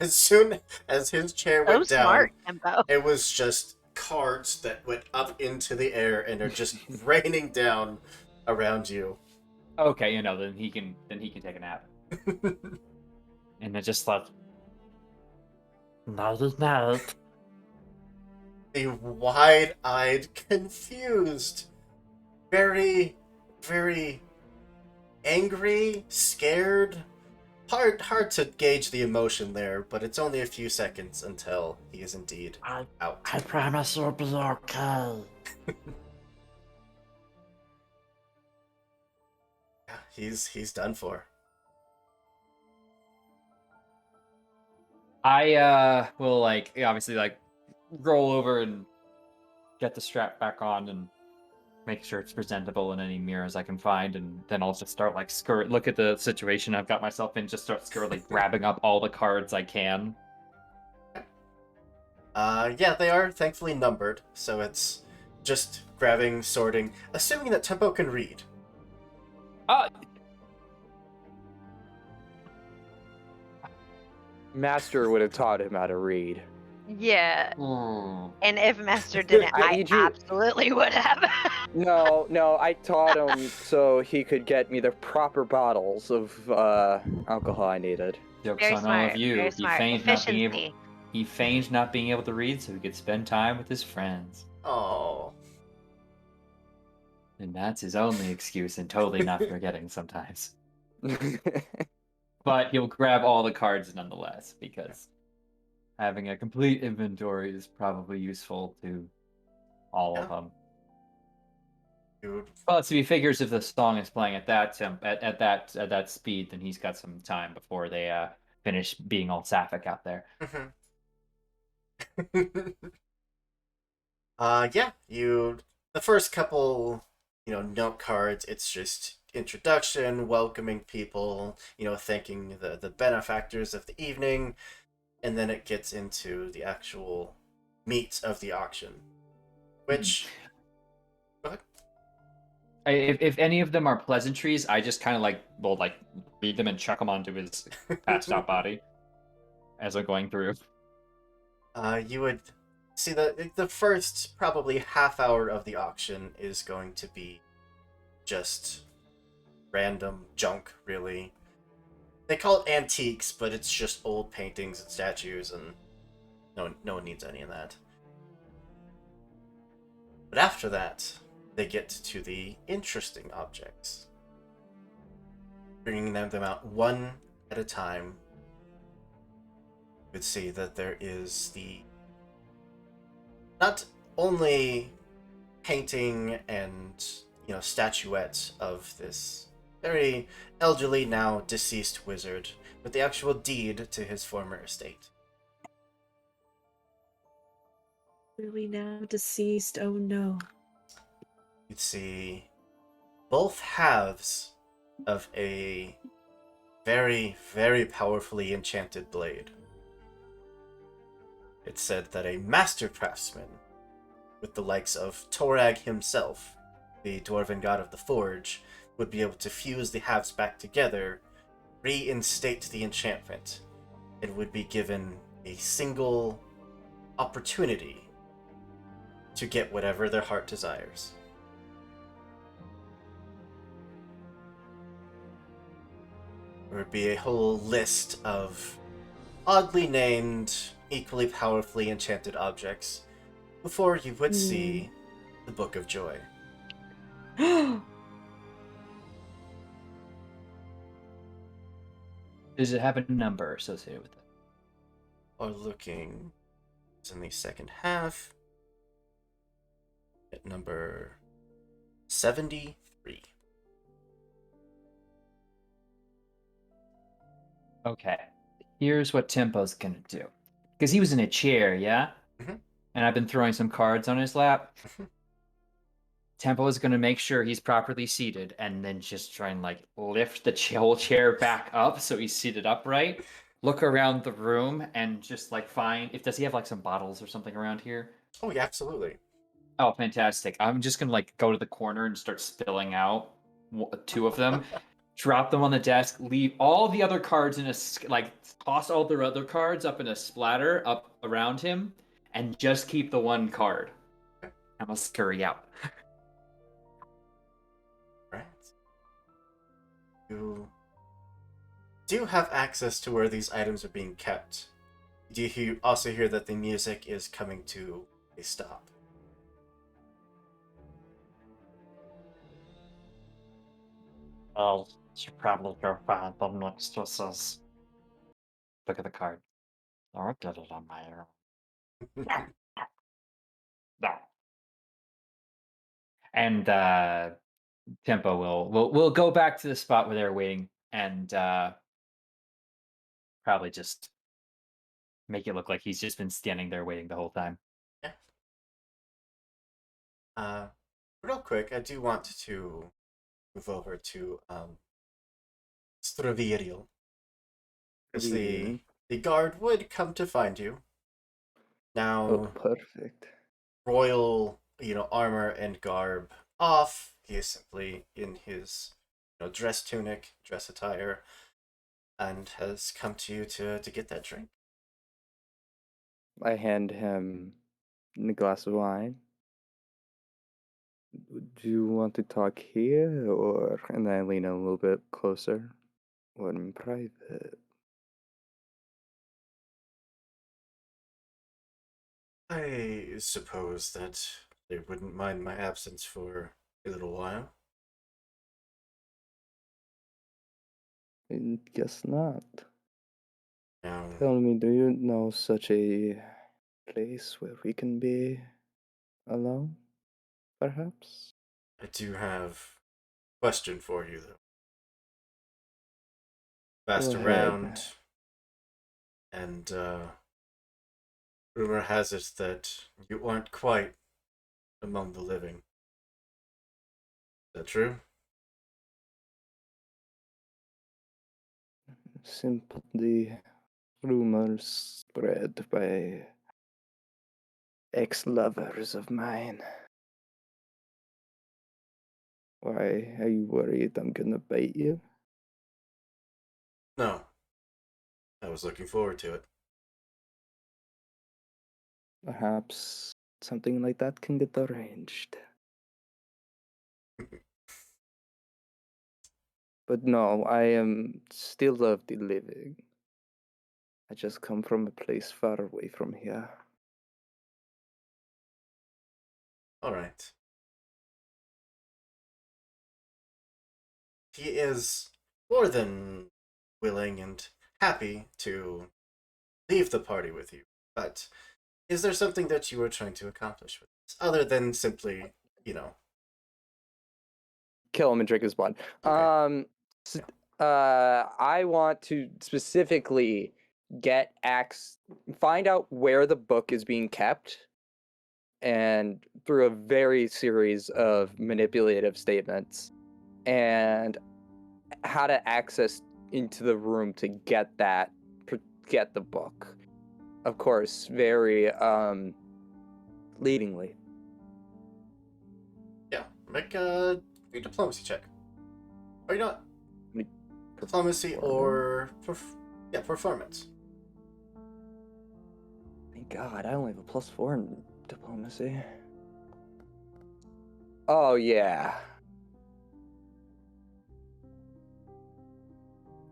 As soon as his chair So went down, smart, Tempo. it was just cards that went up into the air and are just raining down around you. Okay, then he can take a nap. And they're just like, nighty night. The wide-eyed, confused, very, very angry, scared. Hard to gauge the emotion there, but it's only a few seconds until he is indeed out. I promise you'll be okay. Yeah, he's done for. I will obviously roll over and get the strap back on and make sure it's presentable in any mirrors I can find, and then I'll just start look at the situation I've got myself in, just start scurriedly grabbing up all the cards I can. Yeah, they are thankfully numbered, so it's just grabbing, sorting, assuming that Tempo can read. Master would have taught him how to read. Yeah. Hmm. And if Master didn't, I I need you- absolutely would have. No, I taught him so he could get me the proper bottles of alcohol I needed. Joke's Very on all smart. of you. Very He smart. feigned not being able. Efficiency. He feigned not being able to read so he could spend time with his friends. Oh, And that's his only excuse, and totally not forgetting sometimes. But he'll grab all the cards nonetheless, because having a complete inventory is probably useful to all of them. dude. Well, so he figures if the song is playing at that temp, at that speed, then he's got some time before they finish being all sapphic out there. Yeah, the first couple, note cards, it's just introduction, welcoming people, thanking the benefactors of the evening, and then it gets into the actual meat of the auction, which... Go ahead. If any of them are pleasantries, I just kind of will read them and chuck them onto his passed out body as I'm going through. You would see the first probably half hour of the auction is going to be just random junk, really. They call it antiques, but it's just old paintings and statues, and no one needs any of that. But after that, they get to the interesting objects, bringing them out one at a time. You could see that there is the not only painting and statuettes of this very elderly, now deceased wizard with the actual deed to his former estate. Really now deceased. Oh no. You'd see both halves of a very, very powerfully enchanted blade. It's said that a master craftsman, with the likes of Torag himself, the dwarven god of the forge, would be able to fuse the halves back together, reinstate the enchantment, and would be given a single opportunity to get whatever their heart desires. There would be a whole list of oddly named, equally powerfully enchanted objects before you would see the Book of Joy. Does it have a number associated with it? Are looking in the second half at number 73. Okay. Here's what Tempo's gonna do. Because he was in a chair, yeah? Mhm. And I've been throwing some cards on his lap. Mhm. Tempo is gonna make sure he's properly seated and then just try and like lift the whole chair back up so he's seated upright. Look around the room and just like find if does he have like some bottles or something around here? Oh, yeah, absolutely. Oh, fantastic. I'm just gonna like go to the corner and start spilling out two of them, drop them on the desk, leave all the other cards in a like toss all the other cards up in a splatter up around him, and just keep the one card. I must scurry out. Right. You do have access to where these items are being kept. Do you also hear that the music is coming to a stop? I should probably go find the mistresses. Look at the card. I'll get it on my own. No. And Tempo will go back to the spot where they're waiting and probably just make it look like he's just been standing there waiting the whole time. Yeah. Real quick, I do want to move over to Stravirio. Because the guard would come to find you. Oh, Now, perfect. royal, armor and garb off. He is simply in his, dress tunic, dress attire, and has come to you to get that drink. I hand him a glass of wine. Do you want to talk here, or and I lean a little bit closer, or in private? I suppose that they wouldn't mind my absence for a little while. I guess not. Now, Tell me, do you know such a place where we can be alone, perhaps? I do have a question for you, though. Go Fast ahead. around, and rumor has it that you aren't quite among the living. Is that true? Simply rumors spread by ex-lovers of mine. Why are you worried I'm gonna bite you? No. I was looking forward to it. Perhaps something like that can get arranged. But no, I am still love the living. I just come from a place far away from here. All right. He is more than willing and happy to leave the party with you. But is there something that you are trying to accomplish with this, other than simply, kill him and drink his blood. Okay. I want to specifically find out where the book is being kept, and through a very series of manipulative statements, and how to access into the room to get the book. Of course, very leadingly. Yeah, make a diplomacy check. Or you know what? Diplomacy or performance. Thank God, I only have a +4 in diplomacy. Oh yeah.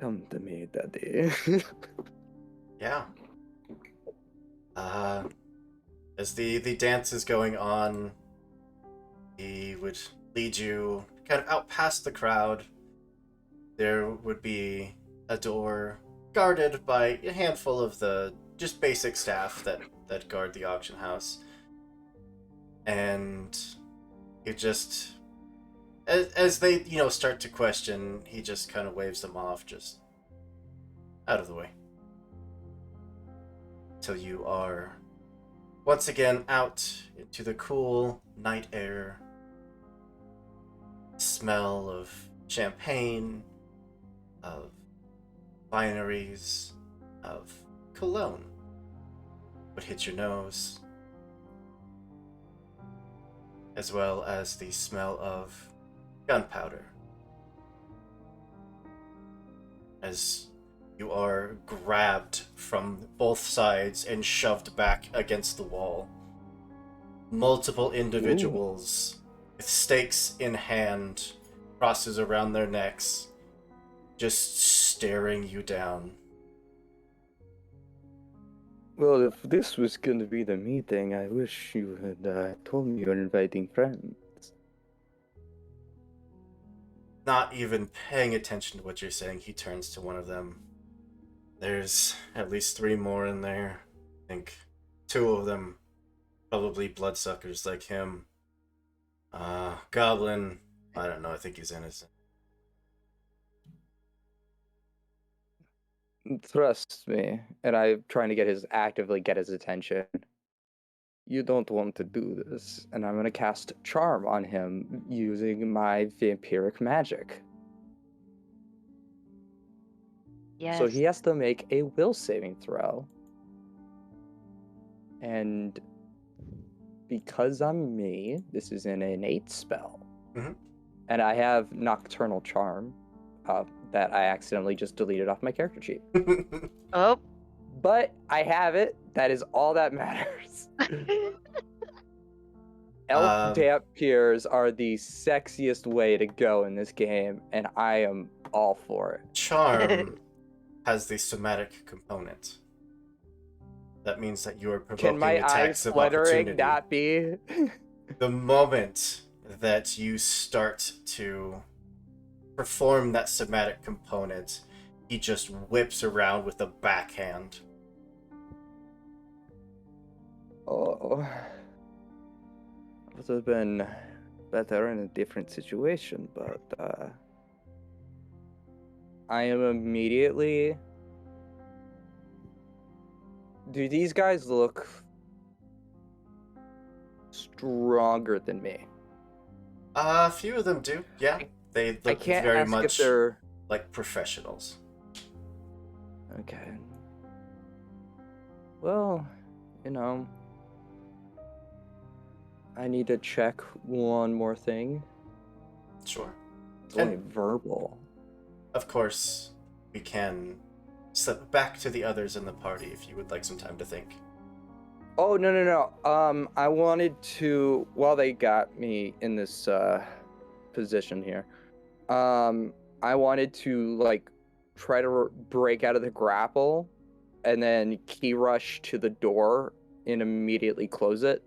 Come to me, Daddy. Yeah. As the dance is going on, he would lead you kind of out past the crowd. There would be a door guarded by a handful of the just basic staff that guard the auction house. And you just, as they, start to question, he just kind of waves them off, just out of the way. Till you are once again out into the cool night air. Smell of champagne, of wineries, of cologne would hit your nose, as well as the smell of gunpowder. As you are grabbed from both sides and shoved back against the wall. Multiple individuals with stakes in hand, crosses around their necks, just staring you down. Well, if this was going to be the meeting, I wish you had told me you were inviting friends. Not even paying attention to what you're saying, he turns to one of them. There's at least 3 more in there. I think 2 of them probably bloodsuckers like him. Goblin, I don't know, I think he's innocent. Trust me, and I'm trying to actively get his attention. You don't want to do this, and I'm gonna cast Charm on him using my vampiric magic. Yes. So he has to make a will saving throw. And because I'm me, this is an innate spell. Mhm. And I have Nocturnal Charm that I accidentally just deleted off my character sheet. Oh. But I have it. That is all that matters. Elf damp peers are the sexiest way to go in this game, and I am all for it. Charm has the somatic component. That means that you are provoking Can my attacks eyes of fluttering opportunity. not be? The moment that you start to perform that somatic component, he just whips around with a backhand. Oh, would have been better in a different situation, but I am immediately. Do these guys look stronger than me? A few of them do, yeah. They I look can't very ask much if they're like professionals. okay. Well, I need to check one more thing. Sure. It's only verbal. Of course, we can slip back to the others in the party if you would like some time to think. Oh, no. I wanted to, while they got me in this position here, I wanted to try to break out of the grapple and then key rush to the door and immediately close it.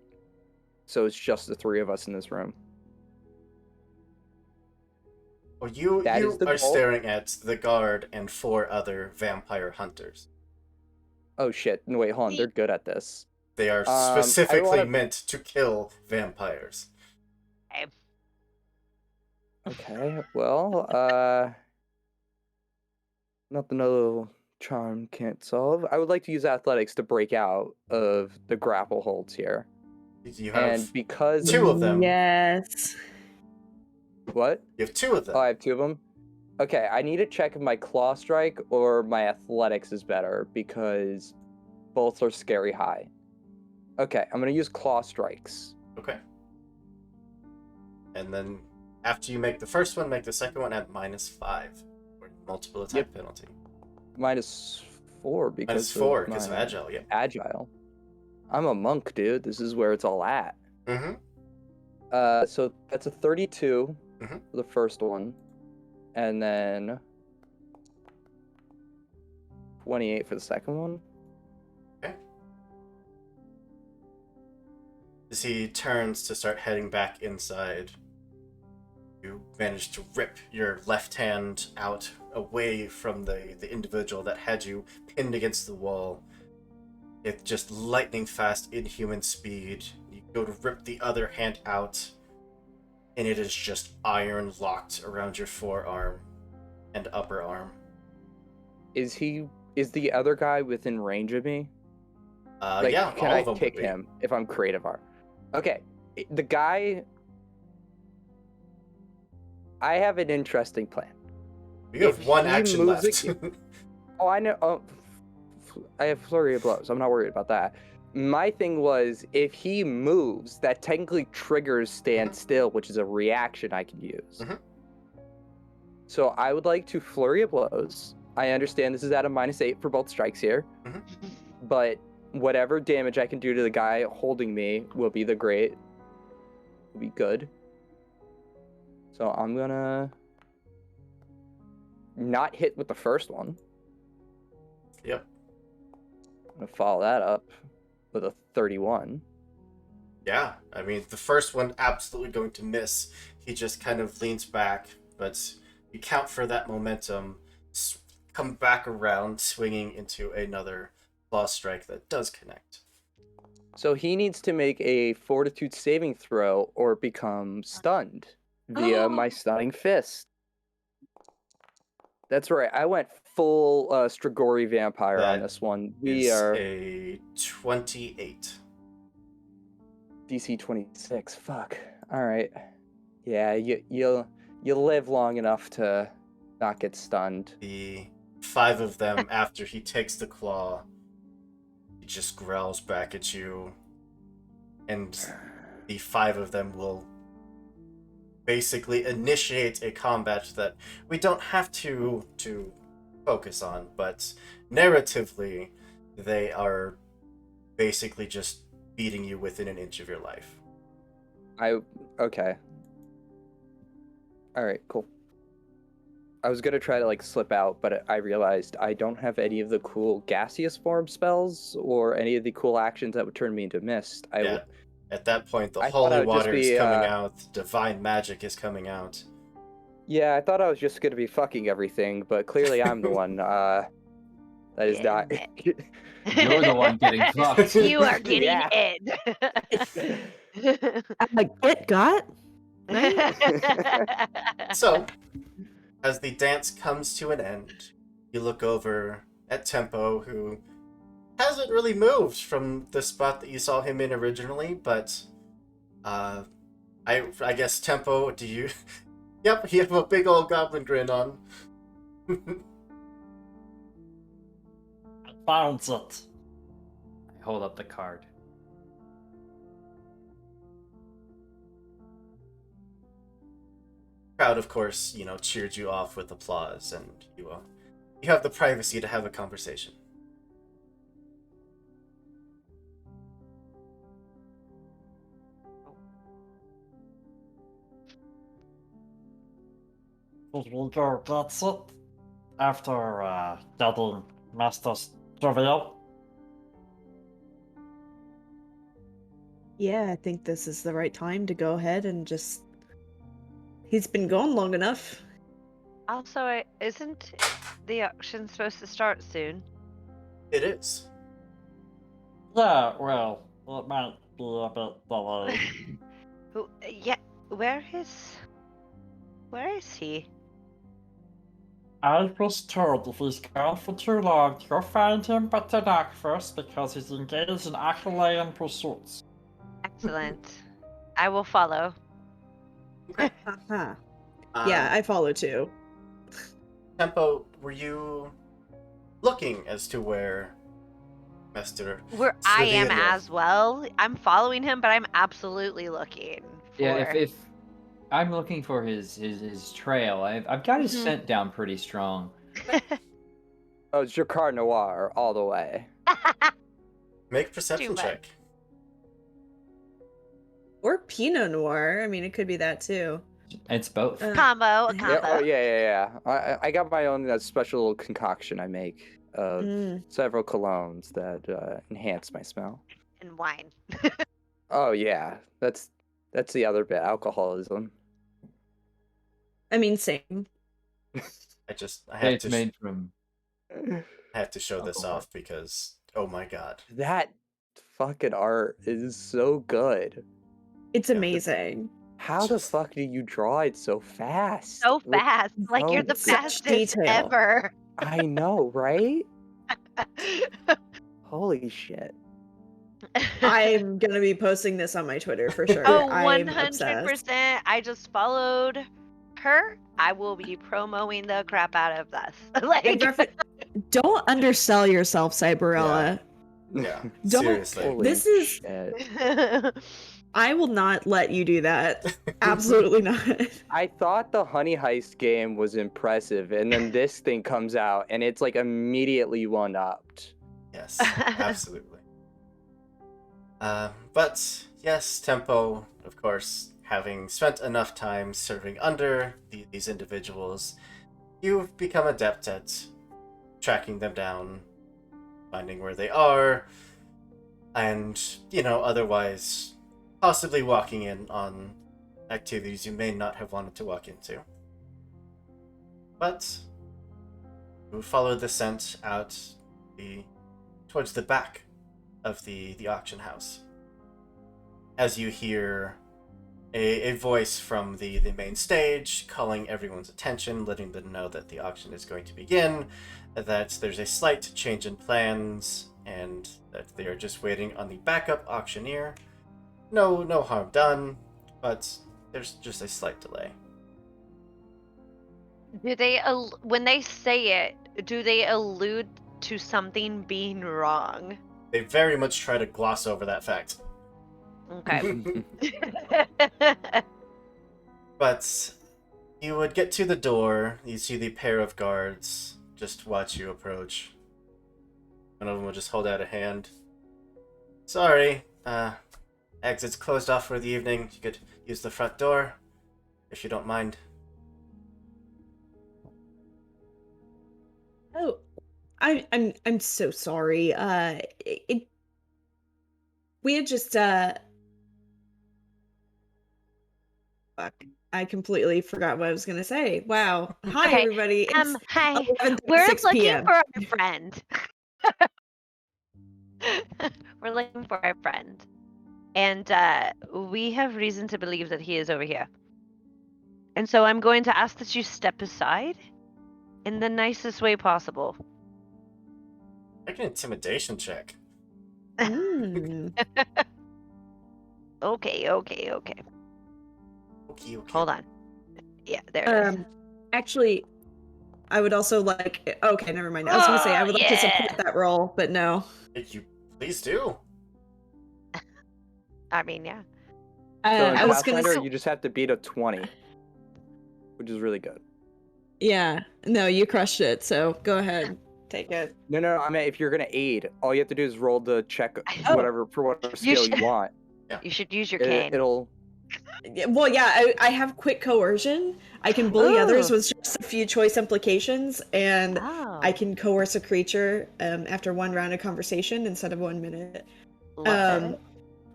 So it's just the 3 of us in this room. Well, you That is the are goal. staring at the guard and 4 other vampire hunters. Oh shit! No, wait, hold on. They're good at this. They are I specifically wanna- meant to kill vampires. Okay. Okay, well, nothing a little charm can't solve. I would like to use athletics to break out of the grapple holds here. You have And because two of them. Yes. What? You have two of them. Oh, I have two of them? Okay, I need to check if my claw strike or my athletics is better because both are scary high. Okay, I'm gonna use claw strikes. Okay. And then after you make the first one, make the second one at -5 or multiple attack penalty. -4 because -4 of because of my agile. Yeah. agile. I'm a monk, dude. This is where it's all at. Mm-hmm. So that's a 32 Mhm. for the first one, and then 28 for the second one. Okay. As he turns to start heading back inside, you manage to rip your left hand out away from the individual that had you pinned against the wall. It's just lightning fast, inhuman speed. You go to rip the other hand out, and it is just iron locked around your forearm and upper arm. Is the other guy within range of me? Yeah, Can all I of them kick would be. him if I'm creative art? Okay, the guy. I have an interesting plan. You have If one he action moves left. Oh, I know. Oh, I have flurry of blows. I'm not worried about that. My thing was, if he moves, that technically triggers stand still, which is a reaction I can use. Mhm. So I would like to flurry of blows. I understand this is at a -8 for both strikes here, but whatever damage I can do to the guy holding me will be will be good. So I'm gonna not hit with the first one. Yep. I'm gonna follow that up with a 31. Yeah, I mean, the first one absolutely going to miss. He just kind of leans back, but you count for that momentum, come back around, swinging into another claw strike that does connect. So he needs to make a fortitude saving throw or become stunned via my stunning fist. That's right. I went full Strigoi vampire on That this one. We is are a 28. DC 26. Fuck. All right. Yeah, you'll live long enough to not get stunned. The 5 of them, after he takes the claw, he just growls back at you, and the 5 of them will basically initiate a combat that we don't have to focus on, but narratively, they are basically just beating you within an inch of your life. Okay. All right, cool. I was gonna try to like slip out, but I realized I don't have any of the cool gaseous form spells or any of the cool actions that would turn me into mist. At that point, the I thought I holy would just water is be, coming out, divine magic is coming out. Yeah, I thought I was just gonna be fucking everything, but clearly I'm the one that is not. You're the one getting fucked. You are getting Yeah. it. Get got? Right? So, as the dance comes to an end, you look over at Tempo, who hasn't really moved from the spot that you saw him in originally, but I guess Tempo, do you? Yep, you have a big old goblin grin on. I found it. I hold up the card. Crowd, of course, cheered you off with applause, and you have the privacy to have a conversation. Did we go get it after getting Master's Trivial? Yeah, I think this is the right time to go ahead and just. He's been gone long enough. Also, isn't the auction supposed to start soon? It is. Yeah, well, it might be a bit delayed. Yeah, where is... Where is he? I was told if he's gone for too long, to go find him but to knock first because he's engaged in Achillean pursuits. Excellent. I will follow. Uh-huh. Yeah, I follow too. Tempo, were you looking as to where Mr. Where I am Srivilov- as well. I'm following him, but I'm absolutely looking for. Yeah, if I'm looking for his trail, I've got his Mhm. scent down pretty strong. Oh, it's Jacquard Noir all the way. Make a perception Too check. Or Pinot Noir. I mean, it could be that too. It's both. Combo, a Yeah, combo. Yeah, oh yeah. I got my own special little concoction I make of several colognes that enhance my smell. And wine. Oh yeah, that's the other bit, alcoholism. I mean, same. I have It's made from. I have to show this alcohol. off because oh my god. That fucking art is so good. It's Yeah. amazing. How the fuck do you draw it so fast? So With- fast. Like you're the Such fastest detail. ever. I know, right? Holy shit. I'm gonna be posting this on my Twitter for sure. Oh, I'm 100%. obsessed. I just followed her. I will be promoting the crap out of this. Like, And don't undersell yourself, Cyberella. Yeah. Don't- Seriously. Holy This is- shit. I will not let you do that. Absolutely not. I thought the Honey Heist game was impressive, and then this thing comes out, and it's like immediately one-upped. Yes, absolutely. But yes, Tempo, of course, having spent enough time serving under these individuals, you've become adept at tracking them down, finding where they are, and, otherwise possibly walking in on activities you may not have wanted to walk into. But you follow the scent out towards the back of the auction house, as you hear a voice from the main stage calling everyone's attention, letting them know that the auction is going to begin, that there's a slight change in plans, and that they are just waiting on the backup auctioneer. No harm done, but there's just a slight delay. do they, when they say it, do they allude to something being wrong? They very much try to gloss over that fact. Okay. But you would get to the door, you see the pair of guards just watch you approach. One of them will just hold out a hand. Sorry, exit's closed off for the evening. You could use the front door, if you don't mind. Oh, I'm so sorry. We had just fuck. I completely forgot what I was gonna say. Wow. Hi Okay, everybody. It's hi. 11:36 We're looking PM. for our friend. We're looking for our friend. And we have reason to believe that he is over here. And so I'm going to ask that you step aside in the nicest way possible. Make an intimidation check. Mm. Okay. Okay. Hold on. Yeah, there it is. Actually, I would also like. Okay, never mind. I was gonna say I would like to Yeah. support that role, but no. If you please do. I mean, yeah. So in I was gonna. Pathfinder, you just have to beat a 20, which is really good. Yeah. No, you crushed it. So go ahead, take it. No. I mean, if you're gonna aid, all you have to do is roll the check, Oh. whatever skill should- you want. You should use your cane. It'll. Well, yeah, I have quick coercion. I can bully others Ooh. with just a few choice implications, and Oh, I can coerce a creature after one round of conversation instead of 1 minute. love it.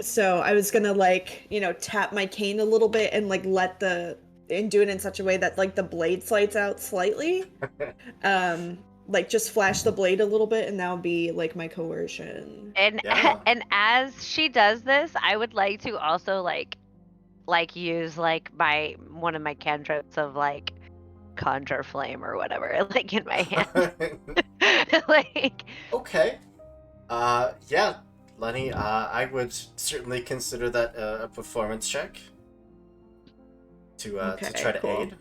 So I was gonna tap my cane a little bit and and do it in such a way that the blade slides out slightly. Just flash the blade a little bit, and that would be my coercion. And Yeah. and as she does this, I would like to also like use like one of my cantrips of like conjure flame or whatever, like in my hand. Like, Okay. Yeah, Lenny, I would certainly consider that a performance check to Okay, try to cool. aid.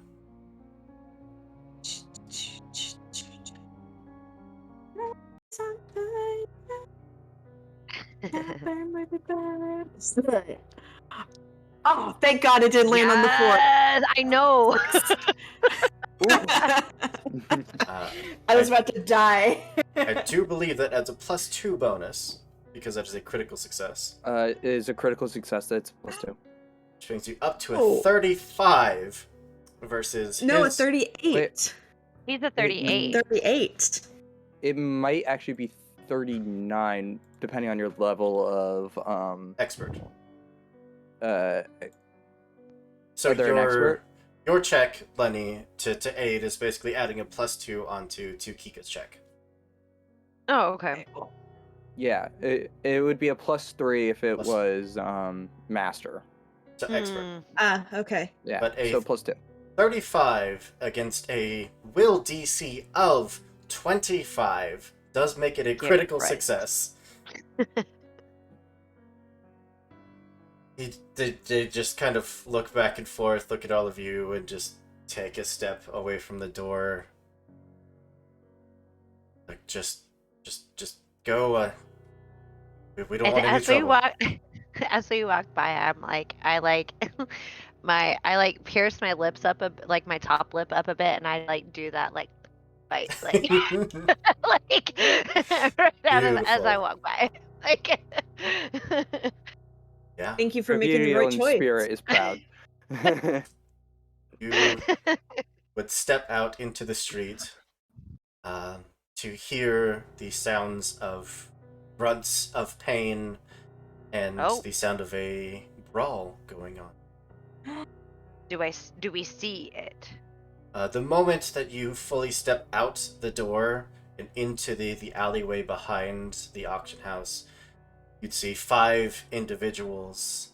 Oh, thank God it didn't land on the floor. yes, I know. I was about to die. I do believe that adds a +2 bonus because that is a critical success, It is a critical success. That's +2. which brings you up to a Oh. 35 versus No, a his. 38. He's a 38. 38. It might actually be 39, depending on your level of Expert. Uh, So Are there an expert? your check, Lenny, to aid is basically adding a +2 onto Kika's check. Oh, okay. yeah, it would be a +3 if it Plus- was master. So expert. Mm. Ah, okay. Yeah, But a- so +2. 35 against a will DC of 25 does make it a critical right. success. They just kind of look back and forth, look at all of you, and just take a step away from the door. Like, just go. We don't And want any trouble. as we walk by, I'm like, I like pierce my lips up like my top lip up a bit, and I like do that like bite like like right as I Beautiful. walk by. Like, Yeah. Thank you for making the Imperial right in choice. spirit is proud. You would step out into the street to hear the sounds of grunts of pain and Oh. the sound of a brawl going on. do we see it? The moment that you fully step out the door and into the alleyway behind the auction house, you'd see 5 individuals,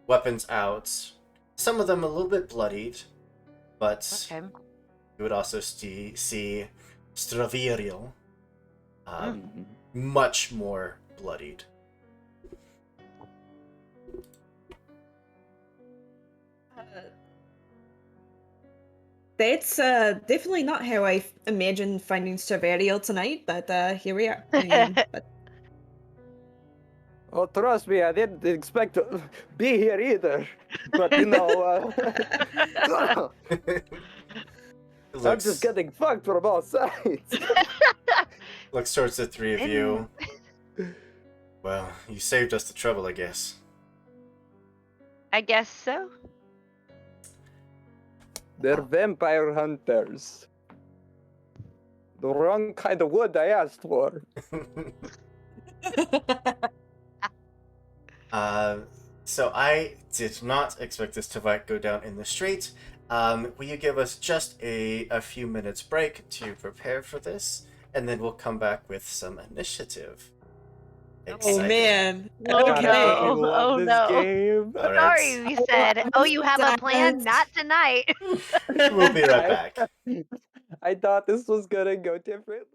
weapons out, some of them a little bit bloodied, but Okay. you would also see Straviriel, Mhm. much more bloodied. That's definitely not how I imagined finding Cerverial tonight, but here we are. I mean, but Oh, trust me, I didn't expect to be here either. But you know, I'm looks, just getting fucked from all sides. looks towards the 3 of you. Well, you saved us the trouble, I guess. I guess so. They're vampire hunters. The wrong kind of wood I asked for. So I did not expect this to go down in the street. Will you give us just a few minutes break to prepare for this, and then we'll come back with some initiative. oh Exciting. man. Oh, Okay. no. love Oh, this no. game. All right. Sorry, we said. Oh, you have a plan? Not tonight. We'll be right back. I thought this was gonna go differently.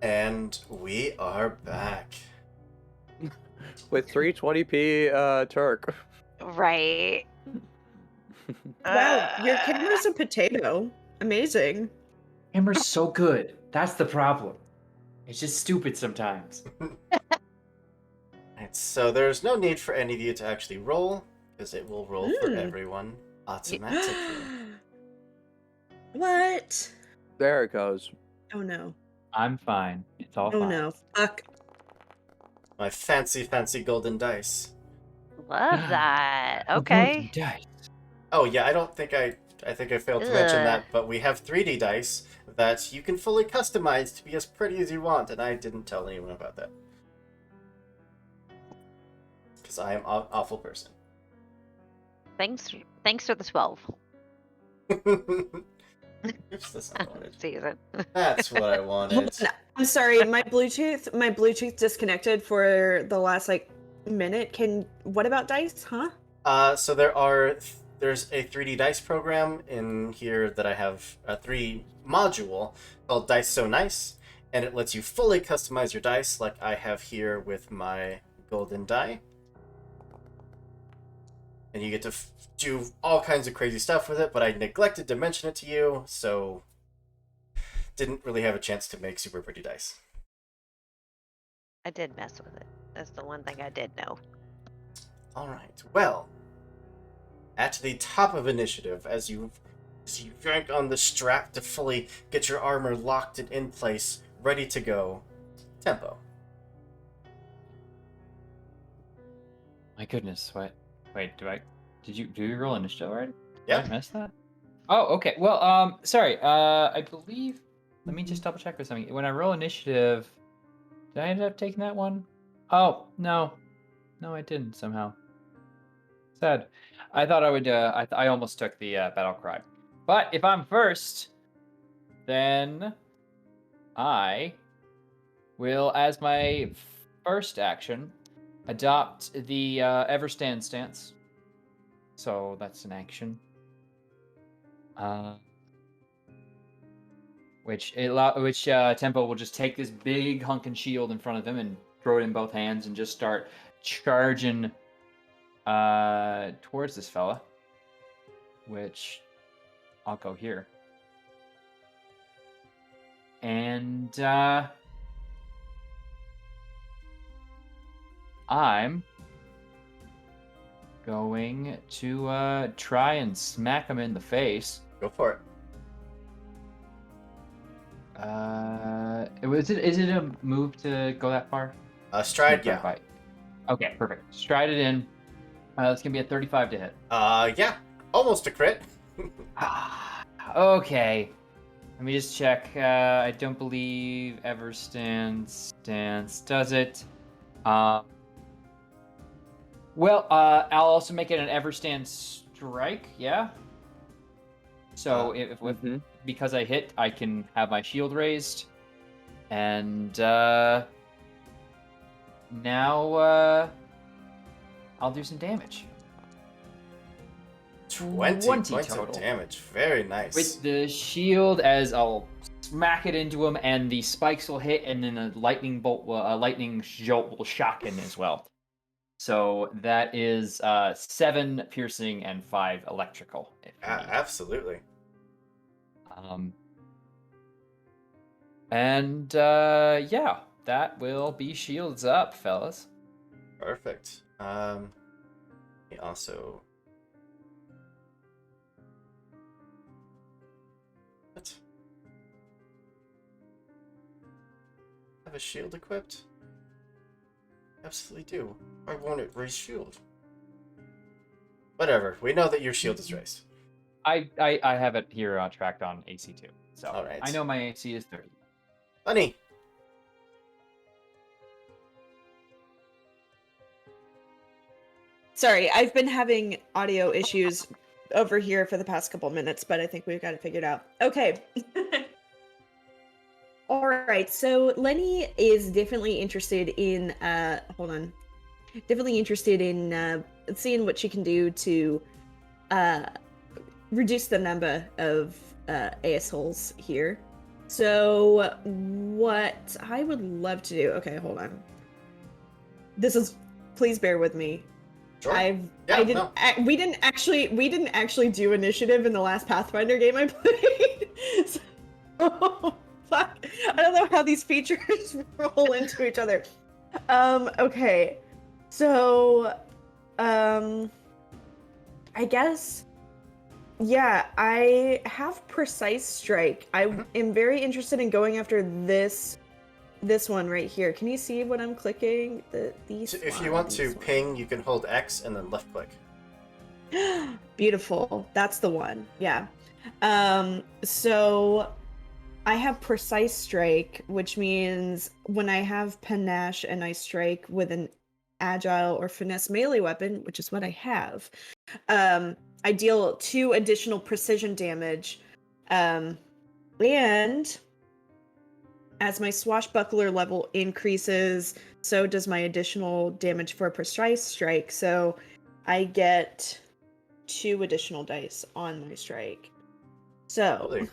And we are back. With 320p Turk. Right. Wow, your camera's a potato. Amazing. Camera's so good. That's the problem. It's just stupid sometimes. Right, so there's no need for any of you to actually roll, because it will roll for Mm. everyone automatically. What? There it goes. Oh no. I'm fine. It's all Oh fine. no. Fuck. My fancy, fancy golden dice. Love that. The Okay. golden dice. Oh yeah, I think I failed to mention Ugh. that, but we have 3D dice that you can fully customize to be as pretty as you want, and I didn't tell anyone about that. Because I am an awful person. Thanks for the 12 Oops, that's not what I wanted. season. That's what I Hold wanted. on. I'm sorry, my Bluetooth disconnected for the last minute. What about dice, huh? So there's a 3D dice program in here that I have a 3 module called Dice So Nice, and it lets you fully customize your dice like I have here with my golden die. And you get to do all kinds of crazy stuff with it, but I neglected to mention it to you, so didn't really have a chance to make super pretty dice. I did mess with it. That's the one thing I did know. Alright, well, at the top of initiative, as you yank on the strap to fully get your armor locked and in place, ready to go, Tempo. My goodness, what? Wait, did you roll initiative already? Yeah. Did I miss that? Oh, okay. Well, sorry. I believe. Let me just double check or something. When I roll initiative, did I end up taking that one? Oh no, I didn't somehow. Sad. I thought I would. I almost took the battle cry, but if I'm first, then I will, as my first action, adopt the Everstand stance. So that's an action. Which Tempo will just take this big hunkin' shield in front of him and throw it in both hands and just start charging towards this fella. Which I'll go here. And I'm going to try and smack him in the face. Go for it. Is it a move to go that far? Stride, yeah. Bite. Okay, perfect. Stride it in. It's gonna be a 35 to hit. Yeah, almost a crit. Okay. Let me just check. I don't believe Everstand's stance does it. Well, I'll also make it an Everstand strike. Yeah. So because I hit, I can have my shield raised, and now I'll do some damage. 20 points total. of damage. Very nice. With the shield, as I'll smack it into him, and the spikes will hit, and then a lightning jolt will shock him as well. So that is 7 piercing and 5 electrical. Absolutely. Yeah, that will be shields up, fellas. Perfect. He also. What? Have a shield equipped? Absolutely do. Why won't it raise shield? Whatever. We know that your shield is raised. I have it here tracked on AC2. So all right. I know my AC is 30. Bunny. Sorry, I've been having audio issues over here for the past couple minutes, but I think we've got it figured out. Okay. All right, so Lenny is definitely interested in seeing what she can do to reduce the number of assholes here. So what I would love to do. Okay, hold on. Please bear with me. Sure. I Yeah, didn't. no. We didn't actually do initiative in the last Pathfinder game I played. So, fuck. I don't know how these features roll into each other. Okay. So, I guess. Yeah, I have precise strike. I am very interested in going after this one right here. Can you see what I'm clicking? These. If you want to ping, you can hold X and then left click. Beautiful. That's the one. Yeah. So I have precise strike, which means when I have panache and I strike with an agile or finesse melee weapon, which is what I have, I deal 2 additional precision damage. And as my swashbuckler level increases, so does my additional damage for a precise strike. So I get 2 additional dice on my strike. So, Really?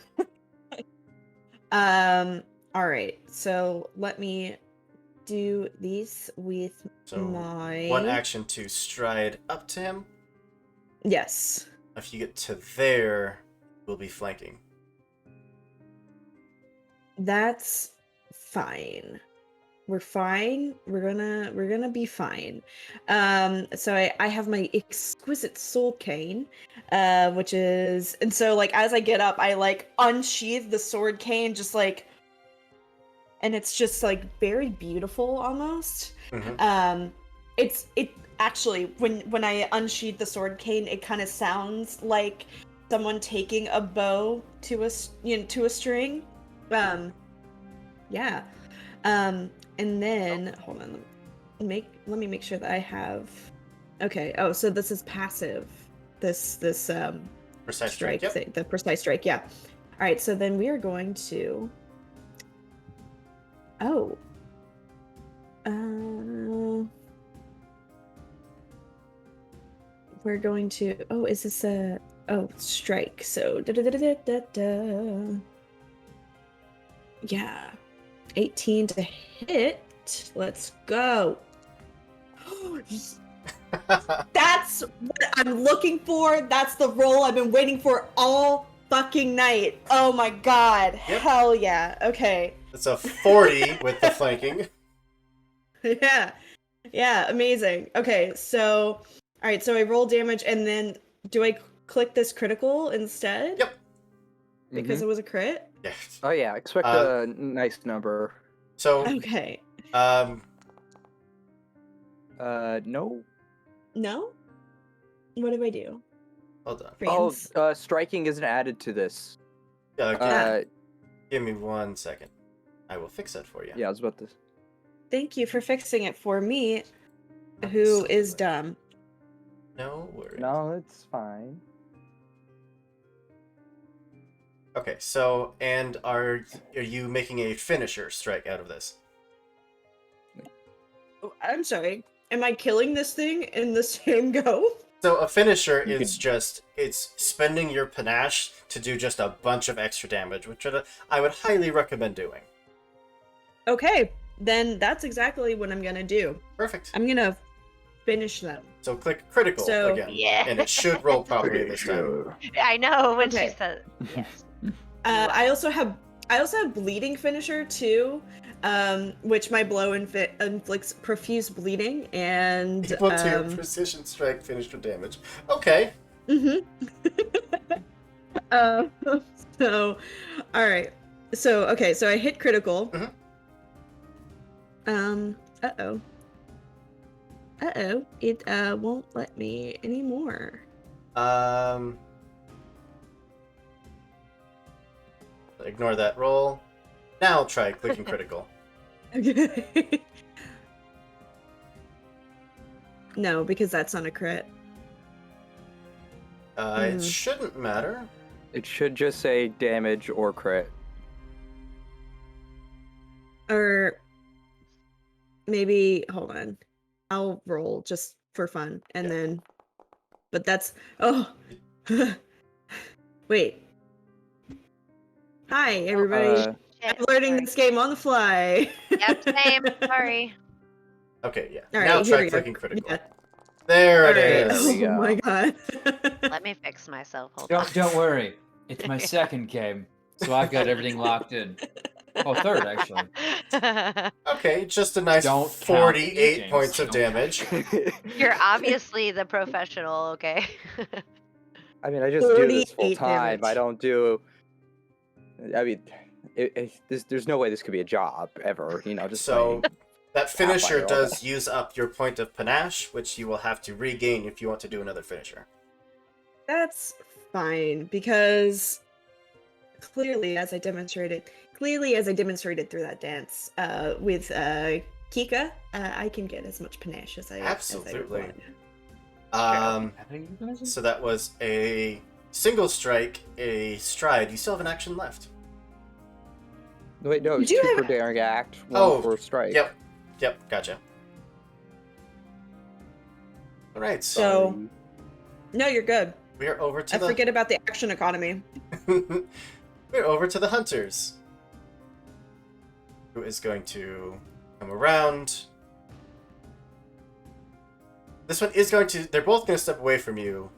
all right. So let me do these with So my 1 action to stride up to him. Yes. If you get to there, we'll be flanking. That's fine. We're fine. We're gonna be fine. So I have my exquisite soul cane, which is, and so like as I get up, I like unsheath the sword cane, just like, and it's just like very beautiful almost. Mhm. It actually when I unsheath the sword cane, it kind of sounds like someone taking a bow to to a string. Yeah. And then hold on, let me make sure that I have. Okay. Oh, so this is passive. This Precise strike, yep. thing, the precise strike. Yeah. All right. So then we are going to. Oh. We're going to. Oh, is this a? Oh, strike. So yeah, 18 to hit. Let's go. That's what I'm looking for. That's the roll I've been waiting for all fucking night. Oh my god. Yep. Hell yeah. Okay. It's a 40 with the flanking. Yeah. Yeah, amazing. Okay, so all right, so I roll damage and then do I click this critical instead? Yep. Because it was a crit? Yeah. Oh yeah, expect a nice number. So, Okay. No. No? What do I do? hold on. Friends? Oh, striking isn't added to this. Give me 1 second. I will fix that for you. Yeah, I was about to. Thank you for fixing it for me, who is dumb. No worries. No, it's fine. Okay, so, and are you making a finisher strike out of this? Oh, I'm sorry. Am I killing this thing in the same go? So a finisher is just, it's spending your panache to do just a bunch of extra damage, which I would highly recommend doing. Okay, then that's exactly what I'm gonna do. Perfect. I'm gonna finish them. So click critical again, Yeah. and it should roll properly this time. I know when Okay. she said yes. I also have bleeding finisher too, which my blow inflicts profuse bleeding and Equal to your precision strike finisher damage. Okay. So, all right. So okay, so I hit critical. Uh-oh. It won't let me anymore. Ignore that roll. Now try clicking critical. Okay. No, because that's not a crit. It shouldn't matter. It should just say damage or crit. Or maybe, hold on. I'll roll just for fun, and then. But that's. Oh. Wait. Hi, everybody. Shit, I'm learning sorry. this game on the fly. Yep, same. Sorry. Okay, yeah. All right, Now here try we go. clicking critical. Yeah. There All it right. is. There we Oh go. my god. Let me fix myself. Hold on. Don't worry. It's my second game, so I've got everything locked in. Oh, third, actually. Okay, just a nice Don't count 48 James. points of Don't count. damage. You're obviously the professional, okay? I mean, I just do this full 48 time. I damage. don't do. I mean, there's no way this could be a job ever. Just So playing. that finisher Pathfinder all does use up your point of panache, which you will have to regain if you want to do another finisher. That's fine because clearly, as I demonstrated through that dance with Kika, I can get as much panache as I Absolutely. want. So that was a single strike, a stride. You still have an action left. Wait, no, You it's do 2 have- for daring act, 1 Oh, for strike. Yep, gotcha. All right, So- No, you're good. we're over to I the forget about the action economy. we're over to the hunters. Who is going to come around? This one is going to. They're both going to step away from you,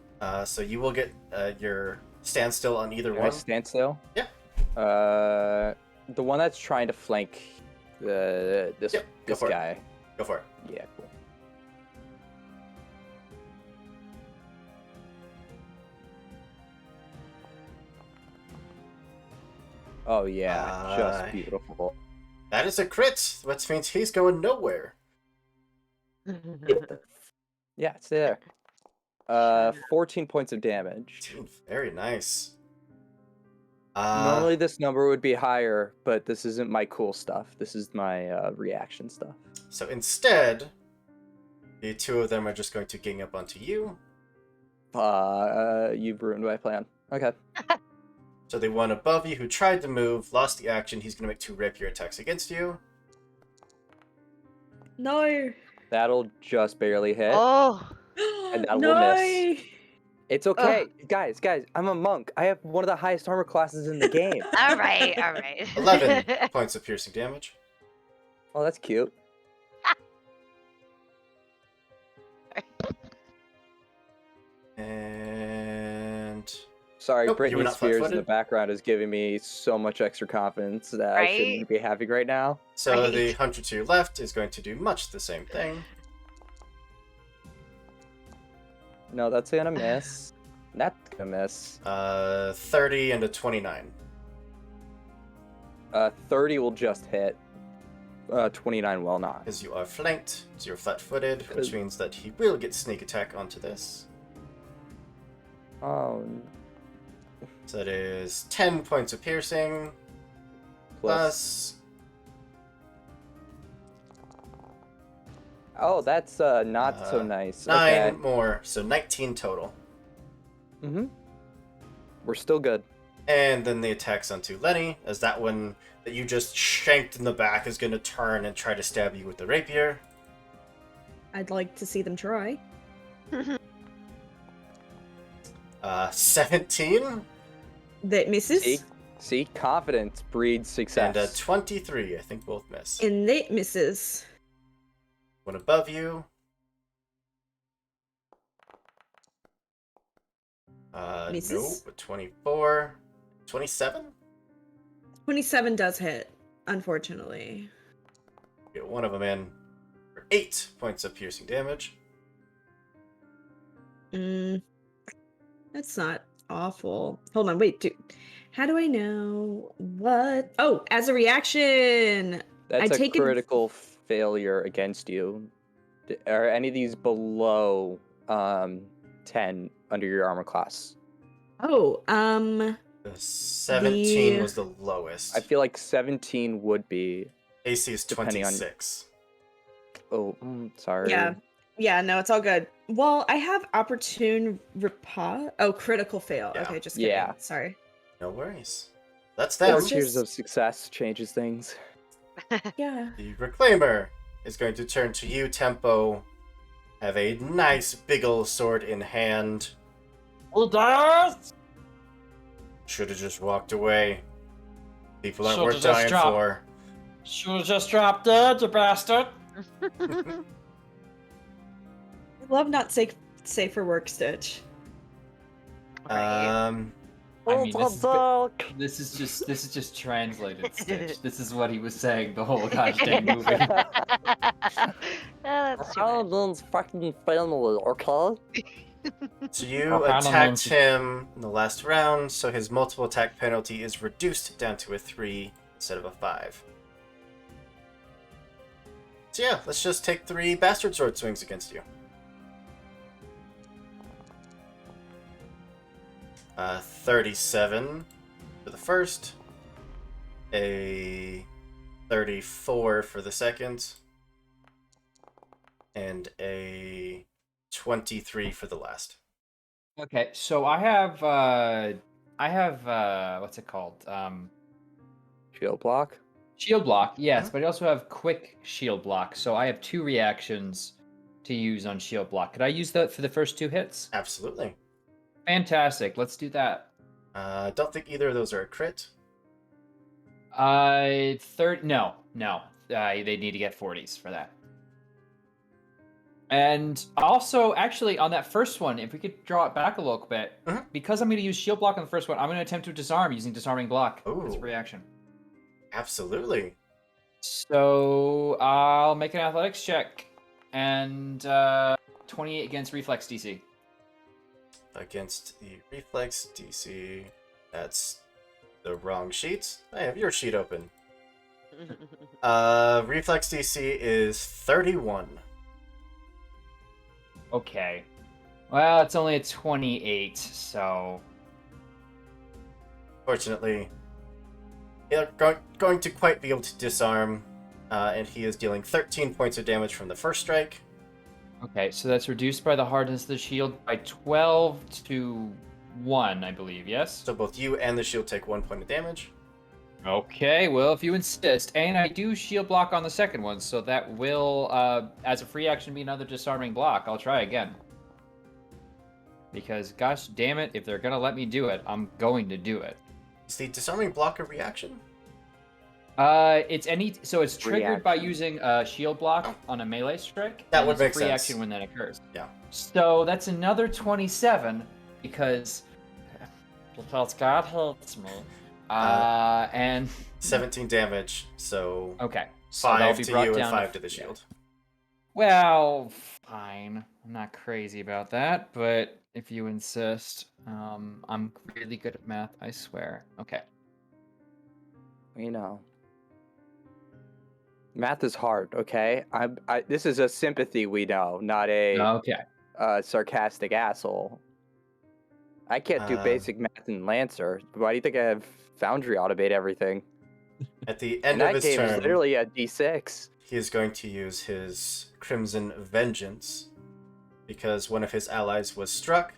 so you will get your standstill on either Can I one. stand still? Yeah. The one that's trying to flank this Yep, go for it. guy. Go for it. Yeah, cool. Oh yeah, just beautiful. That is a crit, which means he's going nowhere. Yeah, it's there. 14 points of damage. Dude, very nice. Normally this number would be higher, but this isn't my cool stuff. This is my reaction stuff. So instead, the two of them are just going to gang up onto you. You've ruined my plan. Okay. So the one above you who tried to move lost the action. He's going to make 2 rapier attacks against you. No. That'll just barely hit. Oh. And that will no. miss. It's okay. Guys, I'm a monk. I have one of the highest armor classes in the game. All right, all right. 11 points of piercing damage. Oh, that's cute. And Sorry, Nope, you were Britney not Spears in flat-footed. the background is giving me so much extra confidence that I Right? shouldn't be having right now. so Right. the hunter to your left is going to do much the same thing. No, that's gonna miss. That's gonna miss. 30 and a 29. 30 will just hit. 29 will not. As you are flanked, so you're flat-footed, which means that he will get sneak attack onto this. Oh, So that is 10 points of piercing, plus Oh, that's not so nice. 9 Okay. more, so 19 total. Mm-hmm. We're still good. And then the attacks onto Lenny, as that one that you just shanked in the back is going to turn and try to stab you with the rapier. I'd like to see them try. 17 That misses. See, confidence breeds success. and 23. I think both miss. And that misses. One above you. Misses. Nope, 24. 27? 27 does hit, unfortunately. Get one of them in for 8 points of piercing damage. That's not awful. Hold on, wait, how do I know what? Oh, as a reaction! That's I a take it- critical failure against you. Are any of these below 10 under your armor class? Oh, The 17 The- was the lowest. I feel like 17 would be. AC is depending on- 26. Oh, sorry. yeah, no, it's all good. Well, I have opportune repas. Oh, critical fail. Yeah. Okay, just kidding. Yeah. Sorry. No worries. That's Four them. It's cheers just- of success changes things. Yeah. The Reclaimer is going to turn to you, Tempo. Have a nice big ol' sword in hand. He does? Should have just walked away. People aren't Should've worth just dying dropped. for. Should've just dropped dead, you bastard. I love not safe for work, Stitch. Right. I mean, this is just translated Stitch. This is what he was saying the whole goddamn movie. Oh, that's too much. Brandon's fucking family, okay? So you Or Hannah attacked Nancy. him in the last round, so his multiple attack penalty is reduced down to a 3 instead of a 5. So yeah, let's just take 3 bastard sword swings against you. 37 for the first, a 34 for the second, and a 23 for the last. Okay, so I have what's it called? Shield block. Shield block, yes, Mhm. but I also have quick shield block, so I have 2 reactions to use on shield block. Could I use that for the first 2 hits? Absolutely. Fantastic, let's do that. I don't think either of those are a crit. No. They need to get 40s for that. And also, actually, on that first one, if we could draw it back a little bit, Mhm. because I'm going to use shield block on the first one, I'm going to attempt to disarm using disarming block as a Ooh. reaction. Absolutely. So I'll make an athletics check, and 28 against reflex DC. Against the reflex DC, that's the wrong sheet. I have your sheet open. Reflex DC is 31. Okay. Well, it's only a 28, so... Fortunately, you're going to quite be able to disarm, and he is dealing 13 points of damage from the first strike. Okay, so that's reduced by the hardness of the shield by 12 to 1, I believe, yes? So both you and the shield take 1 point of damage. Okay, well, if you insist. And I do shield block on the second one, so that will, as a free action, be another disarming block. I'll try again. Because, gosh damn it, if they're gonna let me do it, I'm going to do it. Is the disarming block a reaction? It's triggered by using a shield block on a melee strike. That and would it's a make free sense. action when that occurs. Yeah. So that's another 27 because God hates me. and 17 damage, so okay, so that'll 5 be to brought you and down 5 to the yeah. shield. Well, fine. I'm not crazy about that, but if you insist, I'm really good at math, I swear. Okay. You know, math is hard. Okay, this is a sympathy we know, not a Okay. sarcastic asshole. I can't do basic math in Lancer. Why do you think I have Foundry automate everything? At the And end of that his game is turn, literally a D6. he is going to use his Crimson Vengeance, because one of his allies was struck.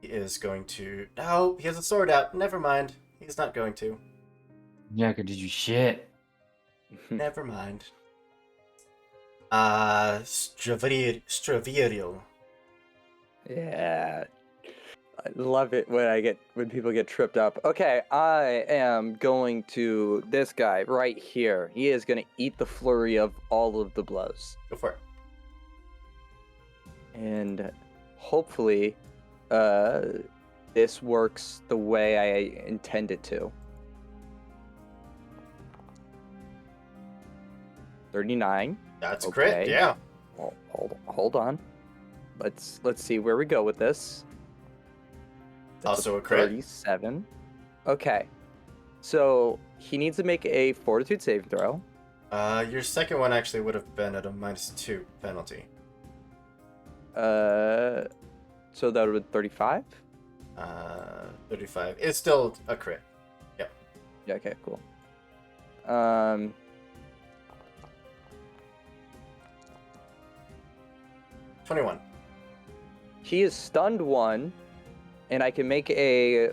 He is going to... No, he has a sword out. Never mind. He's not going to. Yeah, could did you shit? Never mind. Stravirial. Yeah. I love it when people get tripped up. Okay, I am going to this guy right here. He is going to eat the flurry of all of the blows. Go for it. And hopefully this works the way I intend it to. 39. That's a Okay. crit, yeah. Hold on. Let's see where we go with this. That's Also a crit. 37. Okay. So he needs to make a fortitude saving throw. Your second one actually would have been at a -2 penalty. So that would be 35? 35. It's still a crit. Yep. Yeah, okay, cool. 21. He is stunned 1, and I can make a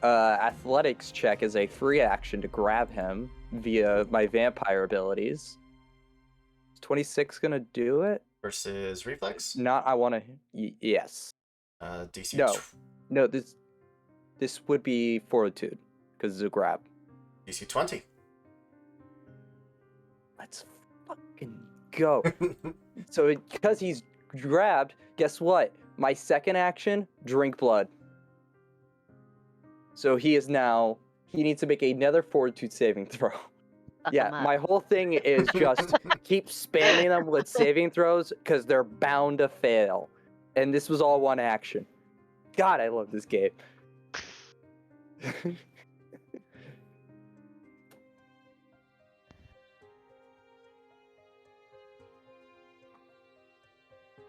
athletics check as a free action to grab him via my vampire abilities. Is 26 gonna do it? Versus reflex? Not, I want to. Yes. DC. No. No, this would be fortitude because it's a grab. DC 20. Let's fucking go. So because he's grabbed, guess what? My second action, drink blood. So he needs to make another fortitude saving throw. Fuck Yeah, 'em up. my whole thing is just keep spamming them with saving throws because they're bound to fail. And this was all one action. God, I love this game.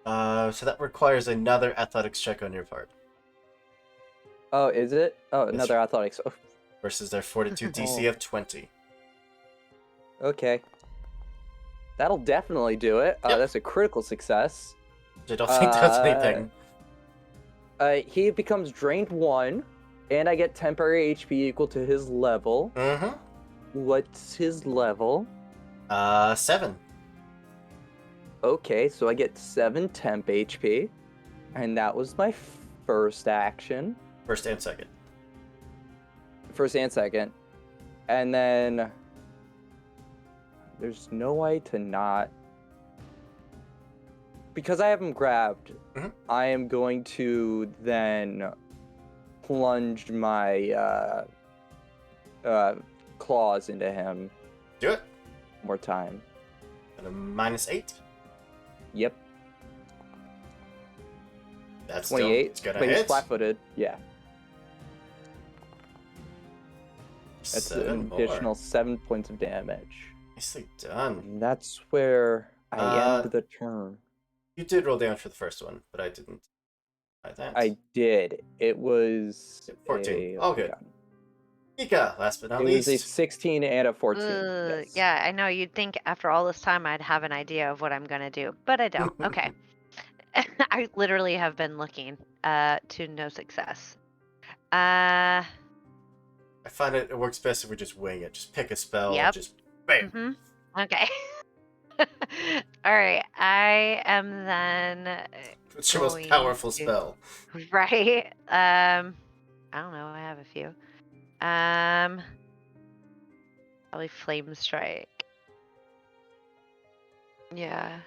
So that requires another athletics check on your part Oh, is it? Oh, Yes. another athletics. Oh, versus their fortitude DC of 20. okay. That'll definitely do it. Yep. That's a critical success. I don't think that's anything. He becomes drained 1, and I get temporary HP equal to his level. Mm-hmm. What's his level? 7. Okay, so I get 7 temp HP, and that was my first action. First and second. First and second. And then there's no way to not... Because I have him grabbed, Mhm. I am going to then plunge my claws into him Do it. one more time. And a -8. Yep, That's 28. It's gonna But he's hit. flat-footed. Yeah, that's 7 an more. additional 7 points of damage. Nicely done. And that's where I end the turn. You did roll damage for the first one, but I didn't. By that. I did. It was 14. a- All good. Ika, last but not It was a least. 16 and a 14. Ugh, Yes. yeah, I know. You'd think after all this time I'd have an idea of what I'm gonna do, but I don't. Okay. I literally have been looking to no success. I find it works best if we just wing it. Just pick a spell. Yep. Just bam. Okay. All right. I am then It's your most going powerful to- spell. right. I don't know. I have a few. Probably flame strike. Yeah.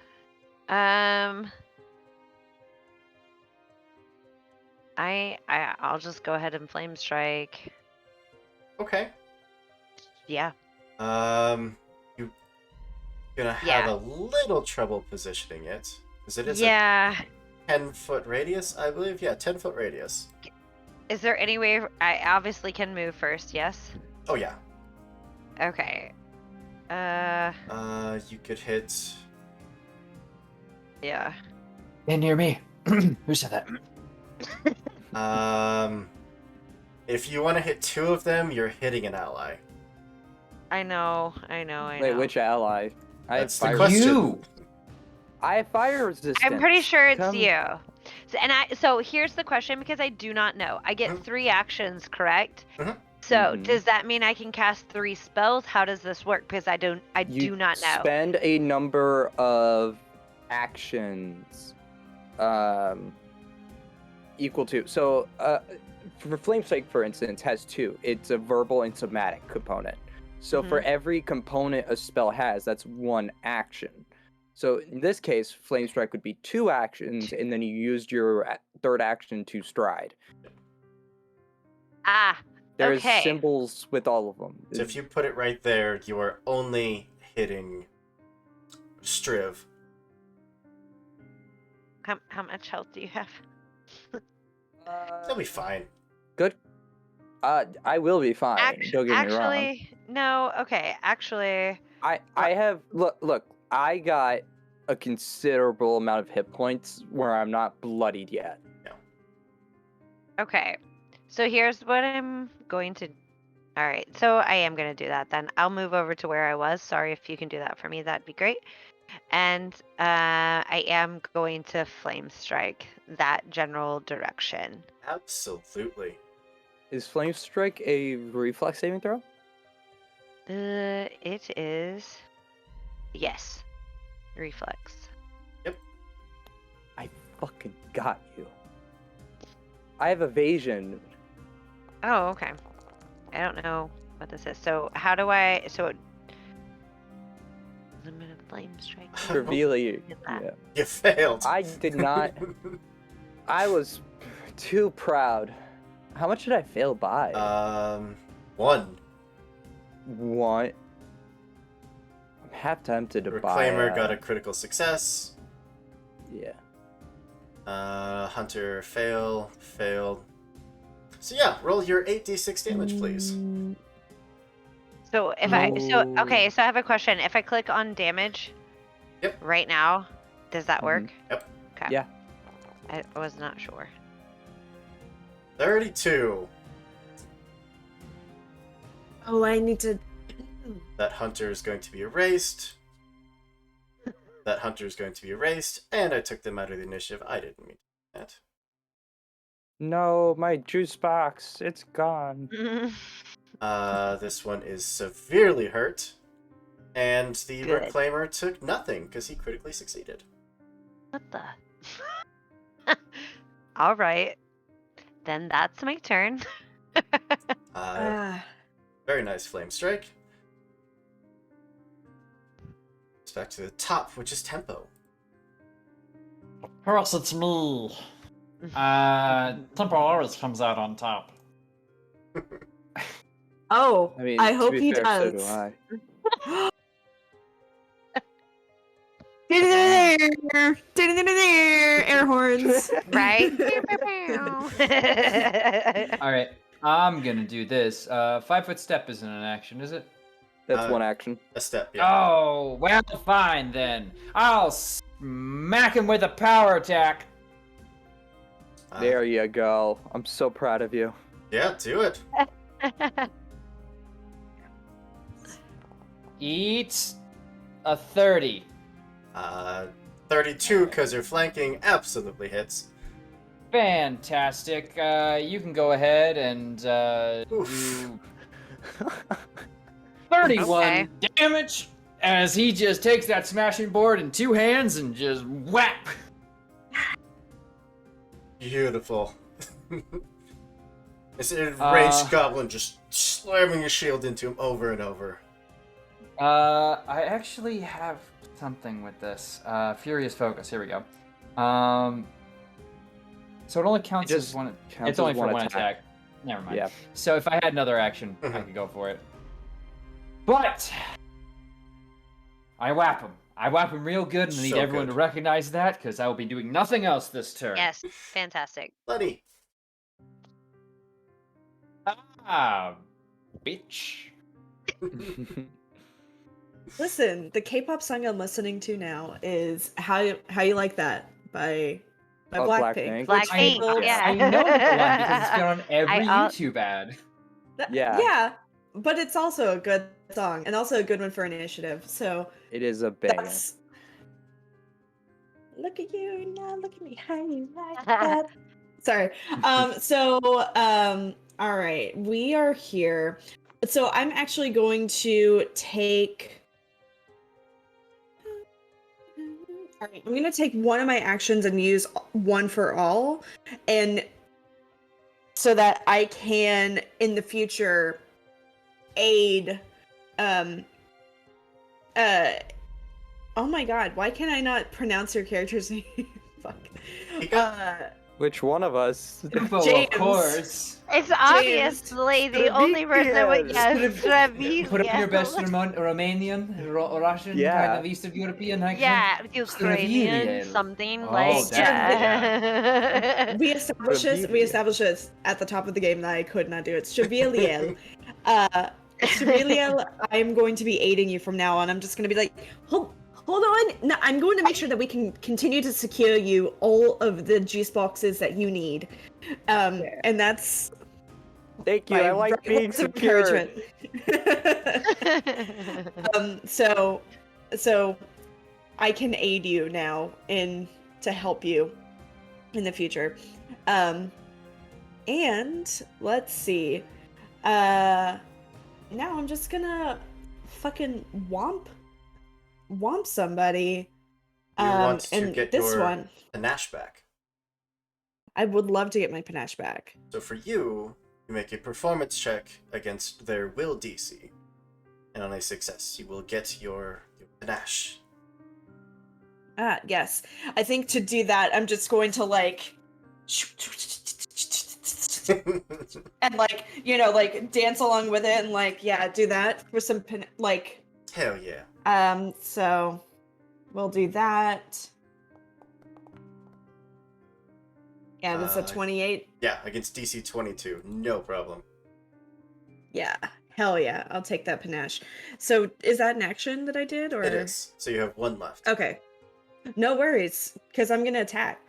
I'll just go ahead and flame strike. Okay. Yeah. You're gonna have Yeah. a little trouble positioning it because it is Yeah. a 10-foot radius, I believe. Yeah, 10-foot radius. Is there any way I obviously can move first? Yes. Oh yeah. Okay. You could hit. Yeah. Stand near me. Who said that? If you want to hit 2 of them, you're hitting an ally. I know. Wait, which ally? I have That's the fire. question. You! I have fire resistance. I'm pretty sure it's Come- you. So here's the question because I do not know. I get Mhm. 3 actions, correct? Mhm. So Mhm. does that mean I can cast 3 spells? How does this work? Because I do not know. Spend a number of actions equal to. So for Flame Strike, for instance, has 2. It's a verbal and somatic component. So for every component a spell has, that's 1 action. So in this case, Flame Strike would be 2 actions, and then you used your third action to stride. Ah, There's okay. symbols with all of them. So if you put it right there, you are only hitting Striv. How much health do you have? That'll be fine. Good. I will be fine. Don't get me wrong. Actually, no. Okay, actually, I have look. I got a considerable amount of hit points where I'm not bloodied yet. okay. So here's what I'm going to. All right. So I am going to do that then. I'll move over to where I was. Sorry if you can do that for me. That'd be great. And I am going to flame strike that general direction. Absolutely. Is Flame Strike a reflex saving throw? It is. Yes. Reflex. I fucking got you. I have evasion. Oh, okay. I don't know what this is. So how do I? So limited flame strike. Really, Did that. yeah. You failed. I did not. I was too proud. How much did I fail by? 1. One. I'm half tempted to Reclaimer buy. got a critical success. Yeah. Hunter failed. So yeah, roll your 8d6 damage, please. So if No. okay, so I have a question. If I click on damage, Yep. right now, does that work? Yep. Okay. Yeah. I was not sure. 32. Oh, I need to. That hunter is going to be erased. That hunter is going to be erased, and I took them out of the initiative. I didn't mean that. No, my juice box. It's gone. This one is severely hurt, and the Good. reclaimer took nothing because he critically succeeded. What the? All right. Then that's my turn. Very nice flame strike. It's back to the top, which is tempo. Of course, it's me. Tempo always comes out on top. Oh, I mean, I to hope be he fair, does. So do I. Air horns. Right? All right, I'm gonna do this. 5-foot step isn't an action, is it? That's one action. A step, yeah. Oh, well, fine then. I'll smack him with a power attack. There you go. I'm so proud of you. Yeah, do it. Eats a 30. 32, because you're flanking, absolutely hits. Fantastic. You can go ahead and do 31 Okay. damage as he just takes that smashing board in 2 hands and just whap. Beautiful. This enraged goblin just slamming his shield into him over and over. I actually have something with this. Furious Focus. Here we go. So it only counts It just as one. counts It's only as for one one attack. attack. Never mind. Yeah. So if I had another action, I could go for it. But I whap him. I whap him real good, and I need So everyone good. to recognize that because I will be doing nothing else this turn. Yes, fantastic. Lenny. Ah, bitch. Listen, the K-pop song I'm listening to now is "How You Like That" by Blackpink. Blackpink. which Blackpink, people- yeah. I know the one because it's been on every I- YouTube ad. Yeah. Yeah, but it's also a good song and also a good one for an initiative. So It is a banger. that's. Look at you now. Look at me. How you like that? Sorry. All right. We are here. So I'm actually going to take. All right. I'm going to take one of my actions and use one for all, and so that I can in the future aid. Oh my God! Why can I not pronounce your character's name? Fuck. Which one of us? Info, James. of course. It's obviously the only person that would Stravinsky. yes, Put up your best Stravinsky. Romanian, Russian, Yeah. kind of Eastern European accent. Yeah, Ukrainian, Stravinsky. something Oh, like that's- We established this. We established this at the top of the game that I could not do it. Straviliel. Straviliel, I am going to be aiding you from now on. I'm just going to be like, hold on. No, I'm going to make sure that we can continue to secure you all of the juice boxes that you need. And that's Thank you. my I like very being words of secured. encouragement. So I can aid you now to help you in the future. And let's see. Now I'm just gonna fucking womp somebody. You want to and get this your one, panache back. I would love to get my panache back. So for you, You make a performance check against their will DC. And on a success, you will get your panache. Yes. I think to do that, I'm just going to like and like, you know, like dance along with it and like, yeah, do that for some like. Hell yeah. So we'll do that. Yeah, that's a 28. Yeah, against DC 22. No problem. Yeah. Hell yeah. I'll take that panache. So is that an action that I did or? It is. So you have one left. Okay. No worries, because I'm gonna attack.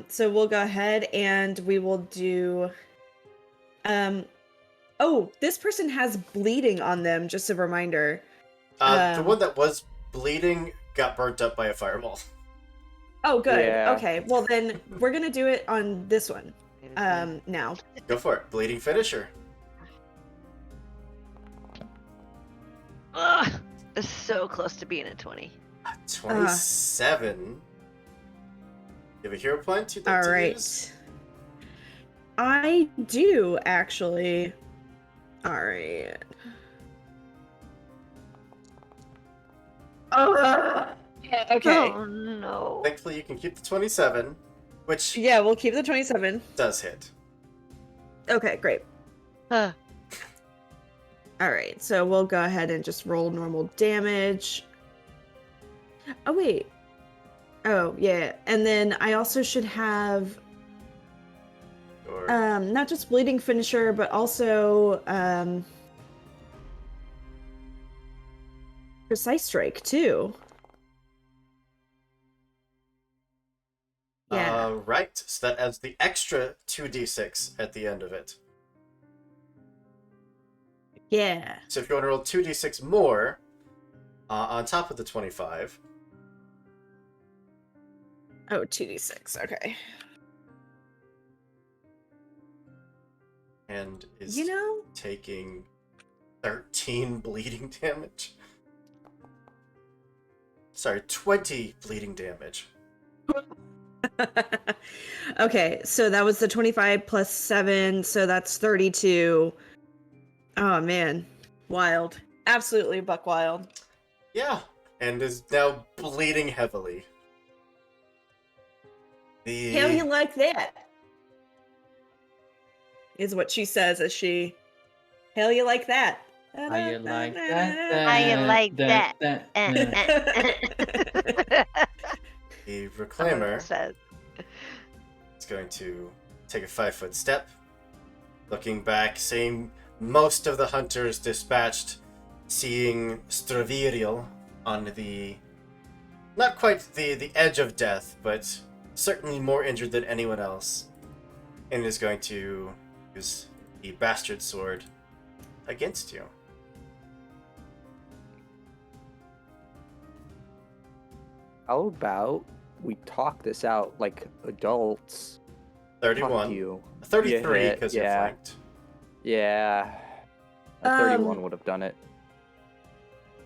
So we'll go ahead and we will do oh, this person has bleeding on them, just a reminder. The one that was bleeding got burnt up by a fireball. Oh good. Yeah. Okay. Well then we're gonna do it on this one. Now. Go for it. Bleeding finisher. Ugh, it's so close to being a 20. 27. You have a hero point you'd like All to right. use? I do actually. All right. Oh. Yeah, okay. Oh no. Thankfully, you can keep the 27, which Yeah, we'll keep the 27. does hit. Okay, great. Huh. All right, so we'll go ahead and just roll normal damage. Oh, wait. Oh, yeah. And then I also should have Or not just bleeding finisher, but also precise strike too. Yeah. right. So that adds the extra 2d6 at the end of it. Yeah. So if you want to roll 2d6 more on top of the 25, Oh, 2d6. Okay. and is You know, taking 13 bleeding damage. Sorry, 20 bleeding damage. okay, so that was the 25 plus 7, so that's 32. Oh man, wild. Absolutely buck wild. Yeah, and is now bleeding heavily. How you like that? Is what she says as she. Hell, you like that? How you like that? How you like that? The Someone Reclaimer says. is going to take a 5-foot step, looking back, seeing most of the hunters dispatched, seeing Straviriel on the, not quite the edge of death, but certainly more injured than anyone else, and is going to use the bastard sword against you. How about we talk this out like adults? Fuck 31. you. 33 hit, because you're yeah. flanked. Yeah. A 31 would have done it.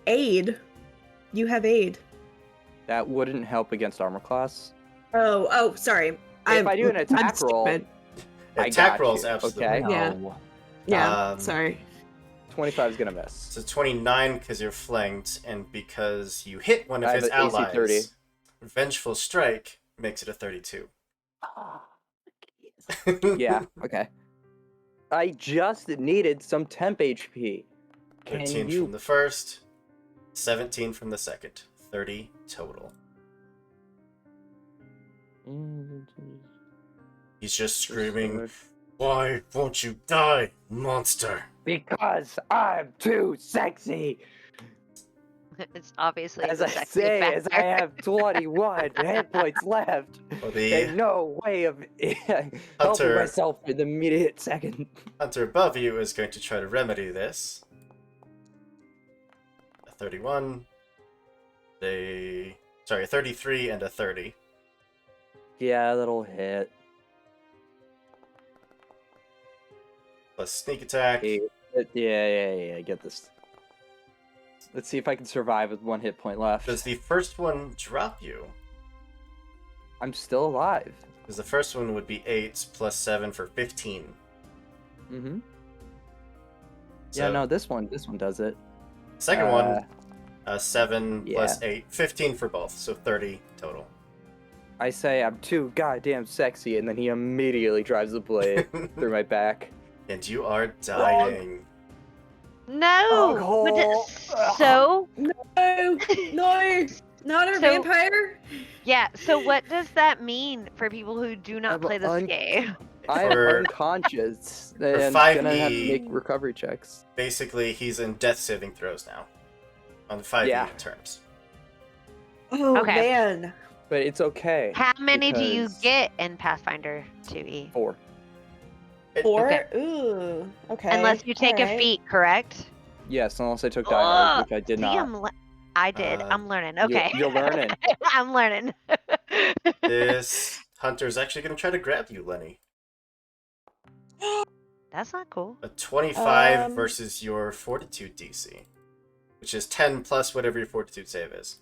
Aid. You have aid. That wouldn't help against armor class. Oh, sorry. If I do an attack roll, stupid. I Attack got rolls, you, absolutely. okay? Yeah. Yeah, Um, sorry. 25 is gonna miss. So 29 because you're flanked, and because you hit one of I have his an AC allies. 30. Vengeful Strike makes it a 32. Yeah, okay. I just needed some temp HP. 13 Can you... from the first, 17 from the second. 30 total. He's just screaming, "Why won't you die, monster?" Because I'm too sexy. It's obviously As the I sexy say, as I factor. have 21 hit points left. Well, And no way of helping Hunter. myself in the immediate second. Hunter above you is going to try to remedy this. A 31. A 33 and a 30. Yeah, that'll hit. Plus sneak attack. Yeah, I get this. Let's see if I can survive with 1 hit point left. Does the first one drop you? I'm still alive. Because the first one would be 8 plus 7 for 15. Mm-hmm. So, Yeah, no, this one does it. Second one, 7 yeah. plus 8, 15 for both, so 30 total. I say I'm too goddamn sexy, and then he immediately drives the blade through my back. And you are dying. No. But Oh. so No, not our So- vampire. yeah. So what does that mean for people who do not I'm play this game? I'm For- unconscious and 5e gonna have to make recovery checks. Basically, he's in death saving throws now. On 5e Yeah. terms. Oh Okay. man. But it's okay. How many do you because- get in Pathfinder 2e? 4. 4? Okay. Ooh. Okay. Unless you take a alright. feat, correct? Yes, unless I took Die Hard, which I did See, not. I did. I'm learning. Okay. You're learning. I'm learning. This hunter's actually going to try to grab you, Lenny. That's not cool. A 25 Um, versus your fortitude DC, which is 10 plus whatever your fortitude save is.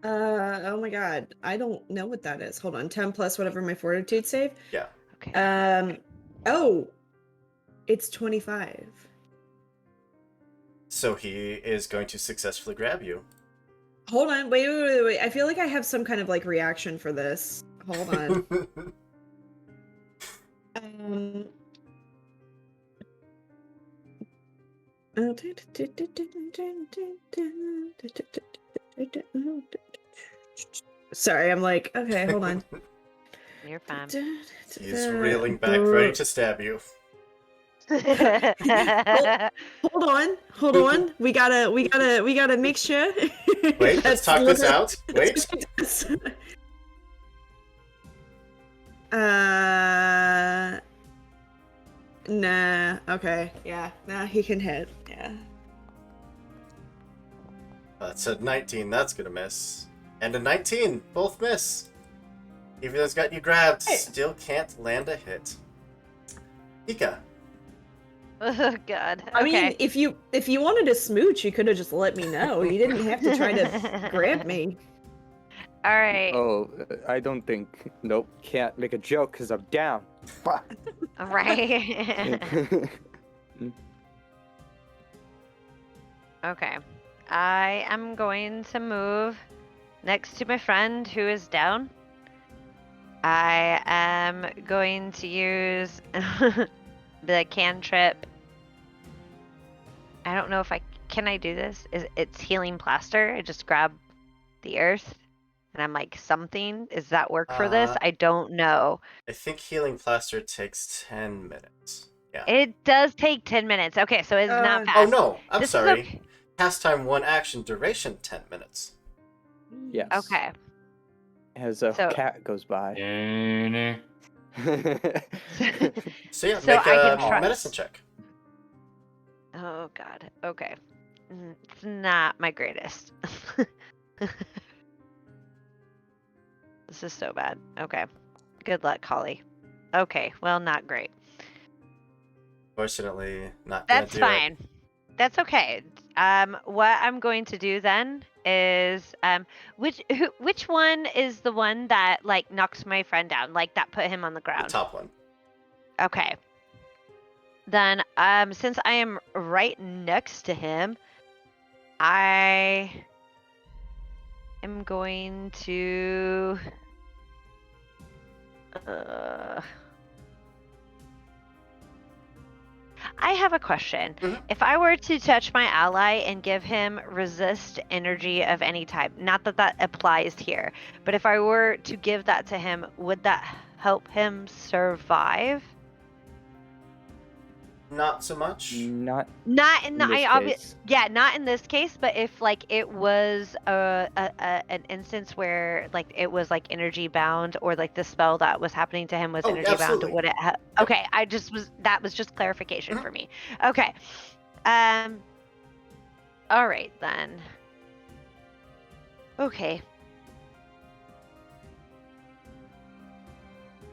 Oh my god. I don't know what that is. Hold on. 10 plus whatever my fortitude save. Yeah. Okay. Oh. It's 25. So he is going to successfully grab you. Hold on. Wait. I feel like I have some kind of like reaction for this. Hold on. Sorry, I'm like, okay, hold on. You're fine. He's reeling back, ready to stab you. Hold on. We gotta make sure. Wait, let's talk this out. Wait. Nah. Okay. Yeah. Nah, he can hit. Yeah. That's a 19. That's gonna miss. And a 19. Both miss. Even though it's got you grabbed, still can't land a hit. Ika. Oh God. I Okay. mean, if you wanted to smooch, you could have just let me know. You didn't have to try to grab me. All right. Oh, I don't think. Nope, can't make a joke because I'm down. Fuck. All right. Okay. I am going to move next to my friend who is down. I am going to use the cantrip. I don't know if can I do this? It's healing plaster. I just grab the earth and I'm like something. Does that work for this? I don't know. I think healing plaster takes 10 minutes. Yeah. It does take 10 minutes. Okay, so it's not fast. Oh no, I'm This is sorry. okay. Cast time 1 action, duration 10 minutes. Yes. Okay. As a So- cat goes by. So yeah, So make I a can try- medicine check. Oh God. Okay. It's not my greatest. This is so bad. Okay. Good luck, Holly. Okay. Well, not great. Fortunately, not gonna That's do fine. That's okay. What I'm going to do then is which one is the one that like knocks my friend down, like that put him on the it. ground? The top one. Okay. Then since I am right next to him, I am going to I have a question. Mhm. If I were to touch my ally and give him resist energy of any type, not that that applies here, but if I were to give that to him, would that help him survive? Not so much. Not Not in the in this case. yeah, not in this case, but if like it was an instance where like it was like energy bound or like the spell that was happening to him was Oh, energy absolutely. bound, would it okay, that was just clarification Mhm. for me. Okay. All right then. Okay.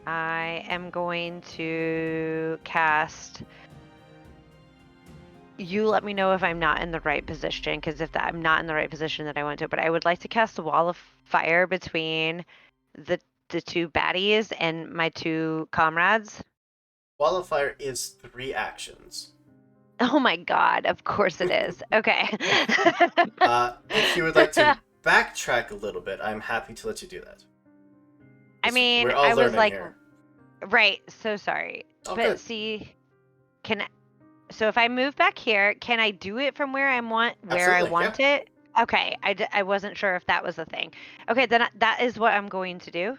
I am going to cast. You let me know if I'm not in the right position, because if I'm not in the right position, then I want to. But I would like to cast a wall of fire between the two baddies and my two comrades. Wall of Fire is 3 actions. Oh my god, of course it is. Okay. If you would like to backtrack a little bit, I'm happy to let you do that. I mean, we're all I was learning like, here. right, so sorry. Oh, But good. see, so if I move back here, can I do it from where I want Absolutely, it? Okay, I wasn't sure if that was a thing. Okay, then that is what I'm going to do.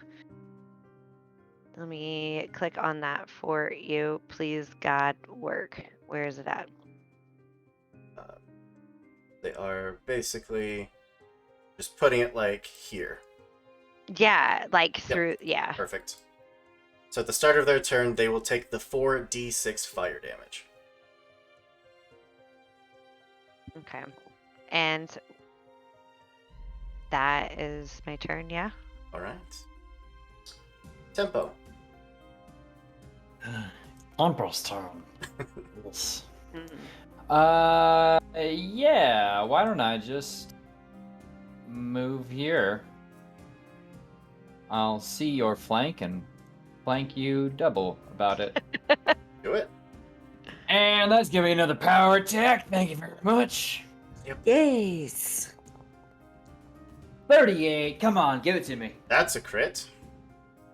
Let me click on that for you. Please, God, work. Where is it at? They are basically just putting it like here. Yeah, like Yep. through, yeah. Perfect. So at the start of their turn, they will take the 4d6 fire damage. Okay. And that is my turn, yeah? All right. Tempo. Tempo's turn. Yes. Yeah, why don't I just move here? I'll see your flank and flank you double about it. Do it. And let's give me another power attack. Thank you very much. Yes. 38. Come on, give it to me. That's a crit.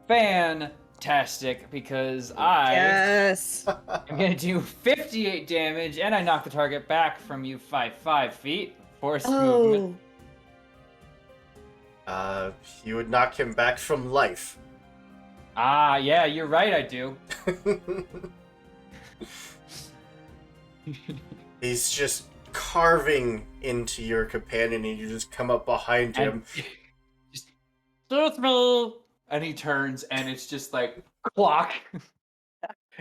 Fantastic, because I Yes. am going to do 58 damage, and I knock the target back from you 5 feet. Force movement. You would knock him back from life. Ah, yeah, you're right, I do. He's just carving into your companion, and you just come up behind him. Just, excuse me. And he turns, and it's just like clock.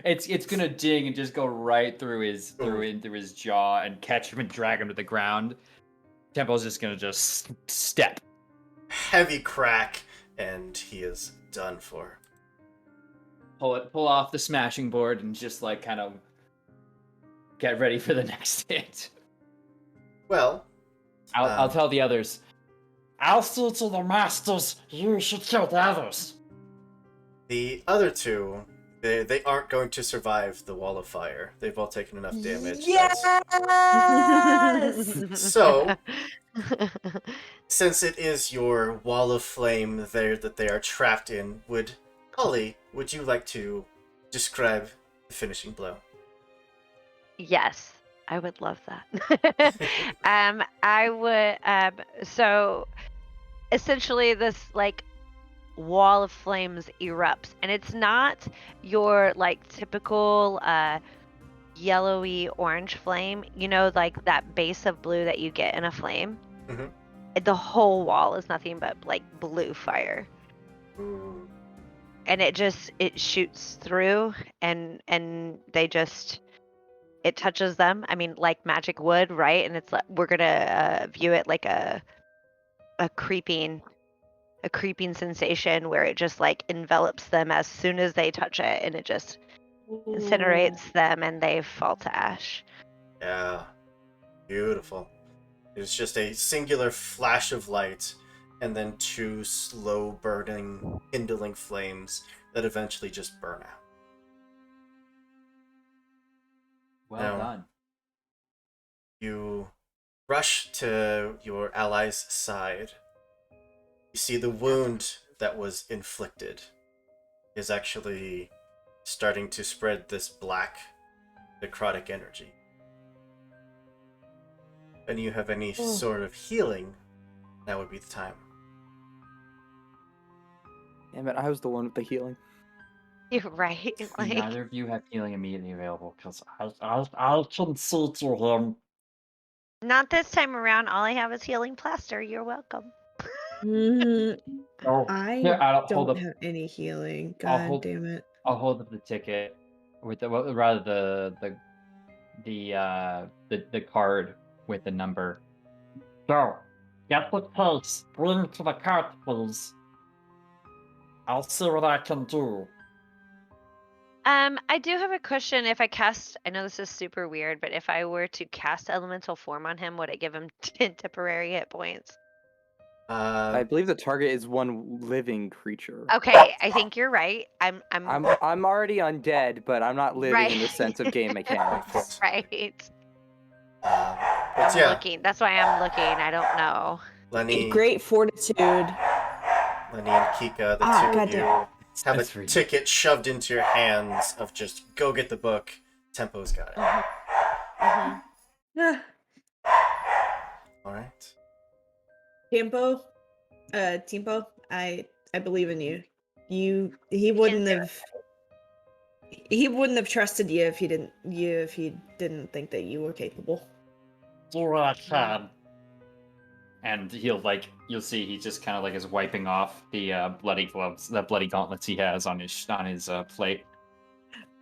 It's gonna ding and just go right through his jaw and catch him and drag him to the ground. Tempo's just gonna just step. Heavy crack, and he is done for. Pull off the smashing board and just like kind of get ready for the next hit. Well, I'll tell the others. I'll see to the masters. You should kill the others. the other two, they aren't going to survive the wall of fire. They've all taken enough damage. Yes. So, since it is your wall of flame there that they are trapped in, Holly, would you like to describe the finishing blow? Yes, I would love that. I would. So essentially, this like wall of flames erupts, and it's not your like typical yellowy orange flame. You know, like that base of blue that you get in a flame. Mhm. The whole wall is nothing but like blue fire. Ooh. And it shoots through, and it touches them. I mean, like magic would, right? And it's like we're gonna view it like a creeping sensation where it just like envelops them as soon as they touch it, and it just incinerates them, and they fall to ash. Yeah, beautiful. It's just a singular flash of light, and then 2 slow burning, kindling flames that eventually just burn out. Well Now, done. you rush to your ally's side. You see the wound that was inflicted is actually starting to spread this black necrotic energy. If you have any sort of healing, that would be the time. Damn it, I was the one with the healing. You're right. Like, Neither of you have healing immediately available. Because I can see to him. not this time around. All I have is healing plaster. You're welcome. Oh, I Here, I'll hold don't up. have any healing. I'll God hold- damn it. I'll hold up the ticket with the card with the number. go. Get the case. Bring to the cart, please. I'll see what I can do. I do have a question. If I cast, I know this is super weird, but if I were to cast elemental form on him, would it give him 10 temporary hit points? I believe the target is one living creature. Okay, I think you're right. I'm I'm already undead, but I'm not living right. in the sense of game mechanics. Right. But I'm yeah, looking. That's why I'm looking. I don't know. Lenny, Great fortitude. Lenny and Kika, the two of goddamn. you have a That's for you. ticket shoved into your hands of just go get the book. Tempo's got it. Mhm. Ah, All right. Tempo, I believe in you. He can wouldn't do have he wouldn't have trusted you if he didn't think that you were capable. Do what I can. And you'll see he just kind of like is wiping off the bloody gloves, the bloody gauntlets he has on his plate.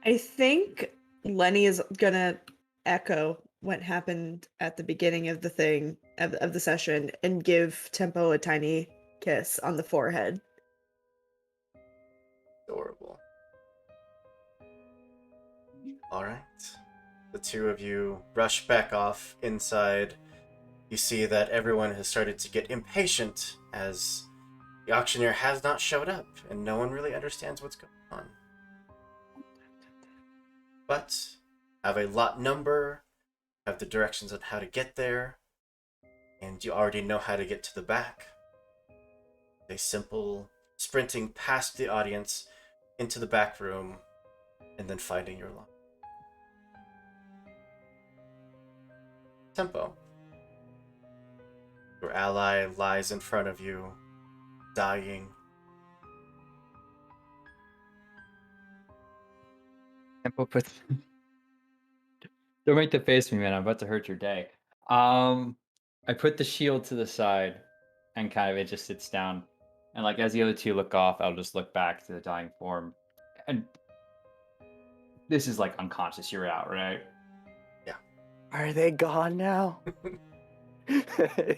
I think Lenny is gonna echo what happened at the beginning of the thing of the session and give Tempo a tiny kiss on the forehead. Adorable. All right. The two of you rush back off inside. You see that everyone has started to get impatient as the auctioneer has not showed up and no one really understands what's going on. But have a lot number, have the directions on how to get there, and you already know how to get to the back. A simple sprinting past the audience into the back room and then finding your lock. Tempo. Your ally lies in front of you, dying. Tempo puts. Don't make the face me, man. I'm about to hurt your day. I put the shield to the side, and kind of it just sits down, and like as the other two look off, I'll just look back to the dying form, and this is like unconscious. You're out, right? Are they gone now?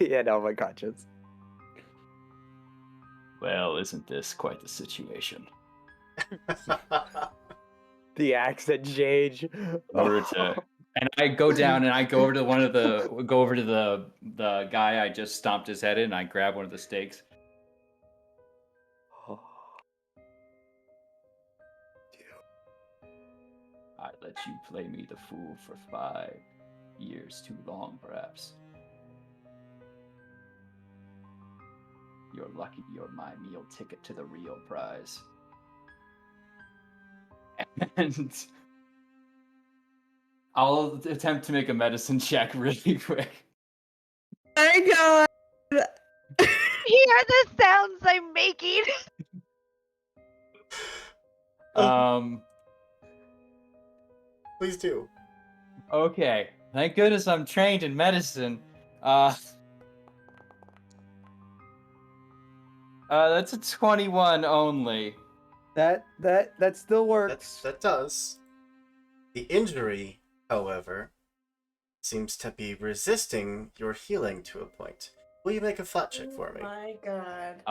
Yeah, no, my conscience. Well, isn't this quite the situation? The accent change. In order to, and I go down and I go over to the guy I just stomped his head in, and I grab one of the stakes. I let you play me the fool for 5 years too long, perhaps. You're lucky you're my meal ticket to the real prize. And I'll attempt to make a medicine check really quick. My God. Hear the sounds I'm making. Please do. Okay. Thank goodness I'm trained in medicine. That's a 21 only. That still works. That does. The injury, however, seems to be resisting your healing to a point. Will you make a flat check for me? My God.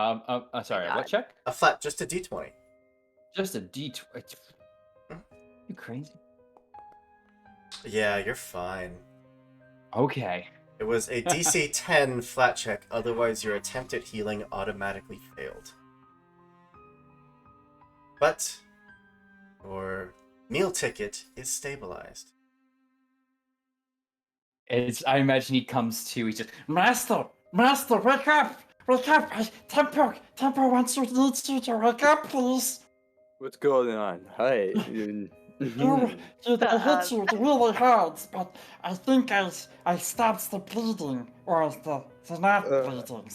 Sorry, God. what check? A flat, just a d20. Just a D20. You crazy? Yeah, you're fine. Okay. It was a DC 10 flat check, otherwise your attempt at healing automatically failed. But your meal ticket is stabilized. I imagine he comes to, he's just, Master, wake up! Tempo wants you, needs you to wake up, please. What's going on? Hi. They hit you really hard, but I think I stopped the bleeding, or the not bleeding.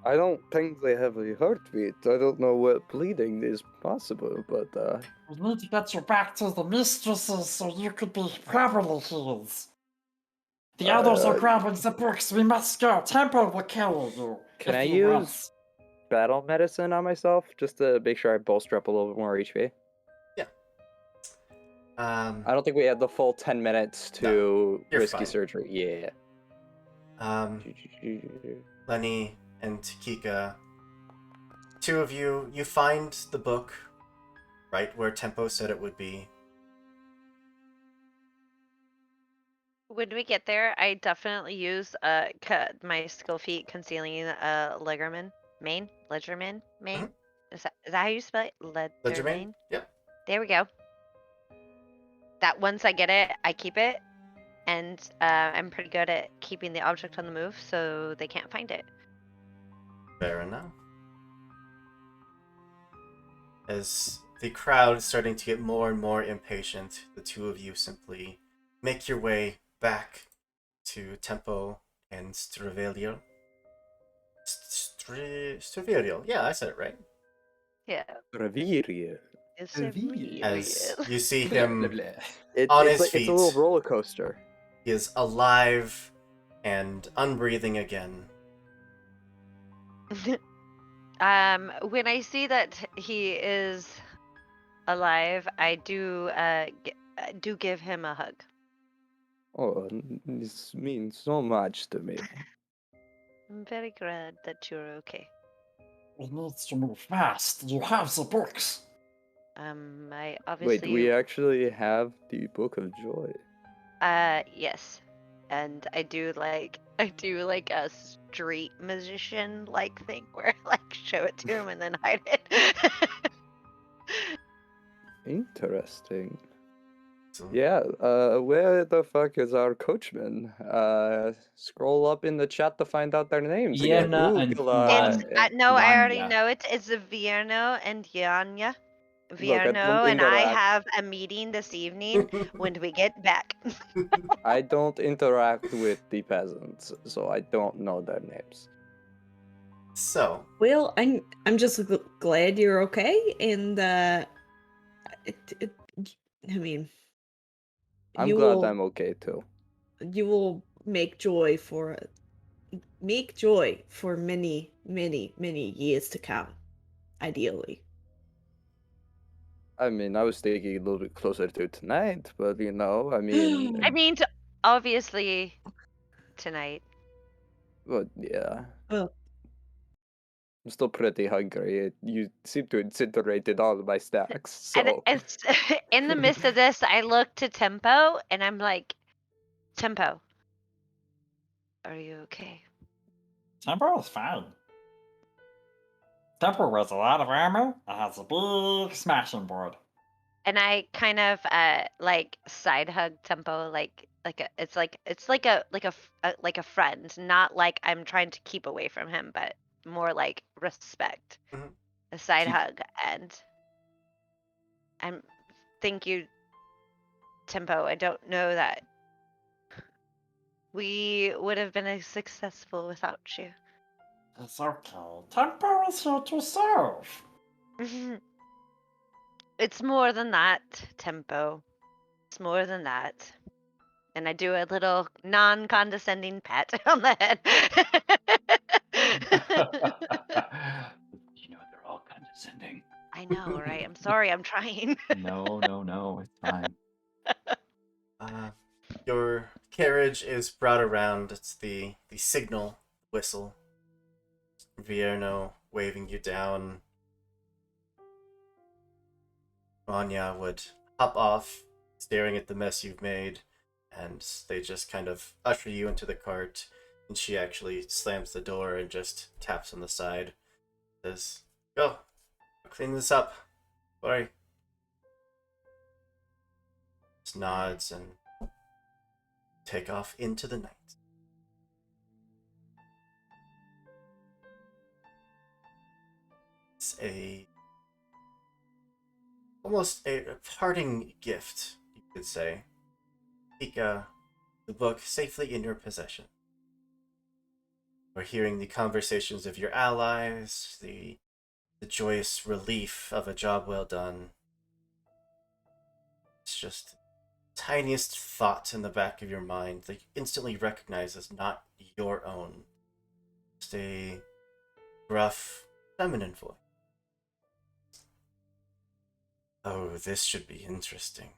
I don't think they have a heartbeat. I don't know what bleeding is possible, but We need to get you back to the mistresses so you could be properly healed. The others are grabbing the books. We must go. Tempo will carry you. Can if I you want. use battle medicine on myself just to make sure I bolster up a little bit more HP? Yeah. I don't think we have the full 10 minutes to you're risky fine. surgery. Yeah. Lenny and Kika, two of you find the book right where Tempo said it would be. When we get there, I definitely use my skill feat concealing Legerman Ledgerman main. Mhm. Is that how you spell it? Ledger main? Ledgerman. Yep. There we go. That once I get it, I keep it, and I'm pretty good at keeping the object on the move, so they can't find it. Fair enough. As the crowd is starting to get more and more impatient, the two of you simply make your way back to Tempo and Stravelio. Stravelio. Yeah, I said it right. Yeah. Reviria. It's As real. you see Blah, him blah, blah. on It's his like feet, it's a little roller coaster. he is alive and unbreathing again. When I see that he is alive, I do give him a hug. Oh, this means so much to me. I'm very glad that you're okay. We need to move fast. You have the books. I Wait, obviously we actually have the Book of Joy. yes. And I do like a street musician like thing where I like show it to him and then hide it. Interesting. So, Yeah, where the fuck is our coachman? Scroll up in the chat to find out their names again. Iena and It's Ian. no, I already Yanya. know it. It's Vierno and Yanya. Look, I don't Vierno and I interact. have a meeting this evening when we get back. I don't interact with the peasants, so I don't know their names. so Well, I'm just glad you're okay, and it, I mean, I'm you glad will I'm okay too. make joy for many, many, many years to come, ideally. I mean, I was thinking a little bit closer to tonight, but you know, I mean, I mean, obviously tonight. but yeah, Well, I'm still pretty hungry. You seem to incinerated all of my stacks, And so it's in the midst of this, I look to Tempo and I'm like, Tempo, are you okay? Tempo is fine. Tempo wears a lot of armor and has a big smashing board. And I kind of like side hug Tempo it's like a friend, not like I'm trying to keep away from him, but more like respect. Mhm. A side Keep- hug, and I'm thank you, Tempo. I don't know that we would have been as successful without you. It's okay. Tempo is here to serve. It's more than that, Tempo. It's more than that. And I do a little non-condescending pat on the head. You know they're all condescending. I know, right? I'm sorry, I'm trying. No, it's fine. your carriage is brought around. It's the signal whistle. Vierno waving you down. Anya would hop off, staring at the mess you've made, and they just kind of usher you into the cart. And she actually slams the door and just taps on the side. Says, "Go, clean this up. Sorry." Just nods and take off into the night. It's almost a parting gift, you could say. Pika, the book safely in your possession. We're hearing the conversations of your allies, the joyous relief of a job well done. It's just the tiniest thought in the back of your mind that you instantly recognize as not your own. Just a gruff, feminine voice. Oh, this should be interesting.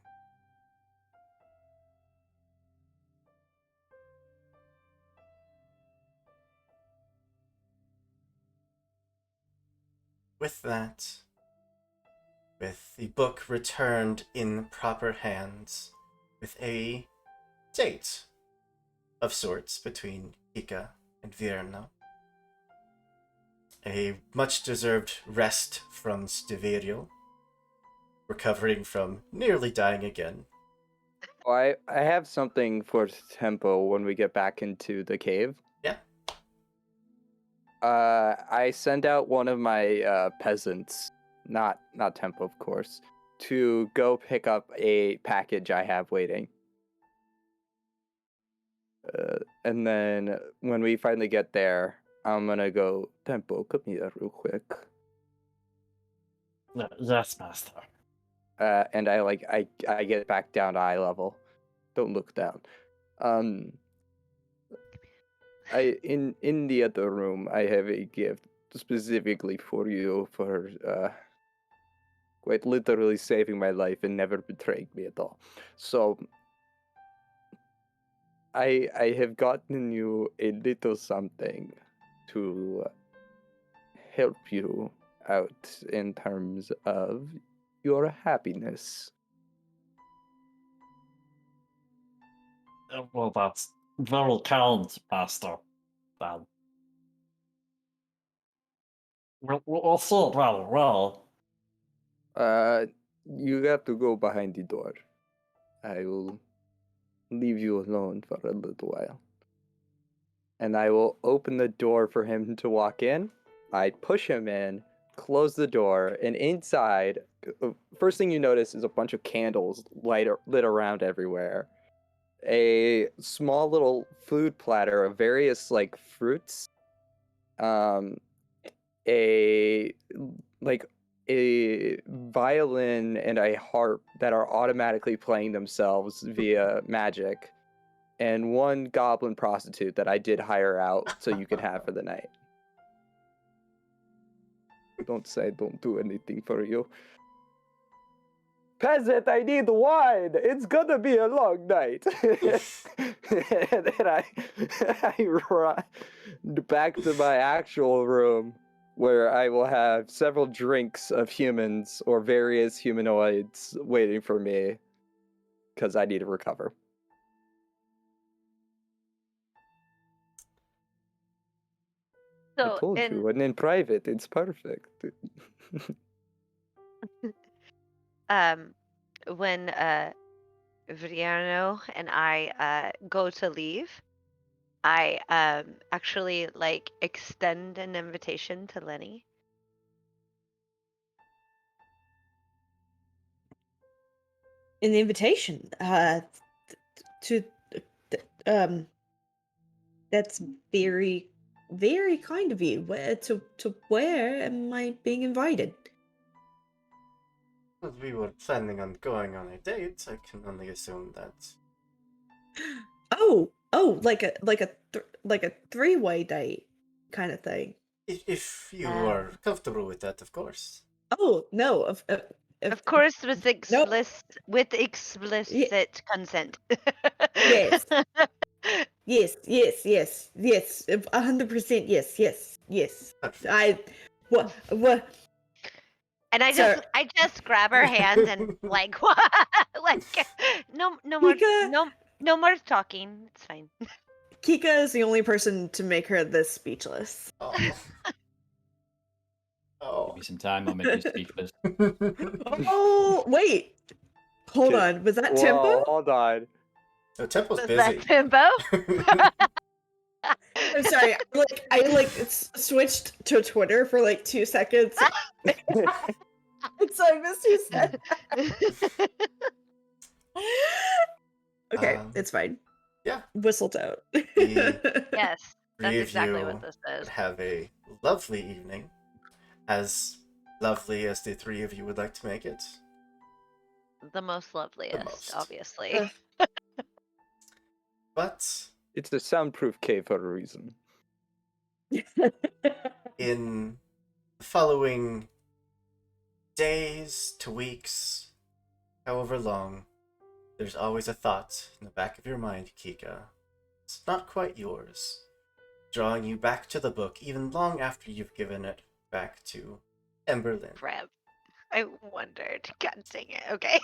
With that, with the book returned in proper hands, with a date of sorts between Kika and Vierno. A much-deserved rest from Stiverio, recovering from nearly dying again. Oh, I have something for Tempo when we get back into the cave. Yeah. I send out one of my peasants, not Tempo, of course, to go pick up a package I have waiting. And then when we finally get there, I'm gonna go, Tempo, come here real quick. Yes, master. And I get back down to eye level. Don't look down. In the other room, I have a gift specifically for you for quite literally saving my life and never betraying me at all. So I have gotten you a little something to help you out in terms of your happiness. Well, that's very kind, master. Then. We'll see it very well. You got to go behind the door. I will leave you alone for a little while. And I will open the door for him to walk in. I push him in, close the door, and inside, first thing you notice is a bunch of candles lit around everywhere. A small little food platter of various like fruits. A violin and a harp that are automatically playing themselves via magic, and one goblin prostitute that I did hire out so you can have for the night. Don't say don't do anything for you. Peasant, I need wine. It's gonna be a long night. And then I run back to my actual room, where I will have several drinks of humans or various humanoids waiting for me, because I need to recover. I told you, and in private, it's perfect. When Vriano and I go to leave, I actually like extend an invitation to Lenny. An invitation to that's very, very kind of you. Where am I being invited? As we were planning on going on a date, I can only assume that. Oh, like a three-way date kind of thing. If you are comfortable with that, of course. Oh no, Of course, with Nope. explicit consent. Yes. Yes, 100%. Yes. What? And I Sir. just grab her hand and like like no more Kika? no more talking. It's fine. Kika is the only person to make her this speechless. Oh. Give me some time, I'll make you speechless. Oh, wait. Hold on. Was that Tempo? Whoa, hold on. Oh, Tempo's Was busy. that Timbo? I'm sorry. I switched to Twitter for like 2 seconds. So I missed who said that. Okay, it's fine. Yeah. Whistled out. Yes, that's Three exactly of what you this is. have a lovely evening. As lovely as the three of you would like to make it. The most loveliest, most. obviously. But It's a soundproof cave for a reason. in the following days to weeks, however long, there's always a thought in the back of your mind, Kika. It's not quite yours, drawing you back to the book even long after you've given it back to Emberlyn. Crap. I wondered. God dang it. Okay.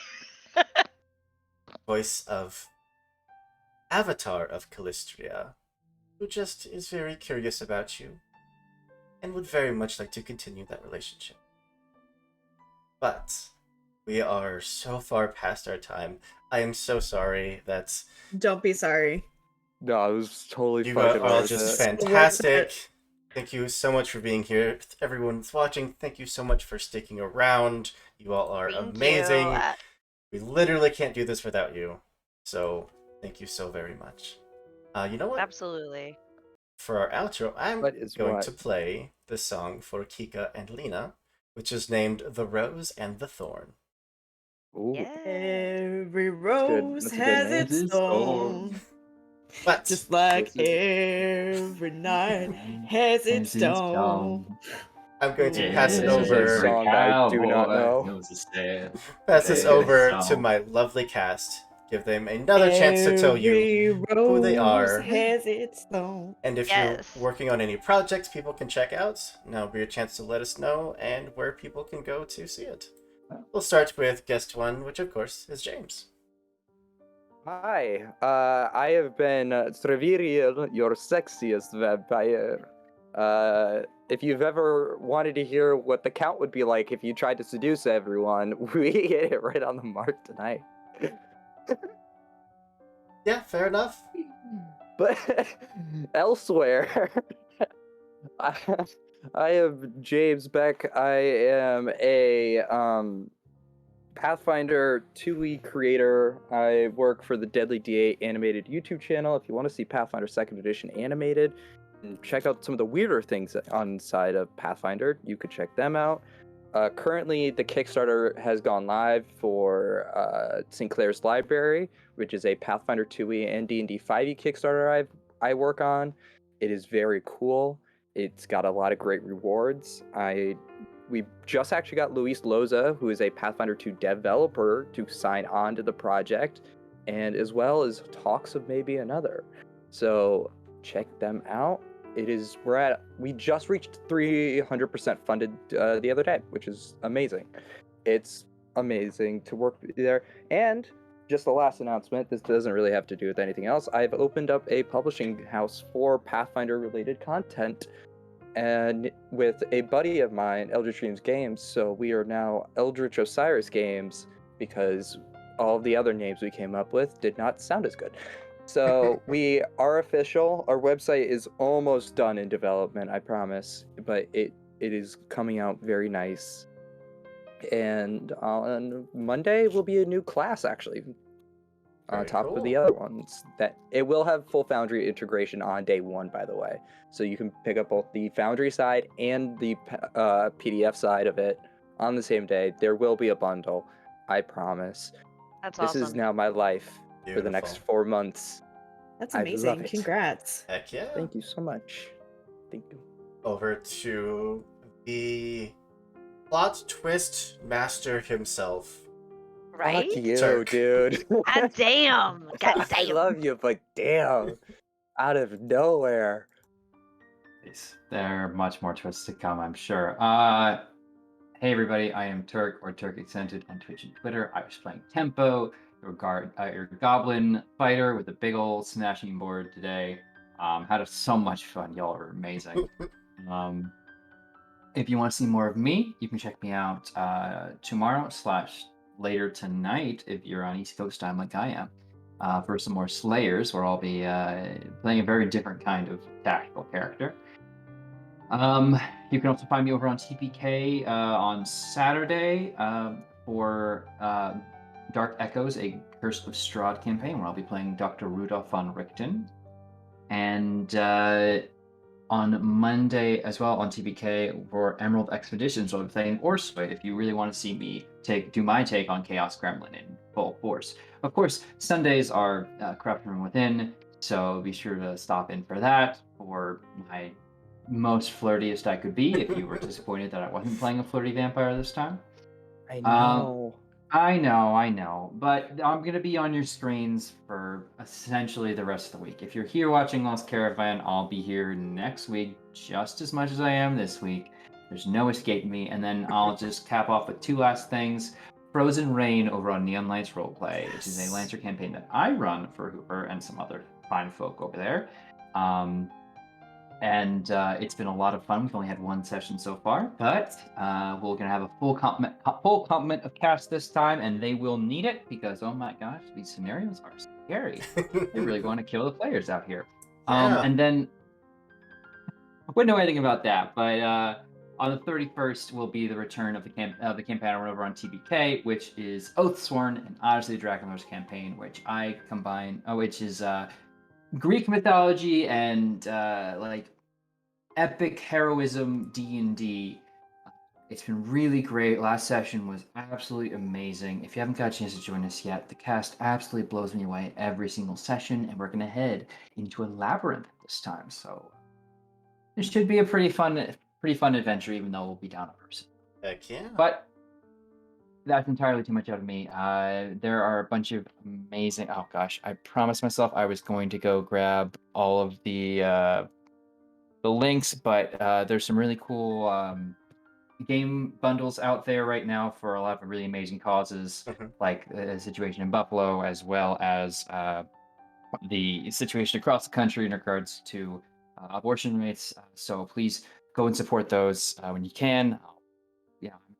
Voice of avatar of Calistria, who just is very curious about you and would very much like to continue that relationship. But we are so far past our time. I am so sorry that Don't be sorry. No, it was totally you fucking are all worth just it. fantastic. Thank you so much for being here. Everyone that's watching, thank you so much for sticking around. You all are Thank amazing. you. We literally can't do this without you. So, thank you so very much. You know what? Absolutely. For our outro, I'm What is going what? to play the song for Kika and Lena, which is named The Rose and the Thorn. Ooh. Yeah. Every good. rose That's a good has name. its thorn. But Just like This is- every night has its dawn. I'm going to Yeah. pass it This is a over. song I do not know. Pass this Yeah, over song. to my lovely cast. Give them another chance to tell you Every who they rose are. has its thorn. And if Yes. you're working on any projects people can check out, now will be your chance to let us know and where people can go to see it. We'll start with guest one, which of course is James. Hi, I have been Treviriel, your sexiest vampire. If you've ever wanted to hear what the count would be like if you tried to seduce everyone, we hit it right on the mark tonight. Yeah, fair enough. But elsewhere, I am James Beck. I am a Pathfinder 2E creator. I work for the Deadly D8 animated YouTube channel. If you want to see Pathfinder 2nd Edition animated and check out some of the weirder things on side of Pathfinder, you could check them out. Currently, the Kickstarter has gone live for Sinclair's Library, which is a Pathfinder 2E and D&D 5e Kickstarter I work on. It is very cool. It's got a lot of great rewards. We just actually got Luis Loza, who is a Pathfinder 2 developer, to sign on to the project, and as well as talks of maybe another. So check them out. We just reached 300% funded the other day, which is amazing. It's amazing to work there. And just the last announcement, this doesn't really have to do with anything else. I've opened up a publishing house for Pathfinder related content, and with a buddy of mine, Eldritch Dreams Games. So we are now Eldritch Osiris Games, because all the other names we came up with did not sound as good. So we are official. Our website is almost done in development, I promise, but it is coming out very nice. And on Monday will be a new class, actually, on Very top of the cool. other ones. That it will have full Foundry integration on day one, by the way. So you can pick up both the Foundry side and the PDF side of it on the same day. There will be a bundle, I promise. That's This awesome. is now my life for the next Beautiful. 4 months. That's I amazing. love it. Congrats. Heck yeah. Thank you so much. Thank you. Over to the plot twist master himself. Right? Fuck you, Turk. dude. God damn. God I damn. love you, but damn. Out of nowhere. There are much more twists to come, I'm sure. Hey everybody, I am Turk or Turk Accented on Twitch and Twitter. I was playing Tempo, your goblin fighter with a big old smashing board today. Had so much fun. Y'all are amazing. If you want to see more of me, you can check me out tomorrow / later tonight if you're on East Coast time like I am, for some more Slayers, where I'll be playing a very different kind of tactical character. You can also find me over on TPK on Saturday for Dark Echoes, a Curse of Strahd campaign, where I'll be playing Dr. Rudolph von Richten. And on Monday as well on TPK for Emerald Expeditions, I'll be playing Orsway if you really want to see me do my take on Chaos Gremlin in full force. Of course, Sundays are Corruption from Within, so be sure to stop in for that, for my most flirtiest I could be if you were disappointed that I wasn't playing a flirty vampire this time. I know. I know, but I'm going to be on your screens for essentially the rest of the week. If you're here watching Lost Caravan, I'll be here next week just as much as I am this week. There's no escaping me, and then I'll just cap off with 2 last things. Frozen Rain over on Neon Lights Roleplay, which is a Lancer campaign that I run for Hooper and some other fine folk over there. And it's been a lot of fun. We've only had one session so far, but we're gonna have a full complement of cast this time, and they will need it because oh my gosh, these scenarios are scary. They really want to kill the players out here. Yeah. And then wouldn't know anything about that, but on the 31st will be the return of the campaign I run over on TBK, which is Oathsworn and Odyssey the Dragonlord's campaign, which I combine, which is Greek mythology and like epic heroism D&D. It's been really great. Last session was absolutely amazing. If you haven't got a chance to join us yet, the cast absolutely blows me away every single session, and we're going to head into a labyrinth this time. So it should be a pretty fun adventure, even though we'll be down a person. Heck yeah. But that's entirely too much out of me. There are a bunch of amazing. Oh gosh, I promised myself I was going to go grab all of the links, but there's some really cool game bundles out there right now for a lot of really amazing causes, like the situation in Buffalo, as well as the situation across the country in regards to abortion rates. So please go and support those when you can.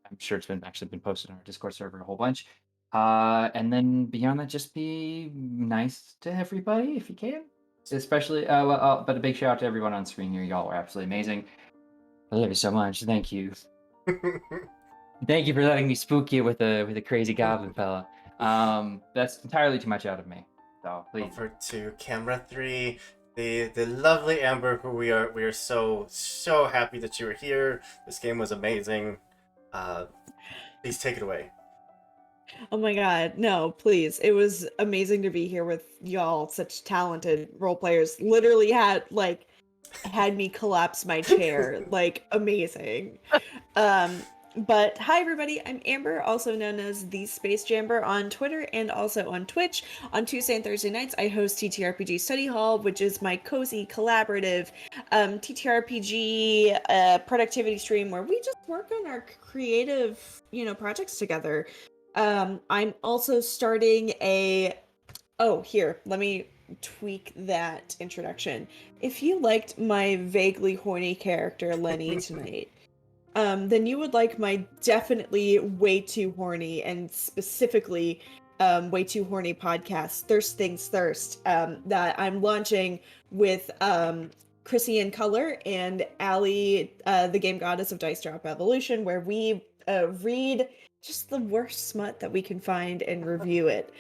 I'm sure it's actually been posted on our Discord server a whole bunch. And then beyond that, just be nice to everybody if you can. Especially, but a big shout out to everyone on screen here. Y'all are absolutely amazing. I love you so much. Thank you. Thank you for letting me spook you with a crazy goblin fella. That's entirely too much out of me. So please. Over to camera 3, the lovely Amber, who we are so happy that you were here. This game was amazing. Please take it away. Oh my god, no, please. It was amazing to be here with y'all, such talented role players. Literally had me collapse my chair. Like, amazing. But hi everybody, I'm Amber, also known as the Space Jamber on Twitter and also on Twitch. On Tuesday and Thursday nights, I host TTRPG Study Hall, which is my cozy, collaborative TTRPG productivity stream where we just work on our creative, projects together. I'm also starting here, let me tweak that introduction. If you liked my vaguely horny character, Lenny, tonight, then you would like my definitely way too horny and specifically way too horny podcast, Thirst Things Thirst, that I'm launching with Chrissy in Color and Allie, the game goddess of Dice Drop Evolution, where we read just the worst smut that we can find and review it.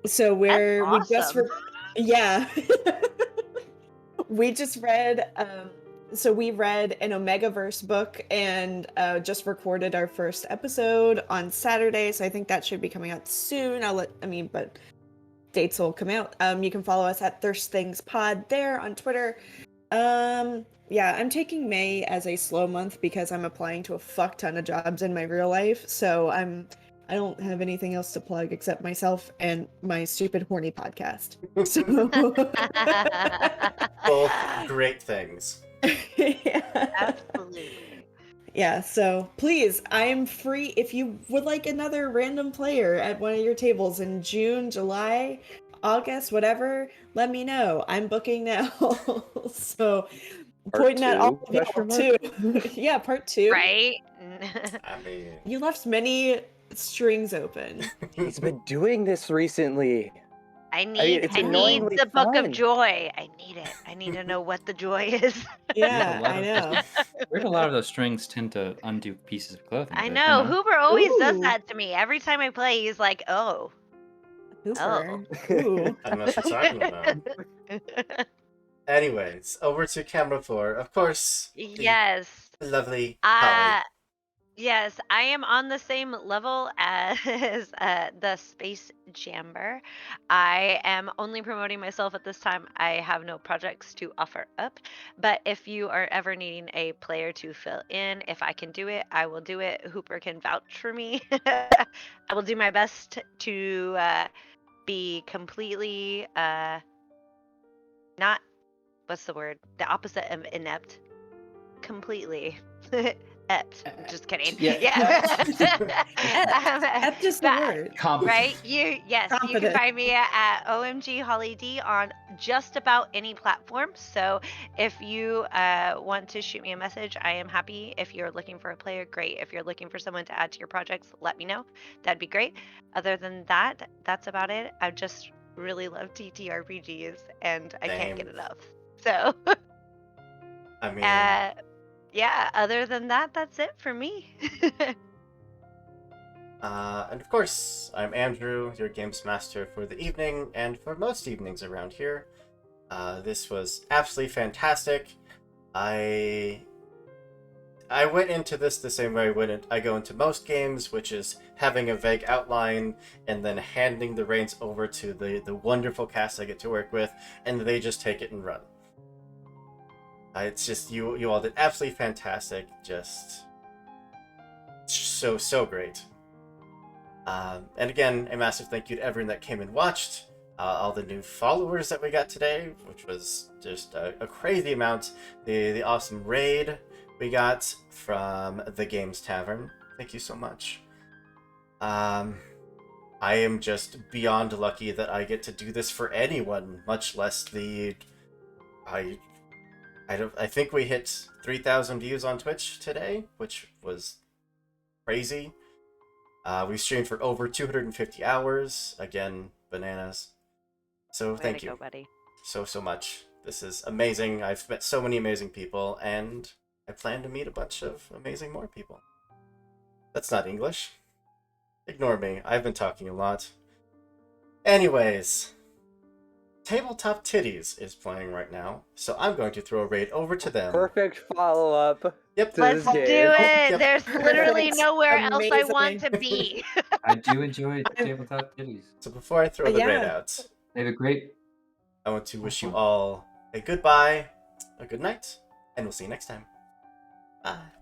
So where we just we just read so we read an Omegaverse book and just recorded our first episode on Saturday, so I think that should be coming out soon. But dates will come out. You can follow us at Thirst Things Pod there on Twitter. I'm taking May as a slow month because I'm applying to a fuck ton of jobs in my real life, so I don't have anything else to plug except myself and my stupid horny podcast. So Both great things. Yeah. Absolutely. Yeah, so please, I am free. If you would like another random player at one of your tables in June, July, August, whatever, let me know. I'm booking now. So pointing at all of y'all too. Yeah, part 2. Right? I mean, You left many strings open. He's been doing this recently. I need it's the annoyingly book of fun. joy. I need it. I need to know what the joy is. Yeah, lot I of- know. Where do a lot of those strings tend to undo pieces of clothing? I but, know. Hoover always does Ooh. that to me. Every time I play, he's like, oh. Hooper. Ooh. I don't know what you're talking about. Anyways, over to camera 4. Of course, the Yes. lovely Holly. Yes, I am on the same level as the Space Jamber. I am only promoting myself at this time. I have no projects to offer up. But if you are ever needing a player to fill in, if I can do it, I will do it. Hooper can vouch for me. I will do my best to be completely not, what's the word? The opposite of inept. Completely. Ept. Just kidding. Yeah. Ept is the but- word. Competent. Right? You can Confident. find me at OMG Holly D on just about any platform. So if you want to shoot me a message, I am happy. If you're looking for a player, great. If you're looking for someone to add to your projects, let me know. That'd be great. Other than that, that's about it. I just really love TTRPGs and I can't get Same. enough. So I mean, yeah, other than that, that's it for me. and of course, I'm Andrew, your games master for the evening and for most evenings around here. This was absolutely fantastic. I went into this the same way I go into most games, which is having a vague outline and then handing the reins over to the wonderful cast I get to work with, and they just take it and run. It's just you all did absolutely fantastic. Just so great. And again, a massive thank you to everyone that came and watched. All the new followers that we got today, which was just a crazy amount. The awesome raid we got from the Games Tavern. Thank you so much. I am just beyond lucky that I get to do this for anyone, much less the... I think we hit 3,000 views on Twitch today, which was crazy. We streamed for over 250 hours. Again, bananas. So thank you. Go, buddy. So much. This is amazing. I've met so many amazing people, and I plan to meet a bunch of amazing more people. That's not English. Ignore me. I've been talking a lot. Anyways, Tabletop Titties is playing right now, so I'm going to throw a raid over to them. Perfect follow-up. Yep. to Let's this do game. it. Yep. There's literally Perfect. nowhere else I want Amazing. to be. I do enjoy tabletop titties. So before I throw the Yeah. raid out, They have a great. I want to wish you all a goodbye, a good night, and we'll see you next time. Bye.